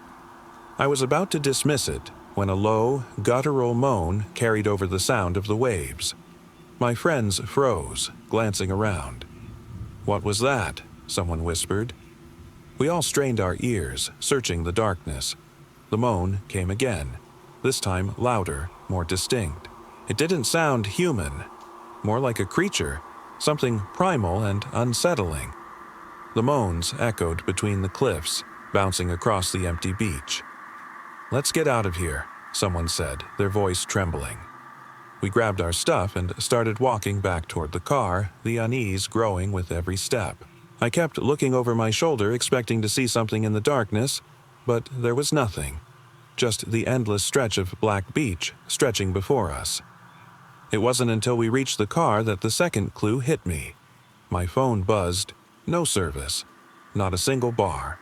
I was about to dismiss it when a low, guttural moan carried over the sound of the waves. My friends froze, glancing around. "What was that?" someone whispered. We all strained our ears, searching the darkness. The moan came again, this time louder, more distinct. It didn't sound human, more like a creature, something primal and unsettling. The moans echoed between the cliffs, bouncing across the empty beach. "Let's get out of here," someone said, their voice trembling. We grabbed our stuff and started walking back toward the car, the unease growing with every step. I kept looking over my shoulder, expecting to see something in the darkness, but there was nothing, just the endless stretch of black beach stretching before us. It wasn't until we reached the car that the second clue hit me. My phone buzzed. No service. Not a single bar.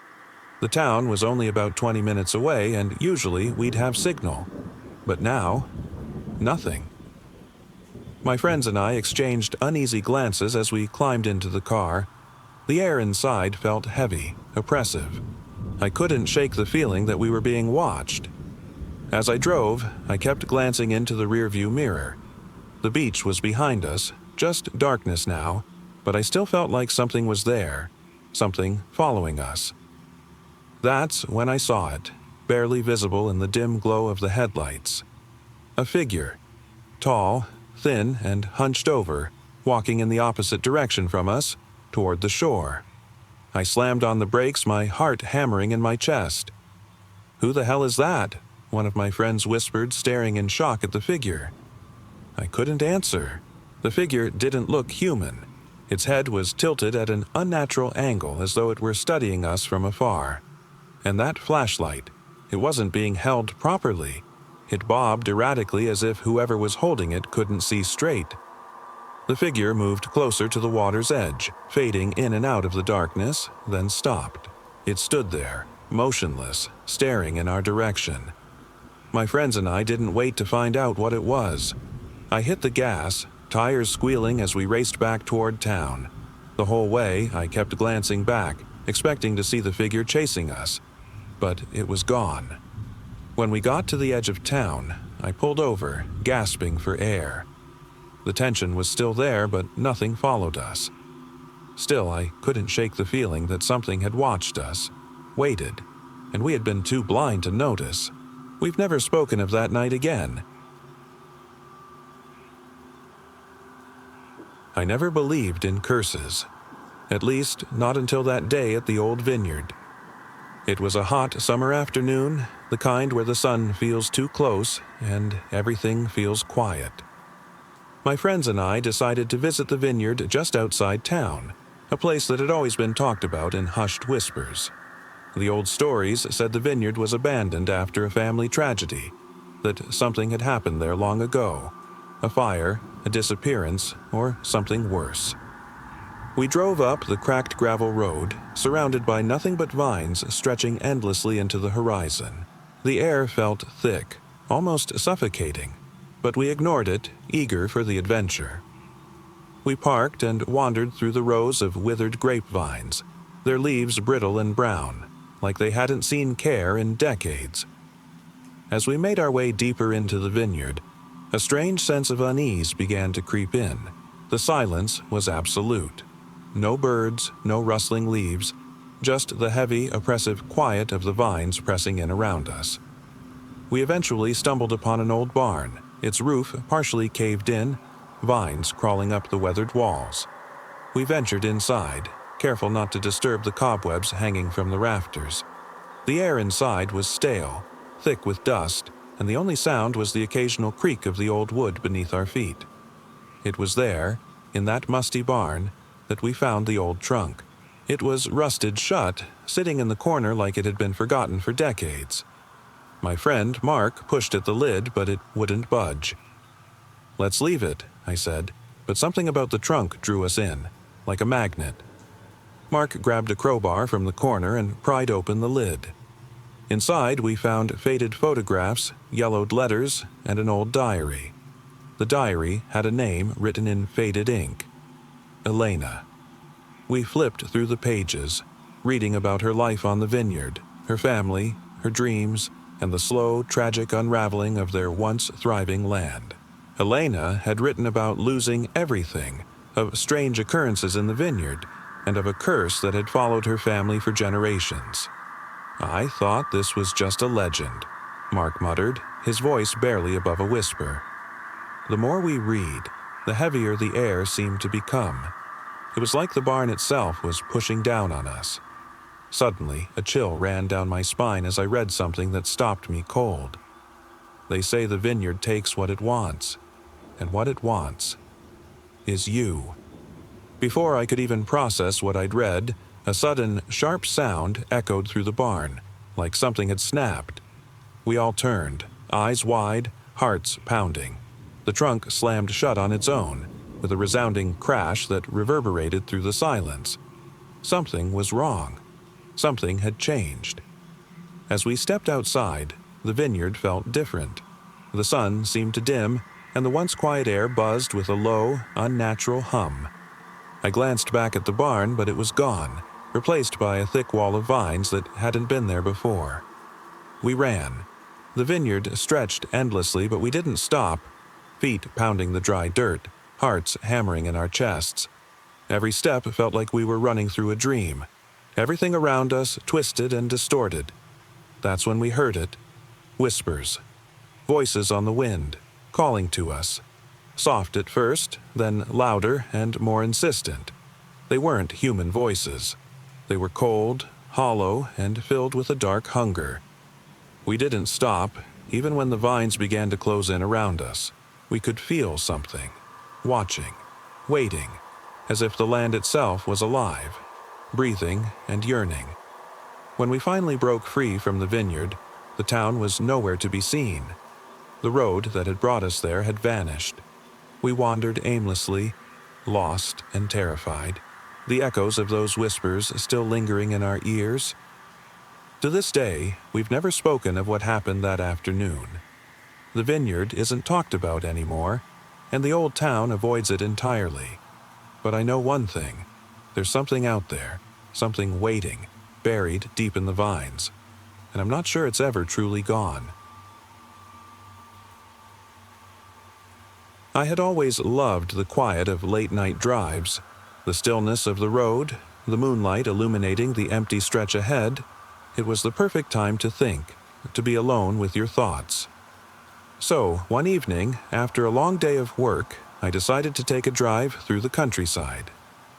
The town was only about 20 minutes away, and usually we'd have signal. But now, nothing. My friends and I exchanged uneasy glances as we climbed into the car. The air inside felt heavy, oppressive. I couldn't shake the feeling that we were being watched. As I drove, I kept glancing into the rearview mirror. The beach was behind us, just darkness now, but I still felt like something was there, something following us. That's when I saw it, barely visible in the dim glow of the headlights. A figure, tall, thin, and hunched over, walking in the opposite direction from us, toward the shore. I slammed on the brakes, my heart hammering in my chest. "Who the hell is that?" one of my friends whispered, staring in shock at the figure. I couldn't answer. The figure didn't look human. Its head was tilted at an unnatural angle, as though it were studying us from afar. And that flashlight, it wasn't being held properly. It bobbed erratically as if whoever was holding it couldn't see straight. The figure moved closer to the water's edge, fading in and out of the darkness, then stopped. It stood there, motionless, staring in our direction. My friends and I didn't wait to find out what it was. I hit the gas, tires squealing as we raced back toward town. The whole way, I kept glancing back, expecting to see the figure chasing us. But it was gone. When we got to the edge of town, I pulled over, gasping for air. The tension was still there, but nothing followed us. Still, I couldn't shake the feeling that something had watched us, waited, and we had been too blind to notice. We've never spoken of that night again. I never believed in curses. At least, not until that day at the old vineyard. It was a hot summer afternoon, the kind where the sun feels too close and everything feels quiet. My friends and I decided to visit the vineyard just outside town, a place that had always been talked about in hushed whispers. The old stories said the vineyard was abandoned after a family tragedy, that something had happened there long ago, a fire, a disappearance, or something worse. We drove up the cracked gravel road, surrounded by nothing but vines stretching endlessly into the horizon. The air felt thick, almost suffocating, but we ignored it, eager for the adventure. We parked and wandered through the rows of withered grapevines, their leaves brittle and brown, like they hadn't seen care in decades. As we made our way deeper into the vineyard, a strange sense of unease began to creep in. The silence was absolute. No birds, no rustling leaves, just the heavy, oppressive quiet of the vines pressing in around us. We eventually stumbled upon an old barn, its roof partially caved in, vines crawling up the weathered walls. We ventured inside, careful not to disturb the cobwebs hanging from the rafters. The air inside was stale, thick with dust, and the only sound was the occasional creak of the old wood beneath our feet. It was there, in that musty barn, that we found the old trunk. It was rusted shut, sitting in the corner like it had been forgotten for decades. My friend, Mark, pushed at the lid, but it wouldn't budge. "Let's leave it," I said, but something about the trunk drew us in, like a magnet. Mark grabbed a crowbar from the corner and pried open the lid. Inside, we found faded photographs, yellowed letters, and an old diary. The diary had a name written in faded ink: Elena. We flipped through the pages, reading about her life on the vineyard, her family, her dreams, and the slow, tragic unraveling of their once thriving land. Elena had written about losing everything, of strange occurrences in the vineyard, and of a curse that had followed her family for generations. "I thought this was just a legend," Mark muttered, his voice barely above a whisper. The more we read, the heavier the air seemed to become. It was like the barn itself was pushing down on us. Suddenly, a chill ran down my spine as I read something that stopped me cold. They say the vineyard takes what it wants, and what it wants is you. Before I could even process what I'd read, a sudden, sharp sound echoed through the barn, like something had snapped. We all turned, eyes wide, hearts pounding. The trunk slammed shut on its own, with a resounding crash that reverberated through the silence. Something was wrong. Something had changed. As we stepped outside, the vineyard felt different. The sun seemed to dim, and the once quiet air buzzed with a low, unnatural hum. I glanced back at the barn, but it was gone, replaced by a thick wall of vines that hadn't been there before. We ran. The vineyard stretched endlessly, but we didn't stop, feet pounding the dry dirt, hearts hammering in our chests. Every step felt like we were running through a dream. Everything around us twisted and distorted. That's when we heard it. Whispers. Voices on the wind, calling to us. Soft at first, then louder and more insistent. They weren't human voices. They were cold, hollow, and filled with a dark hunger. We didn't stop, even when the vines began to close in around us. We could feel something, watching, waiting, as if the land itself was alive, breathing and yearning. When we finally broke free from the vineyard, the town was nowhere to be seen. The road that had brought us there had vanished. We wandered aimlessly, lost and terrified, the echoes of those whispers still lingering in our ears. To this day, we've never spoken of what happened that afternoon. The vineyard isn't talked about anymore, and the old town avoids it entirely. But I know one thing. There's something out there, something waiting, buried deep in the vines, and I'm not sure it's ever truly gone. I had always loved the quiet of late-night drives, the stillness of the road, the moonlight illuminating the empty stretch ahead. It was the perfect time to think, to be alone with your thoughts. So, one evening, after a long day of work, I decided to take a drive through the countryside.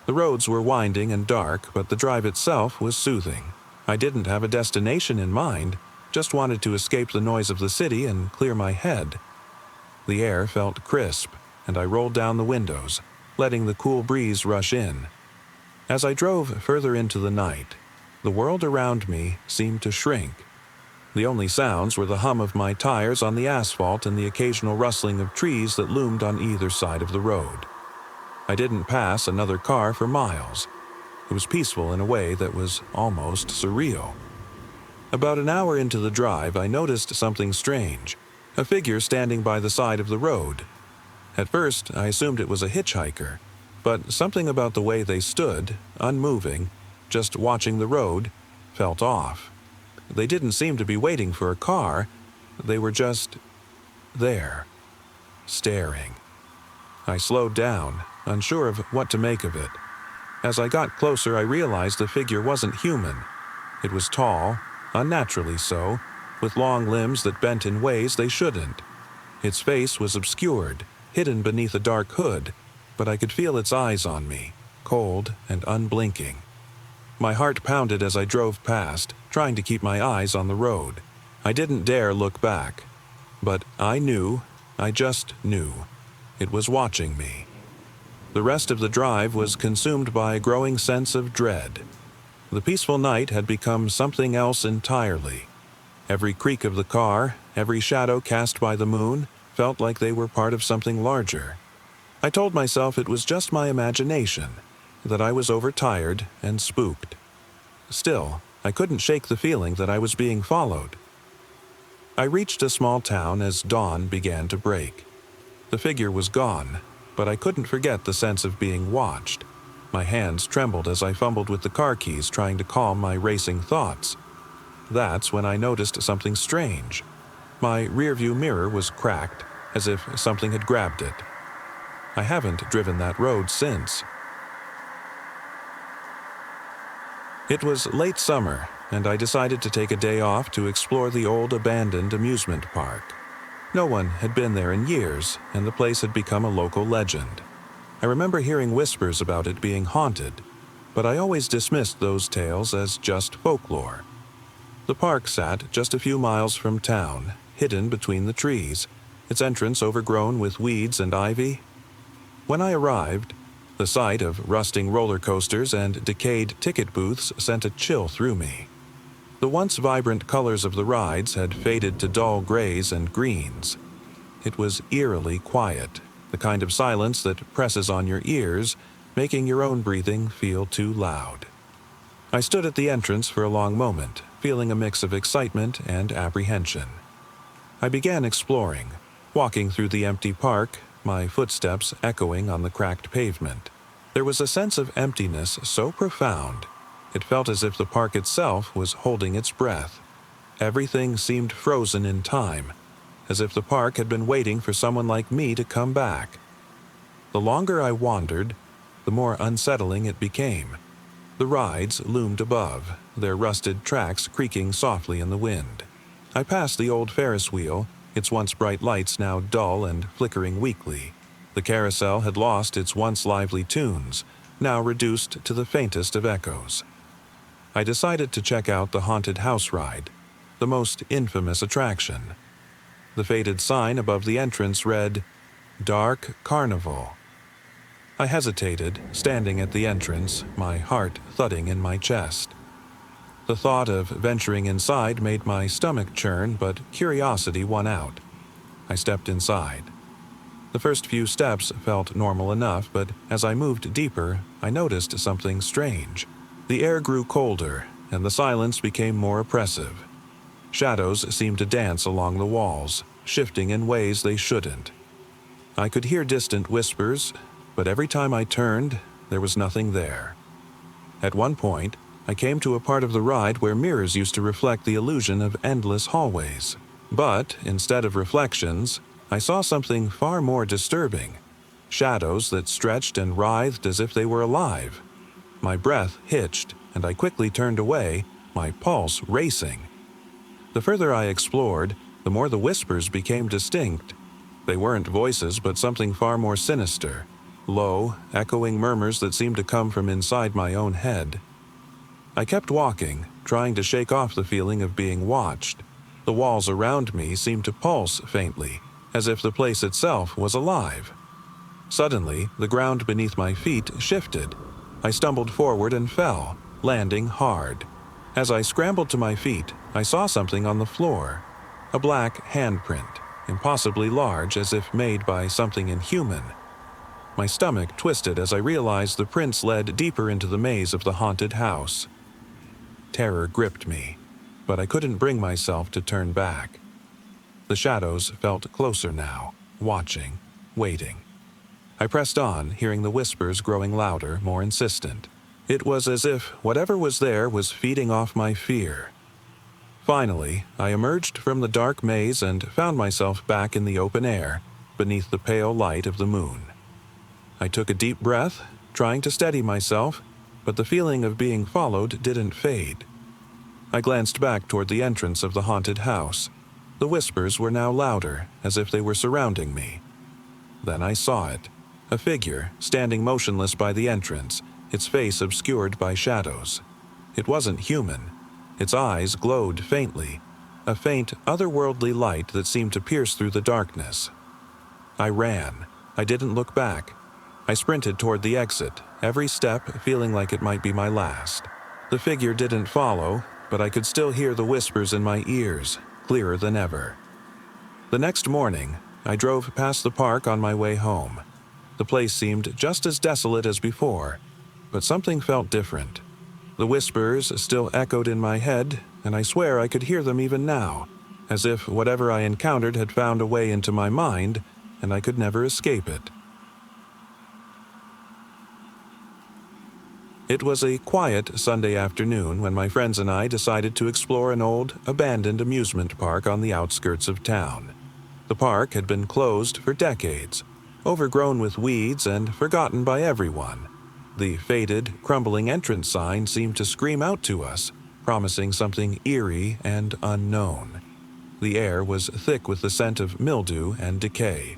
The roads were winding and dark, but the drive itself was soothing. I didn't have a destination in mind, just wanted to escape the noise of the city and clear my head. The air felt crisp, and I rolled down the windows, letting the cool breeze rush in. As I drove further into the night, the world around me seemed to shrink. The only sounds were the hum of my tires on the asphalt and the occasional rustling of trees that loomed on either side of the road. I didn't pass another car for miles. It was peaceful in a way that was almost surreal. About an hour into the drive, I noticed something strange, a figure standing by the side of the road. At first, I assumed it was a hitchhiker, but something about the way they stood, unmoving, just watching the road, felt off. They didn't seem to be waiting for a car. They were just there, staring. I slowed down, unsure of what to make of it. As I got closer, I realized the figure wasn't human. It was tall, unnaturally so, with long limbs that bent in ways they shouldn't. Its face was obscured, hidden beneath a dark hood, but I could feel its eyes on me, cold and unblinking. My heart pounded as I drove past, trying to keep my eyes on the road. I didn't dare look back, but I just knew. It was watching me. The rest of the drive was consumed by a growing sense of dread. The peaceful night had become something else entirely. Every creak of the car, every shadow cast by the moon, felt like they were part of something larger. I told myself it was just my imagination, that I was overtired and spooked. Still, I couldn't shake the feeling that I was being followed. I reached a small town as dawn began to break. The figure was gone, but I couldn't forget the sense of being watched. My hands trembled as I fumbled with the car keys, trying to calm my racing thoughts. That's when I noticed something strange. My rearview mirror was cracked, as if something had grabbed it. I haven't driven that road since. It was late summer, and I decided to take a day off to explore the old abandoned amusement park. No one had been there in years, and the place had become a local legend. I remember hearing whispers about it being haunted, but I always dismissed those tales as just folklore. The park sat just a few miles from town, hidden between the trees, its entrance overgrown with weeds and ivy. When I arrived, the sight of rusting roller coasters and decayed ticket booths sent a chill through me. The once vibrant colors of the rides had faded to dull grays and greens. It was eerily quiet, the kind of silence that presses on your ears, making your own breathing feel too loud. I stood at the entrance for a long moment, feeling a mix of excitement and apprehension. I began exploring, walking through the empty park, my footsteps echoing on the cracked pavement. There was a sense of emptiness so profound, it felt as if the park itself was holding its breath. Everything seemed frozen in time, as if the park had been waiting for someone like me to come back. The longer I wandered, the more unsettling it became. The rides loomed above, their rusted tracks creaking softly in the wind. I passed the old Ferris wheel, its once bright lights now dull and flickering weakly. The carousel had lost its once lively tunes, now reduced to the faintest of echoes. I decided to check out the haunted house ride, the most infamous attraction. The faded sign above the entrance read, "Dark Carnival." I hesitated, standing at the entrance, my heart thudding in my chest. The thought of venturing inside made my stomach churn, but curiosity won out. I stepped inside. The first few steps felt normal enough, but as I moved deeper, I noticed something strange. The air grew colder, and the silence became more oppressive. Shadows seemed to dance along the walls, shifting in ways they shouldn't. I could hear distant whispers, but every time I turned, there was nothing there. At one point, I came to a part of the ride where mirrors used to reflect the illusion of endless hallways. But, instead of reflections, I saw something far more disturbing. Shadows that stretched and writhed as if they were alive. My breath hitched, and I quickly turned away, my pulse racing. The further I explored, the more the whispers became distinct. They weren't voices, but something far more sinister. Low, echoing murmurs that seemed to come from inside my own head. I kept walking, trying to shake off the feeling of being watched. The walls around me seemed to pulse faintly, as if the place itself was alive. Suddenly, the ground beneath my feet shifted. I stumbled forward and fell, landing hard. As I scrambled to my feet, I saw something on the floor. A black handprint, impossibly large as if made by something inhuman. My stomach twisted as I realized the prints led deeper into the maze of the haunted house. Terror gripped me, but I couldn't bring myself to turn back. The shadows felt closer now, watching, waiting. I pressed on, hearing the whispers growing louder, more insistent. It was as if whatever was there was feeding off my fear. Finally, I emerged from the dark maze and found myself back in the open air, beneath the pale light of the moon. I took a deep breath, trying to steady myself, but the feeling of being followed didn't fade. I glanced back toward the entrance of the haunted house. The whispers were now louder, as if they were surrounding me. Then I saw it, a figure standing motionless by the entrance, its face obscured by shadows. It wasn't human. Its eyes glowed faintly, a faint, otherworldly light that seemed to pierce through the darkness. I ran. I didn't look back. I sprinted toward the exit, every step feeling like it might be my last. The figure didn't follow, but I could still hear the whispers in my ears, clearer than ever. The next morning, I drove past the park on my way home. The place seemed just as desolate as before, but something felt different. The whispers still echoed in my head, and I swear I could hear them even now, as if whatever I encountered had found a way into my mind, and I could never escape it. It was a quiet Sunday afternoon when my friends and I decided to explore an old, abandoned amusement park on the outskirts of town. The park had been closed for decades, overgrown with weeds and forgotten by everyone. The faded, crumbling entrance sign seemed to scream out to us, promising something eerie and unknown. The air was thick with the scent of mildew and decay.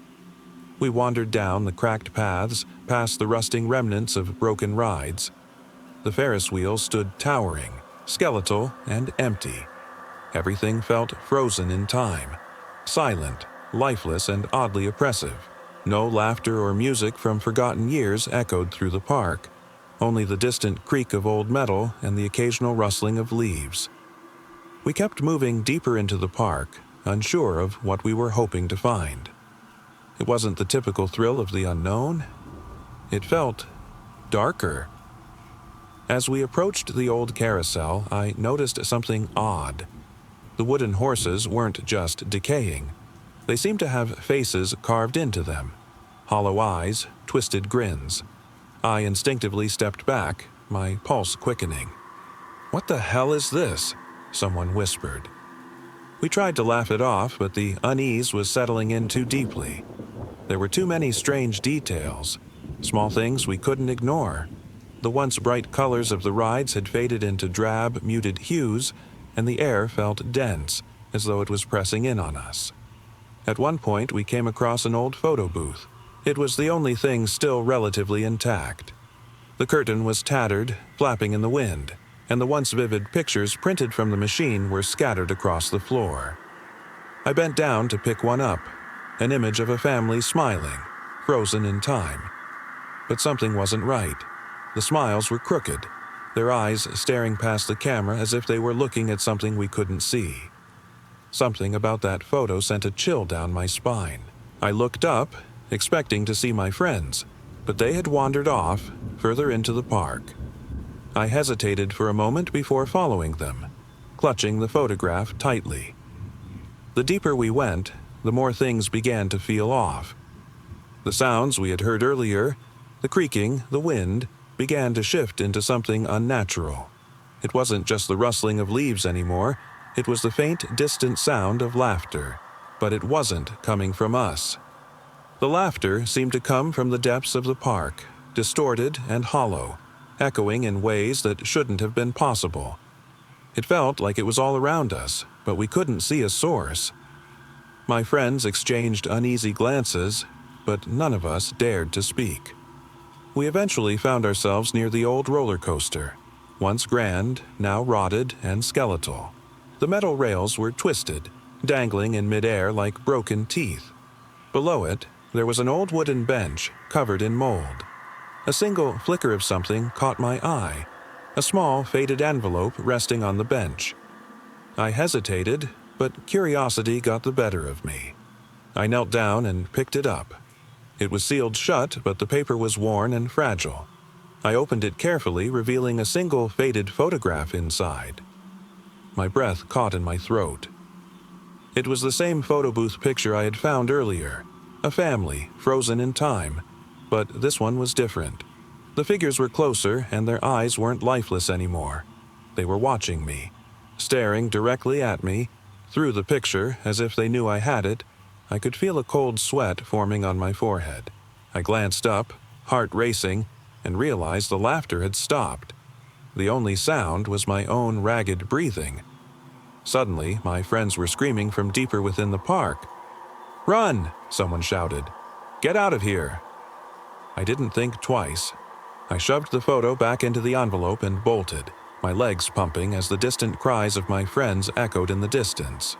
We wandered down the cracked paths, past the rusting remnants of broken rides. The Ferris wheel stood towering, skeletal, and empty. Everything felt frozen in time, silent, lifeless, and oddly oppressive. No laughter or music from forgotten years echoed through the park, only the distant creak of old metal and the occasional rustling of leaves. We kept moving deeper into the park, unsure of what we were hoping to find. It wasn't the typical thrill of the unknown. It felt darker. As we approached the old carousel, I noticed something odd. The wooden horses weren't just decaying. They seemed to have faces carved into them. Hollow eyes, twisted grins. I instinctively stepped back, my pulse quickening. "What the hell is this?" someone whispered. We tried to laugh it off, but the unease was settling in too deeply. There were too many strange details, small things we couldn't ignore. The once bright colors of the rides had faded into drab, muted hues, and the air felt dense, as though it was pressing in on us. At one point, we came across an old photo booth. It was the only thing still relatively intact. The curtain was tattered, flapping in the wind, and the once vivid pictures printed from the machine were scattered across the floor. I bent down to pick one up, an image of a family smiling, frozen in time. But something wasn't right. The smiles were crooked, their eyes staring past the camera as if they were looking at something we couldn't see. Something about that photo sent a chill down my spine. I looked up, expecting to see my friends, but they had wandered off, further into the park. I hesitated for a moment before following them, clutching the photograph tightly. The deeper we went, the more things began to feel off. The sounds we had heard earlier, the creaking, the wind, began to shift into something unnatural. It wasn't just the rustling of leaves anymore, it was the faint, distant sound of laughter, but it wasn't coming from us. The laughter seemed to come from the depths of the park, distorted and hollow, echoing in ways that shouldn't have been possible. It felt like it was all around us, but we couldn't see a source. My friends exchanged uneasy glances, but none of us dared to speak. We eventually found ourselves near the old roller coaster, once grand, now rotted and skeletal. The metal rails were twisted, dangling in midair like broken teeth. Below it, there was an old wooden bench covered in mold. A single flicker of something caught my eye, a small faded envelope resting on the bench. I hesitated, but curiosity got the better of me. I knelt down and picked it up. It was sealed shut, but the paper was worn and fragile. I opened it carefully, revealing a single faded photograph inside. My breath caught in my throat. It was the same photo booth picture I had found earlier, a family frozen in time, but this one was different. The figures were closer, and their eyes weren't lifeless anymore. They were watching me, staring directly at me. Through the picture, as if they knew I had it, I could feel a cold sweat forming on my forehead. I glanced up, heart racing, and realized the laughter had stopped. The only sound was my own ragged breathing. Suddenly, my friends were screaming from deeper within the park. "Run!" someone shouted. "Get out of here!" I didn't think twice. I shoved the photo back into the envelope and bolted, my legs pumping as the distant cries of my friends echoed in the distance.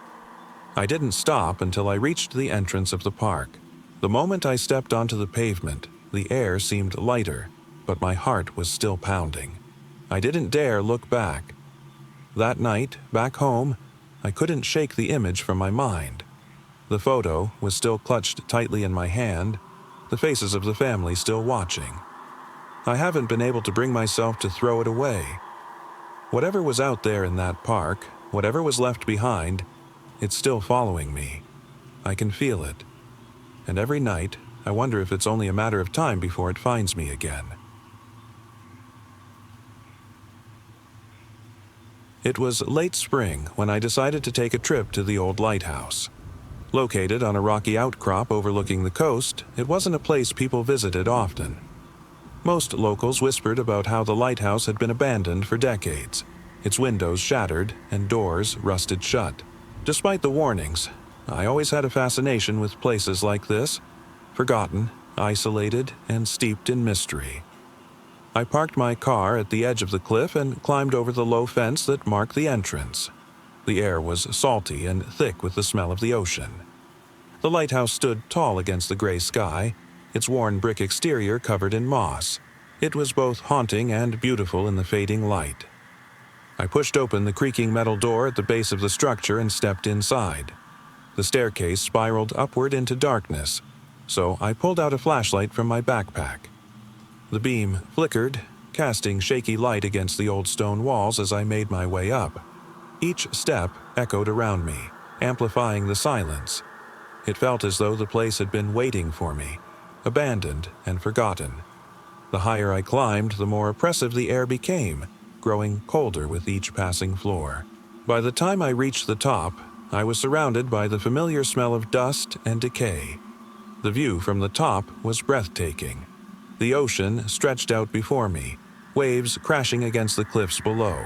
I didn't stop until I reached the entrance of the park. The moment I stepped onto the pavement, the air seemed lighter, but my heart was still pounding. I didn't dare look back. That night, back home, I couldn't shake the image from my mind. The photo was still clutched tightly in my hand, the faces of the family still watching. I haven't been able to bring myself to throw it away. Whatever was out there in that park, whatever was left behind, it's still following me. I can feel it. And every night, I wonder if it's only a matter of time before it finds me again. It was late spring when I decided to take a trip to the old lighthouse. Located on a rocky outcrop overlooking the coast, it wasn't a place people visited often. Most locals whispered about how the lighthouse had been abandoned for decades, its windows shattered and doors rusted shut. Despite the warnings, I always had a fascination with places like this, forgotten, isolated, and steeped in mystery. I parked my car at the edge of the cliff and climbed over the low fence that marked the entrance. The air was salty and thick with the smell of the ocean. The lighthouse stood tall against the gray sky, its worn brick exterior covered in moss. It was both haunting and beautiful in the fading light. I pushed open the creaking metal door at the base of the structure and stepped inside. The staircase spiraled upward into darkness, so I pulled out a flashlight from my backpack. The beam flickered, casting shaky light against the old stone walls as I made my way up. Each step echoed around me, amplifying the silence. It felt as though the place had been waiting for me, abandoned and forgotten. The higher I climbed, the more oppressive the air became, growing colder with each passing floor. By the time I reached the top, I was surrounded by the familiar smell of dust and decay. The view from the top was breathtaking. The ocean stretched out before me, waves crashing against the cliffs below.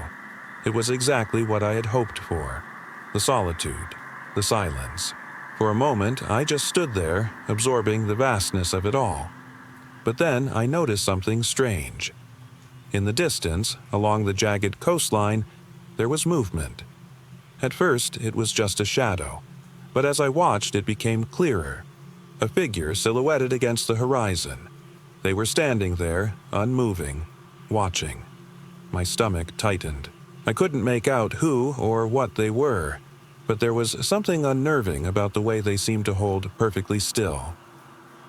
It was exactly what I had hoped for. The solitude, the silence. For a moment, I just stood there, absorbing the vastness of it all. But then I noticed something strange. In the distance, along the jagged coastline, there was movement. At first, it was just a shadow, but as I watched, it became clearer. A figure silhouetted against the horizon. They were standing there, unmoving, watching. My stomach tightened. I couldn't make out who or what they were, but there was something unnerving about the way they seemed to hold perfectly still.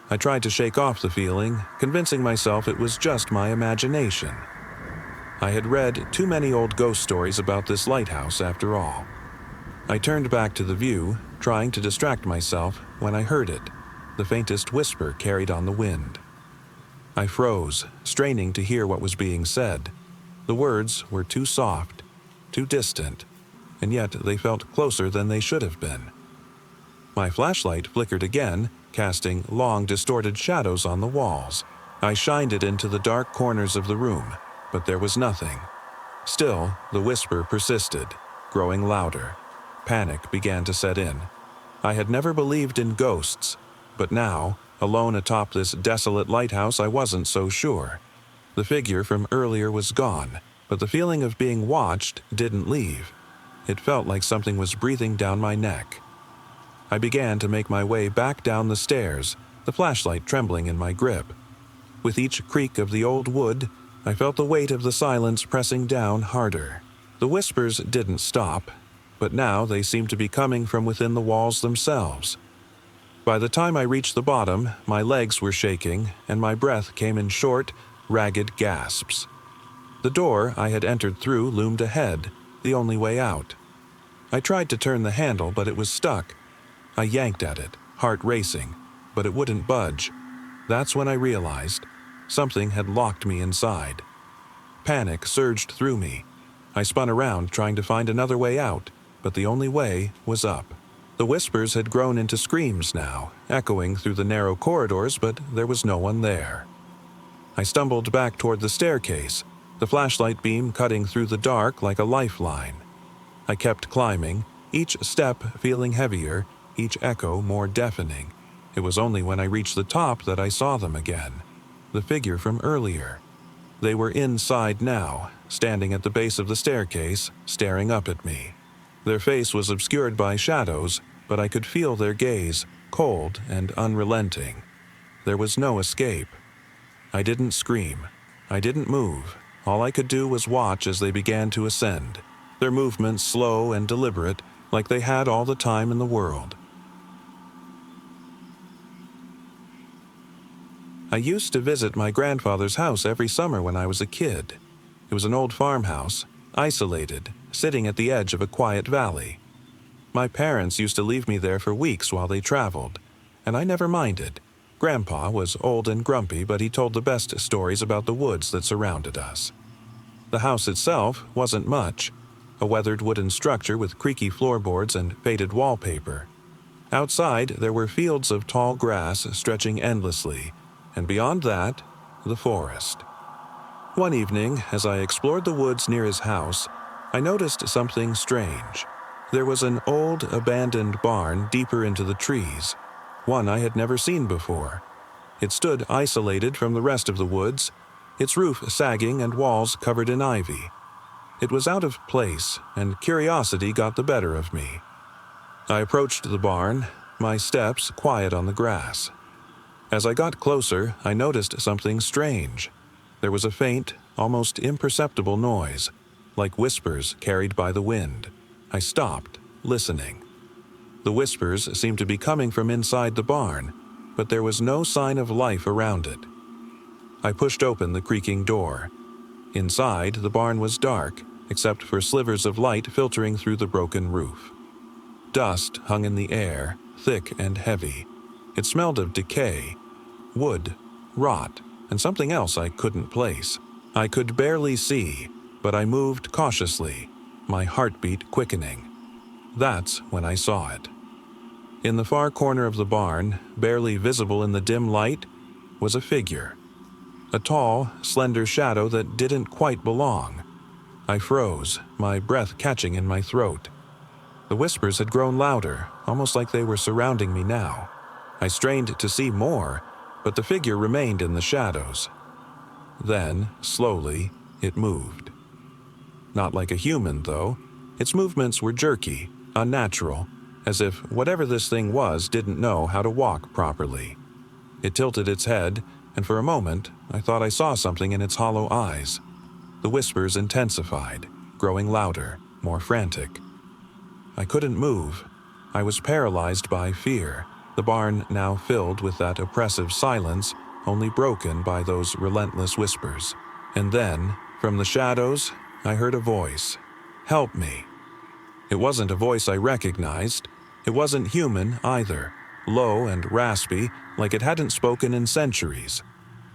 I tried to shake off the feeling, convincing myself it was just my imagination. I had read too many old ghost stories about this lighthouse after all. I turned back to the view, trying to distract myself, when I heard it, the faintest whisper carried on the wind. I froze, straining to hear what was being said. The words were too soft, too distant, and yet they felt closer than they should have been. My flashlight flickered again, casting long, distorted shadows on the walls. I shined it into the dark corners of the room, but there was nothing. Still, the whisper persisted, growing louder. Panic began to set in. I had never believed in ghosts, but now, alone atop this desolate lighthouse, I wasn't so sure. The figure from earlier was gone, but the feeling of being watched didn't leave. It felt like something was breathing down my neck. I began to make my way back down the stairs, the flashlight trembling in my grip. With each creak of the old wood, I felt the weight of the silence pressing down harder. The whispers didn't stop, but now they seemed to be coming from within the walls themselves. By the time I reached the bottom, my legs were shaking, and my breath came in short, ragged gasps. The door I had entered through loomed ahead, the only way out. I tried to turn the handle, but it was stuck. I yanked at it, heart racing, but it wouldn't budge. That's when I realized something had locked me inside. Panic surged through me. I spun around trying to find another way out, but the only way was up. The whispers had grown into screams now, echoing through the narrow corridors, but there was no one there. I stumbled back toward the staircase, the flashlight beam cutting through the dark like a lifeline. I kept climbing, each step feeling heavier, each echo more deafening. It was only when I reached the top that I saw them again. The figure from earlier. They were inside now, standing at the base of the staircase, staring up at me. Their face was obscured by shadows, but I could feel their gaze, cold and unrelenting. There was no escape. I didn't scream. I didn't move. All I could do was watch as they began to ascend, their movements slow and deliberate, like they had all the time in the world. I used to visit my grandfather's house every summer when I was a kid. It was an old farmhouse, isolated, sitting at the edge of a quiet valley. My parents used to leave me there for weeks while they traveled, and I never minded. Grandpa was old and grumpy, but he told the best stories about the woods that surrounded us. The house itself wasn't much, a weathered wooden structure with creaky floorboards and faded wallpaper. Outside, there were fields of tall grass stretching endlessly, and beyond that, the forest. One evening, as I explored the woods near his house, I noticed something strange. There was an old, abandoned barn deeper into the trees, one I had never seen before. It stood isolated from the rest of the woods, its roof sagging and walls covered in ivy. It was out of place, and curiosity got the better of me. I approached the barn, my steps quiet on the grass. As I got closer, I noticed something strange. There was a faint, almost imperceptible noise, like whispers carried by the wind. I stopped, listening. The whispers seemed to be coming from inside the barn, but there was no sign of life around it. I pushed open the creaking door. Inside, the barn was dark, except for slivers of light filtering through the broken roof. Dust hung in the air, thick and heavy. It smelled of decay, wood, rot, and something else I couldn't place. I could barely see, but I moved cautiously, my heartbeat quickening. That's when I saw it. In the far corner of the barn, barely visible in the dim light, was a figure. A tall, slender shadow that didn't quite belong. I froze, my breath catching in my throat. The whispers had grown louder, almost like they were surrounding me now. I strained to see more, but the figure remained in the shadows. Then, slowly, it moved. Not like a human, though. Its movements were jerky, unnatural, as if whatever this thing was didn't know how to walk properly. It tilted its head, and for a moment, I thought I saw something in its hollow eyes. The whispers intensified, growing louder, more frantic. I couldn't move. I was paralyzed by fear, the barn now filled with that oppressive silence, only broken by those relentless whispers. And then, from the shadows, I heard a voice. "Help me." It wasn't a voice I recognized. It wasn't human either, low and raspy, like it hadn't spoken in centuries.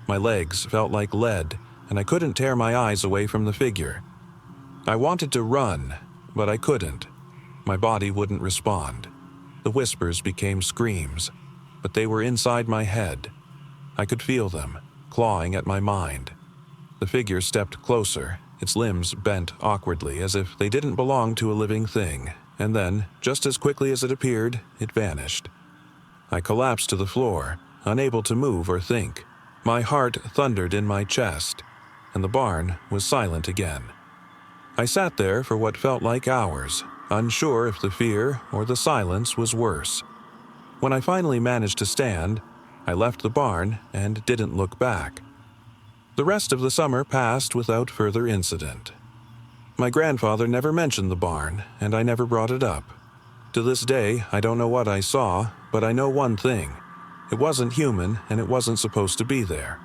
My legs felt like lead, and I couldn't tear my eyes away from the figure. I wanted to run, but I couldn't. My body wouldn't respond. The whispers became screams, but they were inside my head. I could feel them, clawing at my mind. The figure stepped closer, its limbs bent awkwardly as if they didn't belong to a living thing, and then, just as quickly as it appeared, it vanished. I collapsed to the floor, unable to move or think. My heart thundered in my chest, and the barn was silent again. I sat there for what felt like hours, unsure if the fear or the silence was worse. When I finally managed to stand, I left the barn and didn't look back. The rest of the summer passed without further incident. My grandfather never mentioned the barn, and I never brought it up. To this day, I don't know what I saw, but I know one thing. It wasn't human, and it wasn't supposed to be there.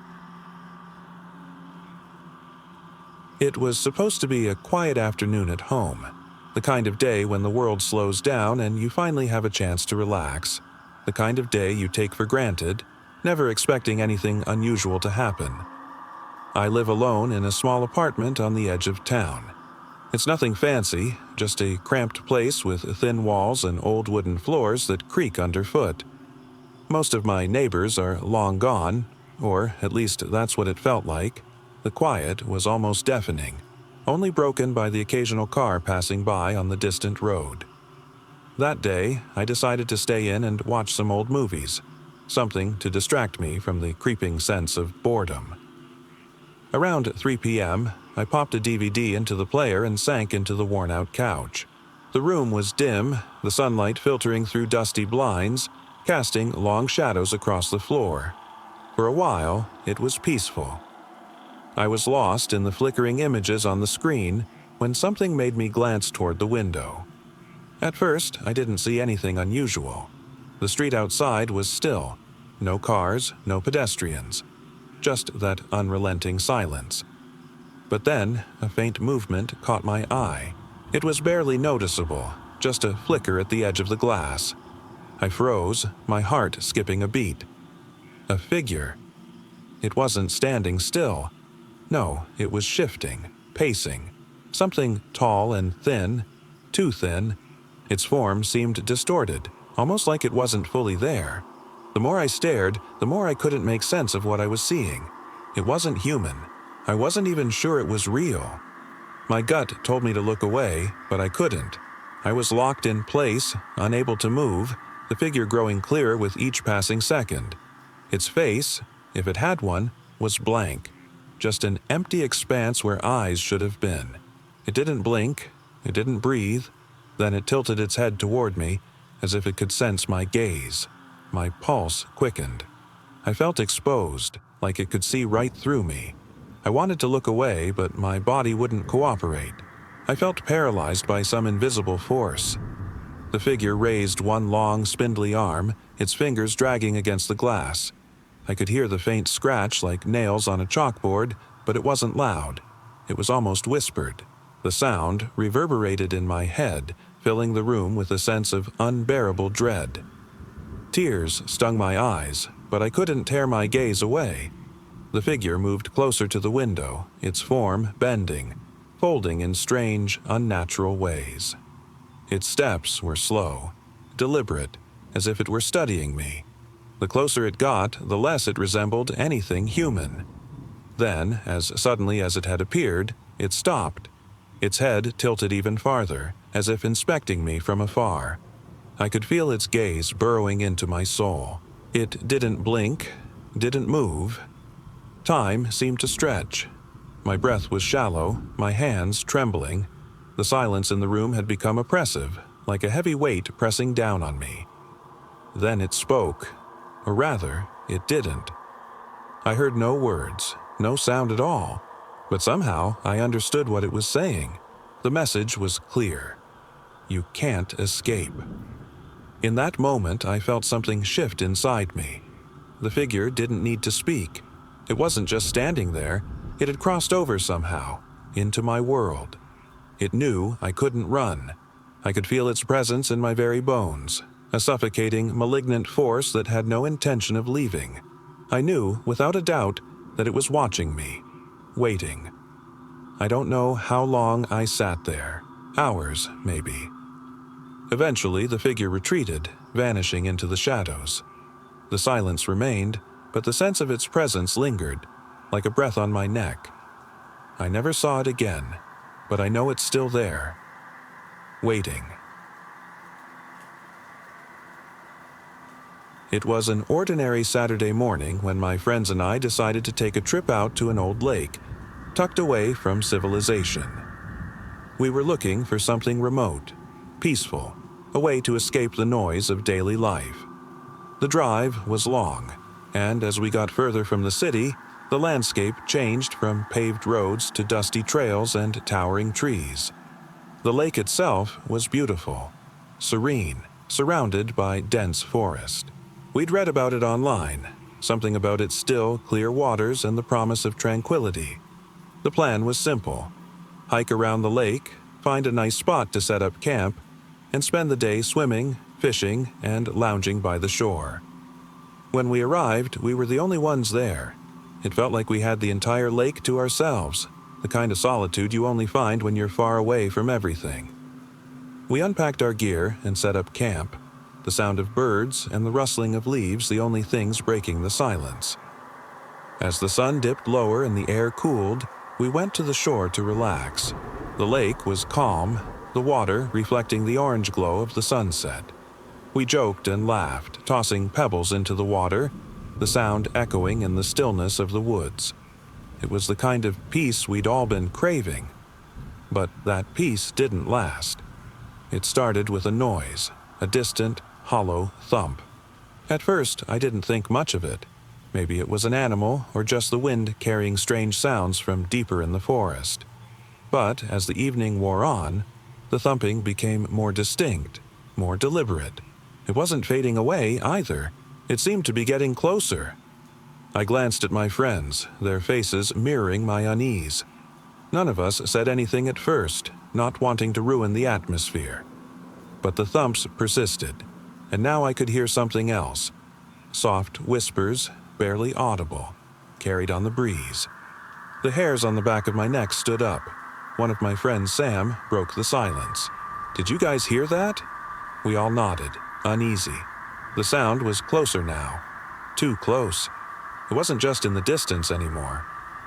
It was supposed to be a quiet afternoon at home, the kind of day when the world slows down and you finally have a chance to relax, the kind of day you take for granted, never expecting anything unusual to happen. I live alone in a small apartment on the edge of town. It's nothing fancy, just a cramped place with thin walls and old wooden floors that creak underfoot. Most of my neighbors are long gone, or at least that's what it felt like. The quiet was almost deafening, only broken by the occasional car passing by on the distant road. That day, I decided to stay in and watch some old movies, something to distract me from the creeping sense of boredom. Around 3 p.m., I popped a DVD into the player and sank into the worn-out couch. The room was dim, the sunlight filtering through dusty blinds, casting long shadows across the floor. For a while, it was peaceful. I was lost in the flickering images on the screen when something made me glance toward the window. At first, I didn't see anything unusual. The street outside was still. No cars, no pedestrians. Just that unrelenting silence. But then, a faint movement caught my eye. It was barely noticeable, just a flicker at the edge of the glass. I froze, my heart skipping a beat. A figure. It wasn't standing still. No, it was shifting, pacing. Something tall and thin, too thin. Its form seemed distorted, almost like it wasn't fully there. The more I stared, the more I couldn't make sense of what I was seeing. It wasn't human. I wasn't even sure it was real. My gut told me to look away, but I couldn't. I was locked in place, unable to move, the figure growing clearer with each passing second. Its face, if it had one, was blank. Just an empty expanse where eyes should have been. It didn't blink, it didn't breathe, then it tilted its head toward me, as if it could sense my gaze. My pulse quickened. I felt exposed, like it could see right through me. I wanted to look away, but my body wouldn't cooperate. I felt paralyzed by some invisible force. The figure raised one long, spindly arm, its fingers dragging against the glass. I could hear the faint scratch like nails on a chalkboard, but it wasn't loud. It was almost whispered. The sound reverberated in my head, filling the room with a sense of unbearable dread. Tears stung my eyes, but I couldn't tear my gaze away. The figure moved closer to the window, its form bending, folding in strange, unnatural ways. Its steps were slow, deliberate, as if it were studying me. The closer it got, the less it resembled anything human. Then, as suddenly as it had appeared, it stopped. Its head tilted even farther, as if inspecting me from afar. I could feel its gaze burrowing into my soul. It didn't blink, didn't move. Time seemed to stretch. My breath was shallow, my hands trembling. The silence in the room had become oppressive, like a heavy weight pressing down on me. Then it spoke. Or rather, it didn't. I heard no words, no sound at all, but somehow I understood what it was saying. The message was clear. You can't escape. In that moment, I felt something shift inside me. The figure didn't need to speak. It wasn't just standing there, it had crossed over somehow, into my world. It knew I couldn't run. I could feel its presence in my very bones. A suffocating, malignant force that had no intention of leaving. I knew, without a doubt, that it was watching me, waiting. I don't know how long I sat there. Hours, maybe. Eventually, the figure retreated, vanishing into the shadows. The silence remained, but the sense of its presence lingered, like a breath on my neck. I never saw it again, but I know it's still there, waiting. It was an ordinary Saturday morning when my friends and I decided to take a trip out to an old lake, tucked away from civilization. We were looking for something remote, peaceful, a way to escape the noise of daily life. The drive was long. and as we got further from the city, the landscape changed from paved roads to dusty trails and towering trees. The lake itself was beautiful, serene, surrounded by dense forest. We'd read about it online, something about its still, clear waters and the promise of tranquility. The plan was simple: hike around the lake, find a nice spot to set up camp, and spend the day swimming, fishing, and lounging by the shore. When we arrived, we were the only ones there. It felt like we had the entire lake to ourselves, the kind of solitude you only find when you're far away from everything. We unpacked our gear and set up camp, the sound of birds and the rustling of leaves the only things breaking the silence. As the sun dipped lower and the air cooled, we went to the shore to relax. The lake was calm, the water reflecting the orange glow of the sunset. We joked and laughed, tossing pebbles into the water, the sound echoing in the stillness of the woods. It was the kind of peace we'd all been craving. But that peace didn't last. It started with a noise, a distant, hollow thump. At first, I didn't think much of it. Maybe it was an animal or just the wind carrying strange sounds from deeper in the forest. But as the evening wore on, the thumping became more distinct, more deliberate. It wasn't fading away either. It seemed to be getting closer. I glanced at my friends, their faces mirroring my unease. None of us said anything at first, not wanting to ruin the atmosphere. But the thumps persisted, and now I could hear something else. Soft whispers, barely audible, carried on the breeze. The hairs on the back of my neck stood up. One of my friends, Sam, broke the silence. "Did you guys hear that?" We all nodded, uneasy. The sound was closer now. Too close. It wasn't just in the distance anymore.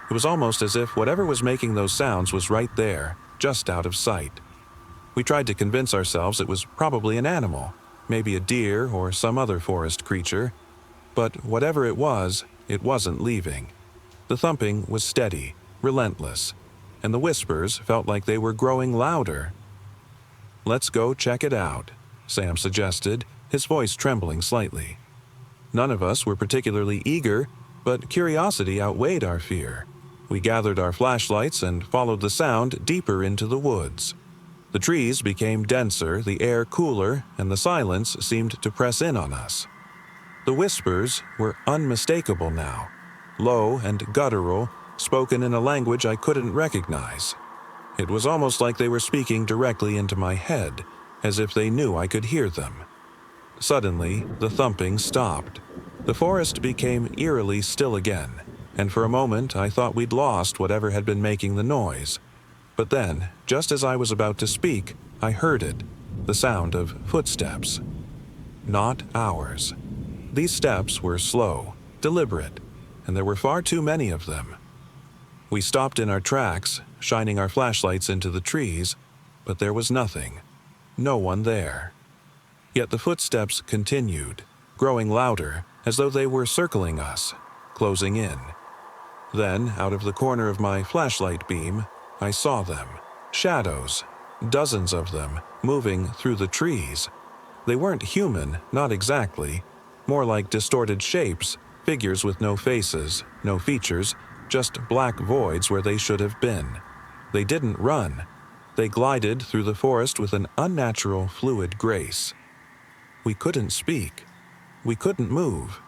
It was almost as if whatever was making those sounds was right there, just out of sight. We tried to convince ourselves it was probably an animal, maybe a deer or some other forest creature. But whatever it wasn't leaving. The thumping was steady, relentless, and the whispers felt like they were growing louder. "Let's go check it out," Sam suggested, his voice trembling slightly. None of us were particularly eager, but curiosity outweighed our fear. We gathered our flashlights and followed the sound deeper into the woods. The trees became denser, the air cooler, and the silence seemed to press in on us. The whispers were unmistakable now, low and guttural, spoken in a language I couldn't recognize. It was almost like they were speaking directly into my head, as if they knew I could hear them. Suddenly, the thumping stopped. The forest became eerily still again, and for a moment I thought we'd lost whatever had been making the noise. But then, just as I was about to speak, I heard it, the sound of footsteps. Not ours. These steps were slow, deliberate, and there were far too many of them. We stopped in our tracks, shining our flashlights into the trees, but there was nothing. No one there. Yet the footsteps continued, growing louder, as though they were circling us, closing in. Then, out of the corner of my flashlight beam, I saw them. Shadows, dozens of them, moving through the trees. They weren't human, not exactly. More like distorted shapes, figures with no faces, no features, just black voids where they should have been. They didn't run. They glided through the forest with an unnatural, fluid grace. We couldn't speak. We couldn't move.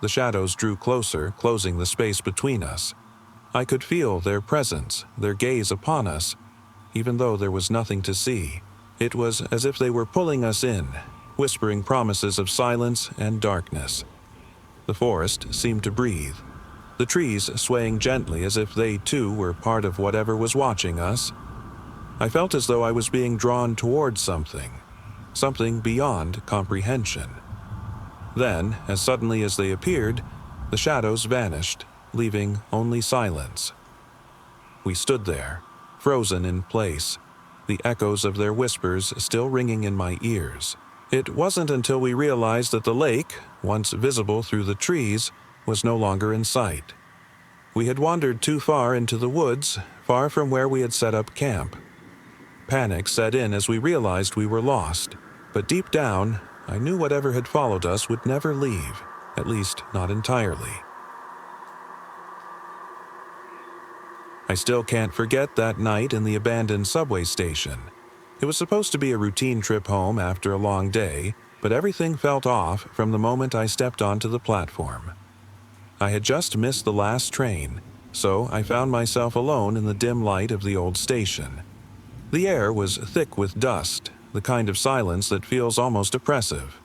The shadows drew closer, closing the space between us. I could feel their presence, their gaze upon us, even though there was nothing to see. It was as if they were pulling us in, whispering promises of silence and darkness. The forest seemed to breathe, the trees swaying gently as if they too were part of whatever was watching us. I felt as though I was being drawn towards something beyond comprehension. Then, as suddenly as they appeared, the shadows vanished, leaving only silence. We stood there, frozen in place, the echoes of their whispers still ringing in my ears. It wasn't until we realized that the lake, once visible through the trees, was no longer in sight. We had wandered too far into the woods, far from where we had set up camp. Panic set in as we realized we were lost, but deep down, I knew whatever had followed us would never leave. at least not entirely. I still can't forget that night in the abandoned subway station. It was supposed to be a routine trip home after a long day, but everything felt off from the moment I stepped onto the platform. I had just missed the last train, so I found myself alone in the dim light of the old station. The air was thick with dust, the kind of silence that feels almost oppressive.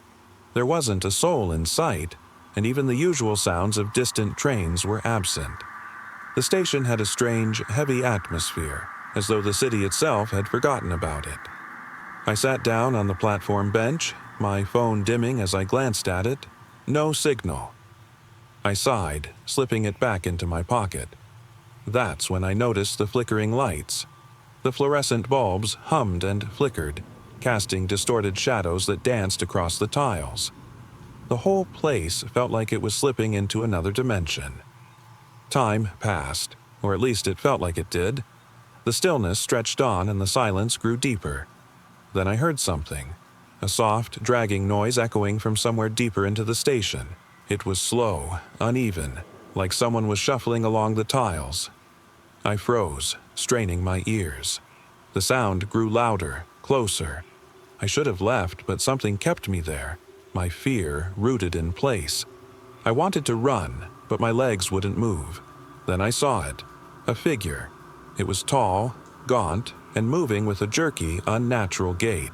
There wasn't a soul in sight, and even the usual sounds of distant trains were absent. The station had a strange, heavy atmosphere, as though the city itself had forgotten about it. I sat down on the platform bench, my phone dimming as I glanced at it. No signal. I sighed, slipping it back into my pocket. That's when I noticed the flickering lights. The fluorescent bulbs hummed and flickered, casting distorted shadows that danced across the tiles. The whole place felt like it was slipping into another dimension. Time passed, or at least it felt like it did. The stillness stretched on and the silence grew deeper. Then I heard something, a soft, dragging noise echoing from somewhere deeper into the station. It was slow, uneven, like someone was shuffling along the tiles. I froze, straining my ears. The sound grew louder, closer. I should have left, but something kept me there, my fear rooted in place. I wanted to run, but my legs wouldn't move. Then I saw it, a figure. It was tall, gaunt, and moving with a jerky, unnatural gait.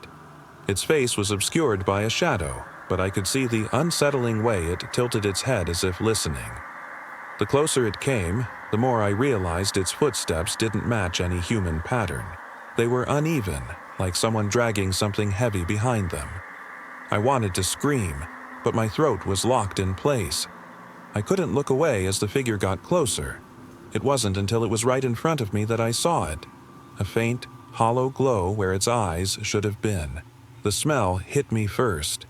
Its face was obscured by a shadow, but I could see the unsettling way it tilted its head as if listening. The closer it came, the more I realized its footsteps didn't match any human pattern. They were uneven, like someone dragging something heavy behind them. I wanted to scream, but my throat was locked in place. I couldn't look away as the figure got closer. It wasn't until it was right in front of me that I saw it, a faint, hollow glow where its eyes should have been. The smell hit me first,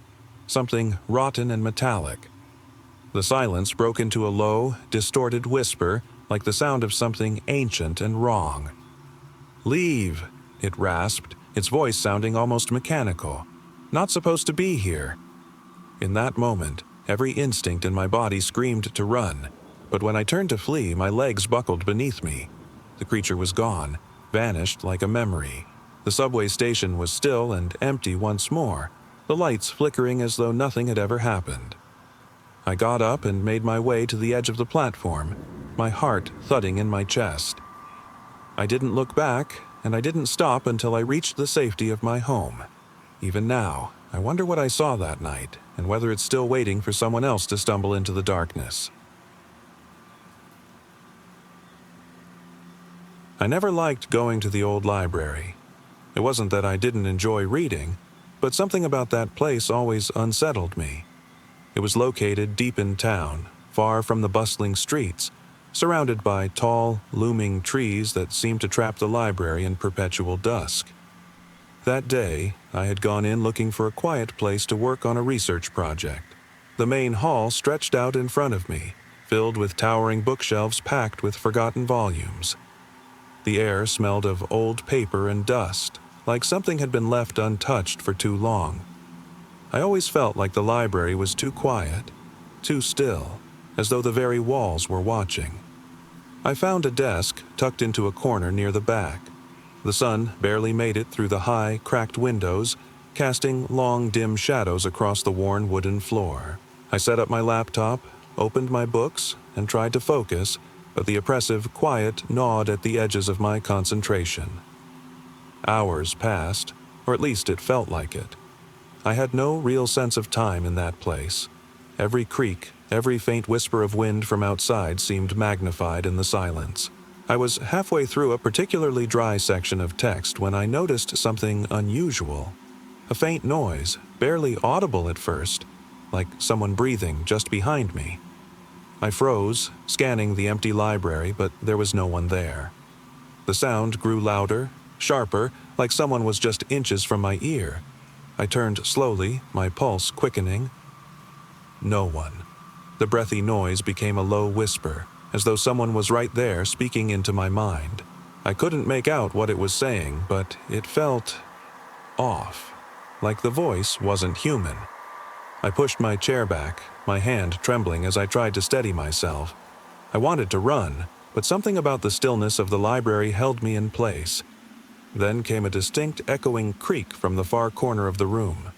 something rotten and metallic. The silence broke into a low, distorted whisper, like the sound of something ancient and wrong. "Leave," it rasped, its voice sounding almost mechanical. "Not supposed to be here." In that moment, every instinct in my body screamed to run, but when I turned to flee, my legs buckled beneath me. The creature was gone, vanished like a memory. The subway station was still and empty once more, the lights flickering as though nothing had ever happened. I got up and made my way to the edge of the platform, my heart thudding in my chest. I didn't look back, and I didn't stop until I reached the safety of my home. Even now, I wonder what I saw that night, and whether it's still waiting for someone else to stumble into the darkness. I never liked going to the old library. It wasn't that I didn't enjoy reading, but something about that place always unsettled me. It was located deep in town, far from the bustling streets, surrounded by tall, looming trees that seemed to trap the library in perpetual dusk. That day, I had gone in looking for a quiet place to work on a research project. The main hall stretched out in front of me, filled with towering bookshelves packed with forgotten volumes. The air smelled of old paper and dust, like something had been left untouched for too long. I always felt like the library was too quiet, too still, as though the very walls were watching. I found a desk tucked into a corner near the back. The sun barely made it through the high, cracked windows, casting long, dim shadows across the worn wooden floor. I set up my laptop, opened my books, and tried to focus, but the oppressive quiet gnawed at the edges of my concentration. Hours passed, or at least it felt like it. I had no real sense of time in that place. Every creak, every faint whisper of wind from outside seemed magnified in the silence. I was halfway through a particularly dry section of text when I noticed something unusual. A faint noise, barely audible at first, like someone breathing just behind me. I froze, scanning the empty library, but there was no one there. The sound grew louder, sharper, like someone was just inches from my ear. I turned slowly, my pulse quickening. No one. The breathy noise became a low whisper, as though someone was right there speaking into my mind. I couldn't make out what it was saying, but it felt off, like the voice wasn't human. I pushed my chair back, my hand trembling as I tried to steady myself. I wanted to run, but something about the stillness of the library held me in place. Then came a distinct echoing creak from the far corner of the room.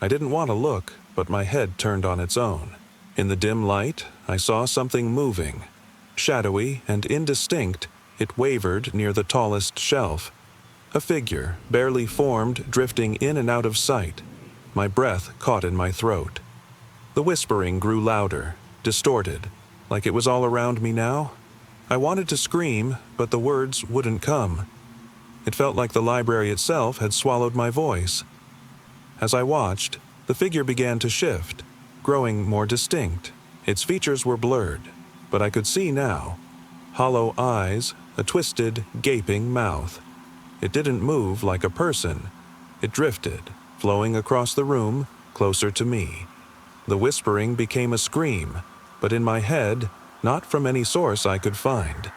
I didn't want to look, but my head turned on its own. In the dim light, I saw something moving. Shadowy and indistinct, it wavered near the tallest shelf. A figure, barely formed, drifting in and out of sight. My breath caught in my throat. The whispering grew louder, distorted, like it was all around me now. I wanted to scream, but the words wouldn't come. It felt like the library itself had swallowed my voice. As I watched, the figure began to shift, growing more distinct. Its features were blurred, but I could see now. Hollow eyes, a twisted, gaping mouth. It didn't move like a person. It drifted, flowing across the room, closer to me. The whispering became a scream, but in my head, not from any source I could find.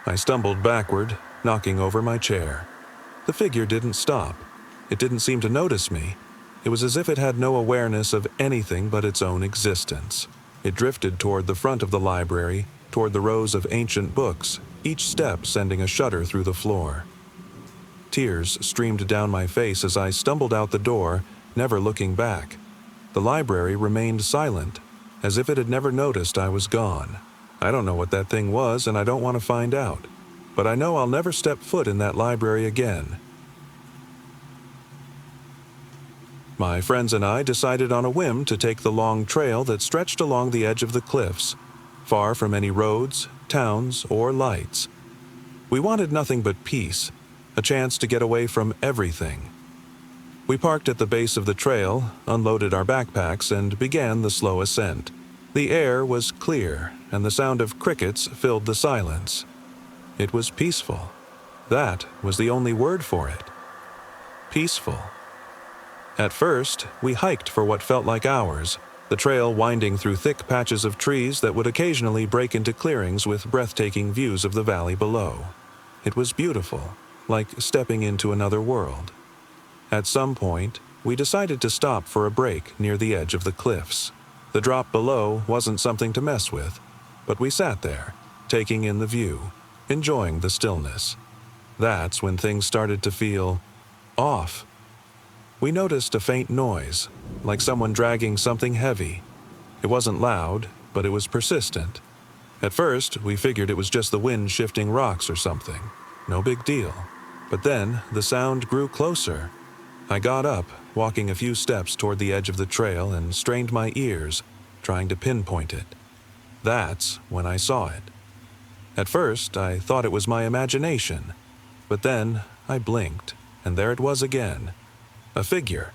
I stumbled backward, knocking over my chair. The figure didn't stop. It didn't seem to notice me. It was as if it had no awareness of anything but its own existence. It drifted toward the front of the library, toward the rows of ancient books, each step sending a shudder through the floor. Tears streamed down my face as I stumbled out the door, never looking back. The library remained silent, as if it had never noticed I was gone. I don't know what that thing was, and I don't want to find out. But I know I'll never step foot in that library again. My friends and I decided on a whim to take the long trail that stretched along the edge of the cliffs, far from any roads, towns, or lights. We wanted nothing but peace, a chance to get away from everything. We parked at the base of the trail, unloaded our backpacks, and began the slow ascent. The air was clear, and the sound of crickets filled the silence. It was peaceful. That was the only word for it. Peaceful. At first, we hiked for what felt like hours, the trail winding through thick patches of trees that would occasionally break into clearings with breathtaking views of the valley below. It was beautiful, like stepping into another world. At some point, we decided to stop for a break near the edge of the cliffs. The drop below wasn't something to mess with, but we sat there, taking in the view, enjoying the stillness. That's when things started to feel off. We noticed a faint noise, like someone dragging something heavy. It wasn't loud, but it was persistent. At first, we figured it was just the wind shifting rocks or something. No big deal. But then, the sound grew closer. I got up, walking a few steps toward the edge of the trail, and strained my ears, trying to pinpoint it. That's when I saw it. At first, I thought it was my imagination, but then I blinked, and there it was again. A figure.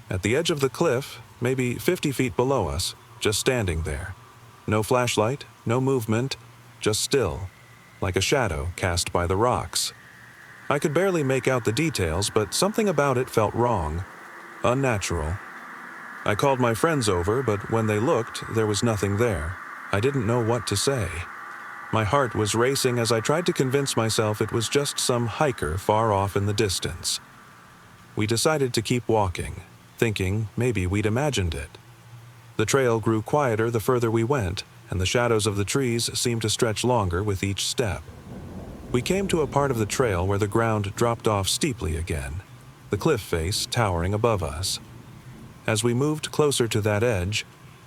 At the edge of the cliff, maybe 50 feet below us, just standing there. No flashlight, no movement, just still, like a shadow cast by the rocks. I could barely make out the details, but something about it felt wrong, unnatural. I called my friends over, but when they looked, there was nothing there. I didn't know what to say. My heart was racing as I tried to convince myself it was just some hiker far off in the distance. We decided to keep walking, thinking maybe we'd imagined it. The trail grew quieter the further we went, and the shadows of the trees seemed to stretch longer with each step. We came to a part of the trail where the ground dropped off steeply again, the cliff face towering above us. As we moved closer to that edge,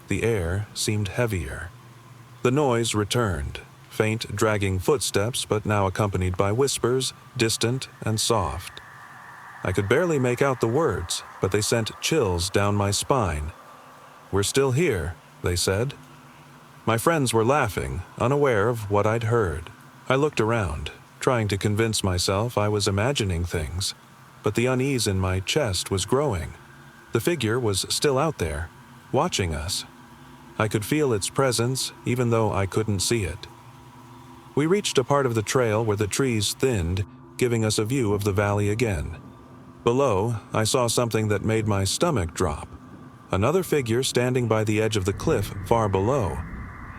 the air seemed heavier. The noise returned, faint dragging footsteps but now accompanied by whispers, distant and soft. I could barely make out the words, but they sent chills down my spine. "We're still here," they said. My friends were laughing, unaware of what I'd heard. I looked around, trying to convince myself I was imagining things, but the unease in my chest was growing. The figure was still out there, watching us. I could feel its presence, even though I couldn't see it. We reached a part of the trail where the trees thinned, giving us a view of the valley again. Below, I saw something that made my stomach drop. Another figure standing by the edge of the cliff far below,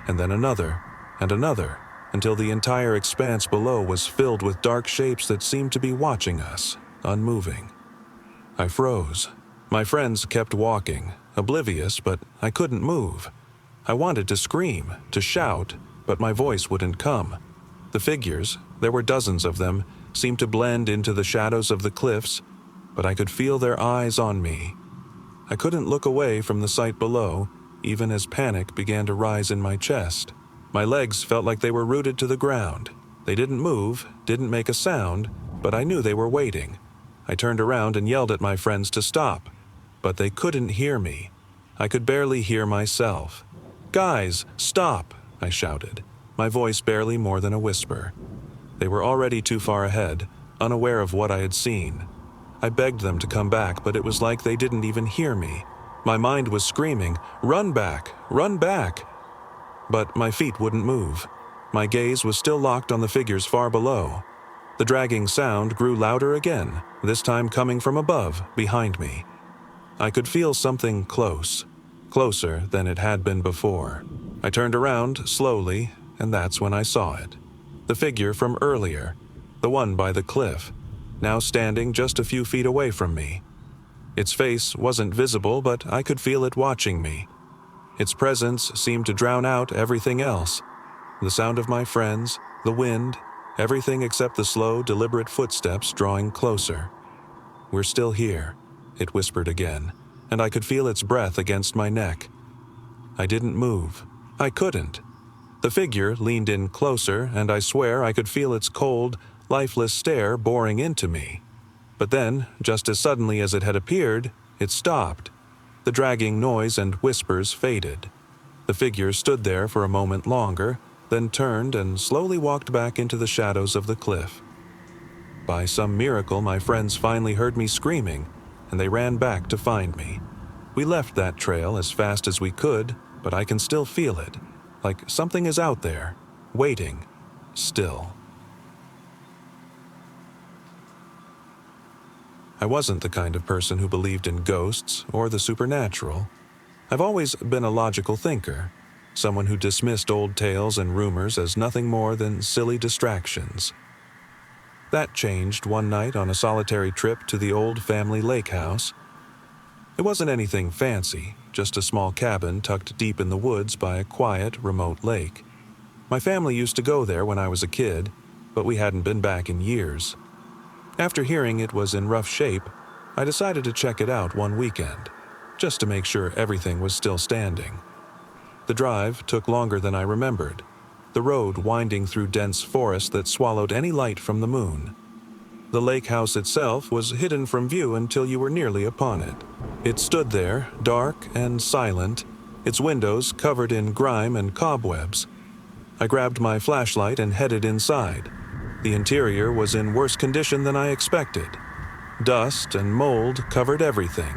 and then another, and another, until the entire expanse below was filled with dark shapes that seemed to be watching us, unmoving. I froze. My friends kept walking, oblivious, but I couldn't move. I wanted to scream, to shout, but my voice wouldn't come. The figures, there were dozens of them, seemed to blend into the shadows of the cliffs, but I could feel their eyes on me. I couldn't look away from the sight below, even as panic began to rise in my chest. My legs felt like they were rooted to the ground. They didn't move, didn't make a sound, but I knew they were waiting. I turned around and yelled at my friends to stop, but they couldn't hear me. I could barely hear myself. "Guys, stop!" I shouted, my voice barely more than a whisper. They were already too far ahead, unaware of what I had seen. I begged them to come back, but it was like they didn't even hear me. My mind was screaming, "Run back! Run back!" But my feet wouldn't move. My gaze was still locked on the figures far below. The dragging sound grew louder again, this time coming from above, behind me. I could feel something close, closer than it had been before. I turned around slowly, and that's when I saw it. The figure from earlier, the one by the cliff, now standing just a few feet away from me. Its face wasn't visible, but I could feel it watching me. Its presence seemed to drown out everything else. The sound of my friends, the wind, everything except the slow, deliberate footsteps drawing closer. "We're still here," it whispered again, and I could feel its breath against my neck. I didn't move. I couldn't. The figure leaned in closer, and I swear I could feel its cold, lifeless stare boring into me. But then, just as suddenly as it had appeared, it stopped. The dragging noise and whispers faded. The figure stood there for a moment longer, then turned and slowly walked back into the shadows of the cliff. By some miracle, my friends finally heard me screaming, and they ran back to find me. We left that trail as fast as we could, but I can still feel it, like something is out there, waiting, still. I wasn't the kind of person who believed in ghosts or the supernatural. I've always been a logical thinker, someone who dismissed old tales and rumors as nothing more than silly distractions. That changed one night on a solitary trip to the old family lake house. It wasn't anything fancy, just a small cabin tucked deep in the woods by a quiet, remote lake. My family used to go there when I was a kid, but we hadn't been back in years. After hearing it was in rough shape, I decided to check it out one weekend, just to make sure everything was still standing. The drive took longer than I remembered, the road winding through dense forest that swallowed any light from the moon. The lake house itself was hidden from view until you were nearly upon it. It stood there, dark and silent, its windows covered in grime and cobwebs. I grabbed my flashlight and headed inside. The interior was in worse condition than I expected. Dust and mold covered everything.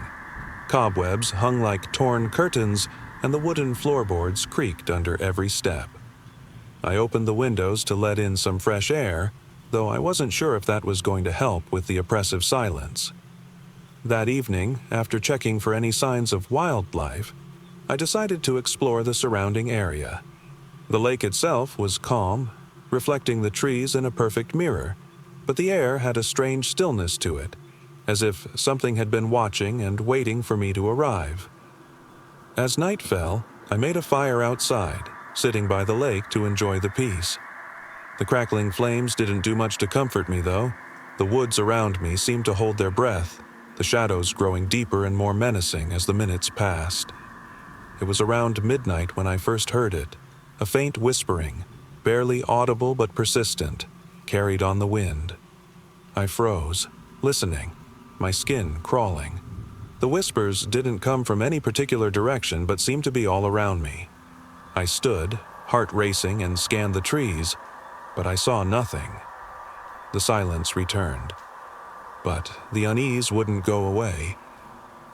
Cobwebs hung like torn curtains, and the wooden floorboards creaked under every step. I opened the windows to let in some fresh air, though I wasn't sure if that was going to help with the oppressive silence. That evening, after checking for any signs of wildlife, I decided to explore the surrounding area. The lake itself was calm, reflecting the trees in a perfect mirror, but the air had a strange stillness to it, as if something had been watching and waiting for me to arrive. As night fell, I made a fire outside, sitting by the lake to enjoy the peace. The crackling flames didn't do much to comfort me, though. The woods around me seemed to hold their breath, the shadows growing deeper and more menacing as the minutes passed. It was around midnight when I first heard it, a faint whispering, barely audible but persistent, carried on the wind. I froze, listening, my skin crawling. The whispers didn't come from any particular direction but seemed to be all around me. I stood, heart racing, and scanned the trees, but I saw nothing. The silence returned. But the unease wouldn't go away.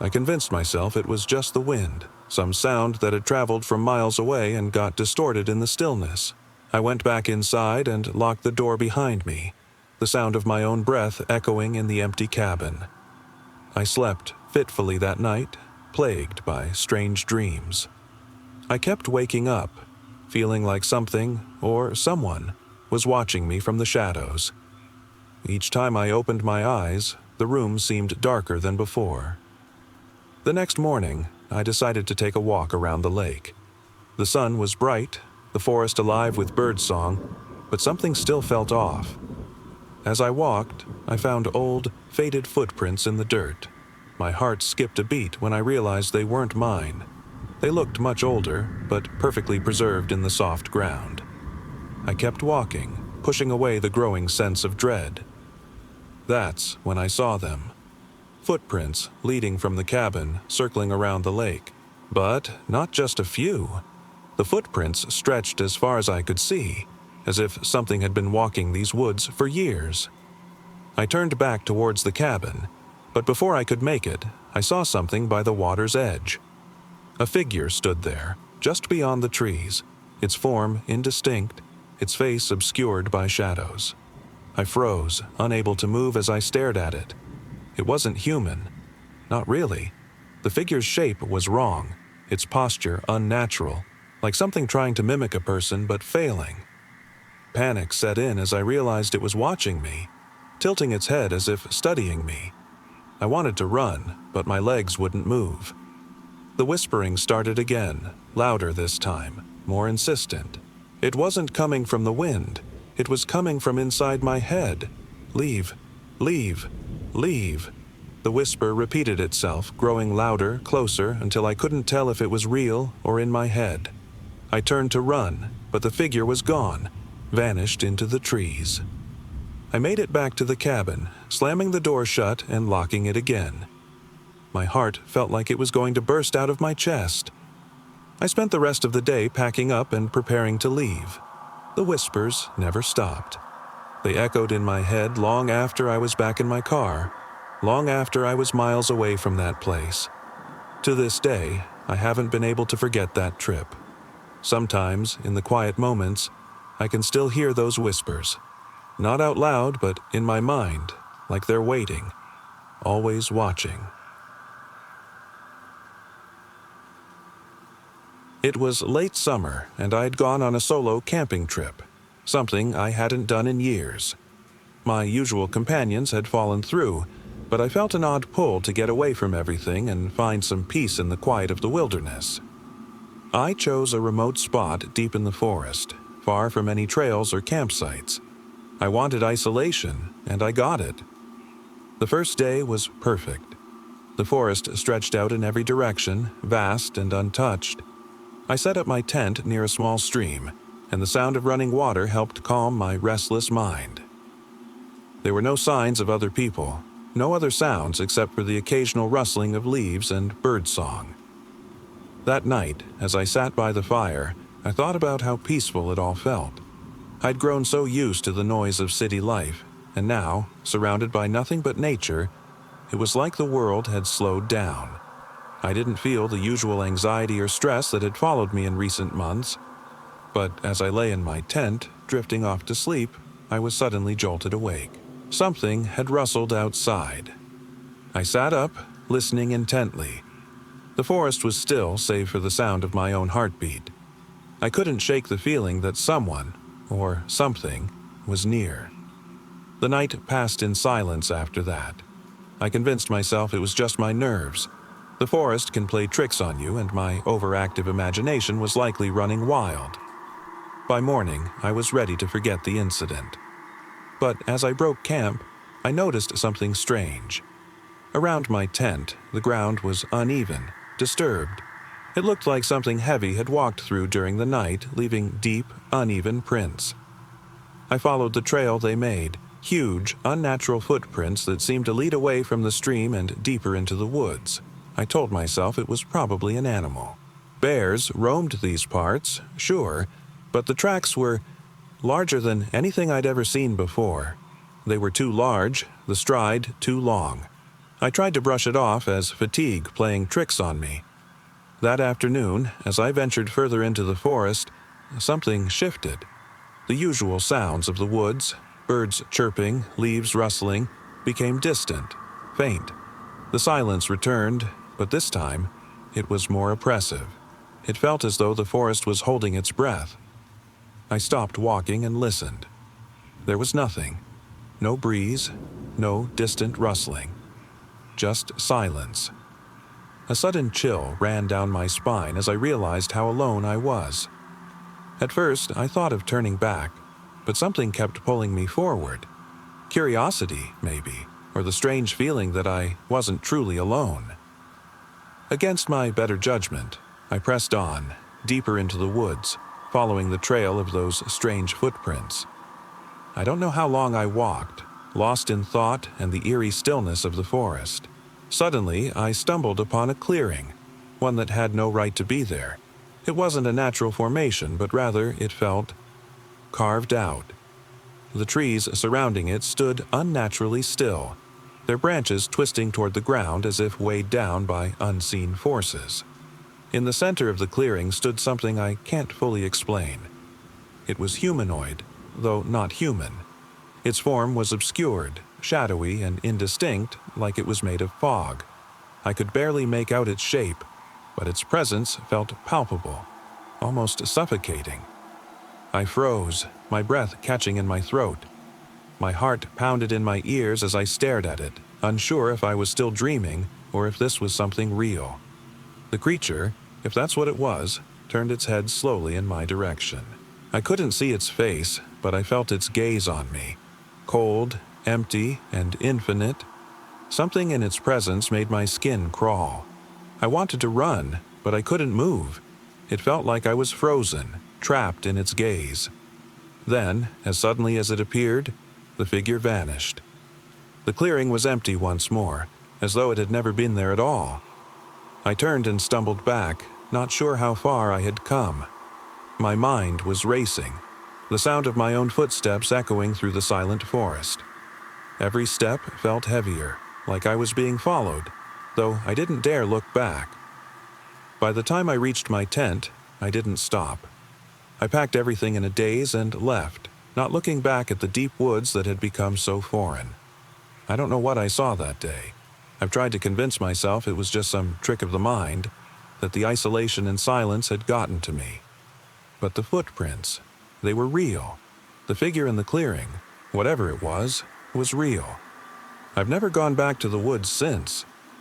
I convinced myself it was just the wind, some sound that had traveled from miles away and got distorted in the stillness. I went back inside and locked the door behind me, the sound of my own breath echoing in the empty cabin. I slept fitfully that night, plagued by strange dreams. I kept waking up, feeling like something, or someone, was watching me from the shadows. Each time I opened my eyes, the room seemed darker than before. The next morning, I decided to take a walk around the lake. The sun was bright, the forest alive with birdsong, but something still felt off. As I walked, I found old, faded footprints in the dirt. My heart skipped a beat when I realized they weren't mine. They looked much older, but perfectly preserved in the soft ground. I kept walking, pushing away the growing sense of dread. That's when I saw them. Footprints leading from the cabin, circling around the lake. But not just a few. The footprints stretched as far as I could see, as if something had been walking these woods for years. I turned back towards the cabin, but before I could make it, I saw something by the water's edge. A figure stood there, just beyond the trees, its form indistinct, its face obscured by shadows. I froze, unable to move as I stared at it. It wasn't human. Not really. The figure's shape was wrong, its posture unnatural, like something trying to mimic a person but failing. Panic set in as I realized it was watching me, tilting its head as if studying me. I wanted to run, but my legs wouldn't move. The whispering started again, louder this time, more insistent. It wasn't coming from the wind. It was coming from inside my head. Leave, leave, leave. The whisper repeated itself, growing louder, closer, until I couldn't tell if it was real or in my head. I turned to run, but the figure was gone, vanished into the trees. I made it back to the cabin, slamming the door shut and locking it again. My heart felt like it was going to burst out of my chest. I spent the rest of the day packing up and preparing to leave. The whispers never stopped. They echoed in my head long after I was back in my car, long after I was miles away from that place. To this day, I haven't been able to forget that trip. Sometimes, in the quiet moments, I can still hear those whispers. Not out loud, but in my mind, like they're waiting, always watching. It was late summer, and I'd gone on a solo camping trip, something I hadn't done in years. My usual companions had fallen through, but I felt an odd pull to get away from everything and find some peace in the quiet of the wilderness. I chose a remote spot deep in the forest, far from any trails or campsites. I wanted isolation, and I got it. The first day was perfect. The forest stretched out in every direction, vast and untouched. I set up my tent near a small stream, and the sound of running water helped calm my restless mind. There were no signs of other people, no other sounds except for the occasional rustling of leaves and birdsong. That night, as I sat by the fire, I thought about how peaceful it all felt. I'd grown so used to the noise of city life, and now, surrounded by nothing but nature, it was like the world had slowed down. I didn't feel the usual anxiety or stress that had followed me in recent months, but as I lay in my tent, drifting off to sleep, I was suddenly jolted awake. Something had rustled outside. I sat up, listening intently. The forest was still, save for the sound of my own heartbeat. I couldn't shake the feeling that someone, or something, was near. The night passed in silence after that. I convinced myself it was just my nerves. The forest can play tricks on you, and my overactive imagination was likely running wild. By morning, I was ready to forget the incident. But as I broke camp, I noticed something strange. Around my tent, the ground was uneven, disturbed. It looked like something heavy had walked through during the night, leaving deep, uneven prints. I followed the trail they made, huge, unnatural footprints that seemed to lead away from the stream and deeper into the woods. I told myself it was probably an animal. Bears roamed these parts, sure, but the tracks were larger than anything I'd ever seen before. They were too large, the stride too long. I tried to brush it off as fatigue playing tricks on me. That afternoon, as I ventured further into the forest, something shifted. The usual sounds of the woods, birds chirping, leaves rustling, became distant, faint. The silence returned, but this time, it was more oppressive. It felt as though the forest was holding its breath. I stopped walking and listened. There was nothing. No breeze, no distant rustling. Just silence. A sudden chill ran down my spine as I realized how alone I was. At first, I thought of turning back, but something kept pulling me forward. Curiosity, maybe, or the strange feeling that I wasn't truly alone. Against my better judgment, I pressed on, deeper into the woods, following the trail of those strange footprints. I don't know how long I walked, lost in thought and the eerie stillness of the forest. Suddenly, I stumbled upon a clearing, one that had no right to be there. It wasn't a natural formation, but rather it felt carved out. The trees surrounding it stood unnaturally still, their branches twisting toward the ground as if weighed down by unseen forces. In the center of the clearing stood something I can't fully explain. It was humanoid, though not human. Its form was obscured, shadowy, and indistinct, like it was made of fog. I could barely make out its shape, but its presence felt palpable, almost suffocating. I froze, my breath catching in my throat. My heart pounded in my ears as I stared at it, unsure if I was still dreaming or if this was something real. The creature, if that's what it was, turned its head slowly in my direction. I couldn't see its face, but I felt its gaze on me. Cold, empty, and infinite. Something in its presence made my skin crawl. I wanted to run, but I couldn't move. It felt like I was frozen, trapped in its gaze. Then, as suddenly as it appeared, the figure vanished. The clearing was empty once more, as though it had never been there at all. I turned and stumbled back, not sure how far I had come. My mind was racing, the sound of my own footsteps echoing through the silent forest. Every step felt heavier, like I was being followed, though I didn't dare look back. By the time I reached my tent, I didn't stop. I packed everything in a daze and left, not looking back at the deep woods that had become so foreign. I don't know what I saw that day. I've tried to convince myself it was just some trick of the mind, that the isolation and silence had gotten to me. But the footprints, they were real. The figure in the clearing, whatever it was real. I've never gone back to the woods since,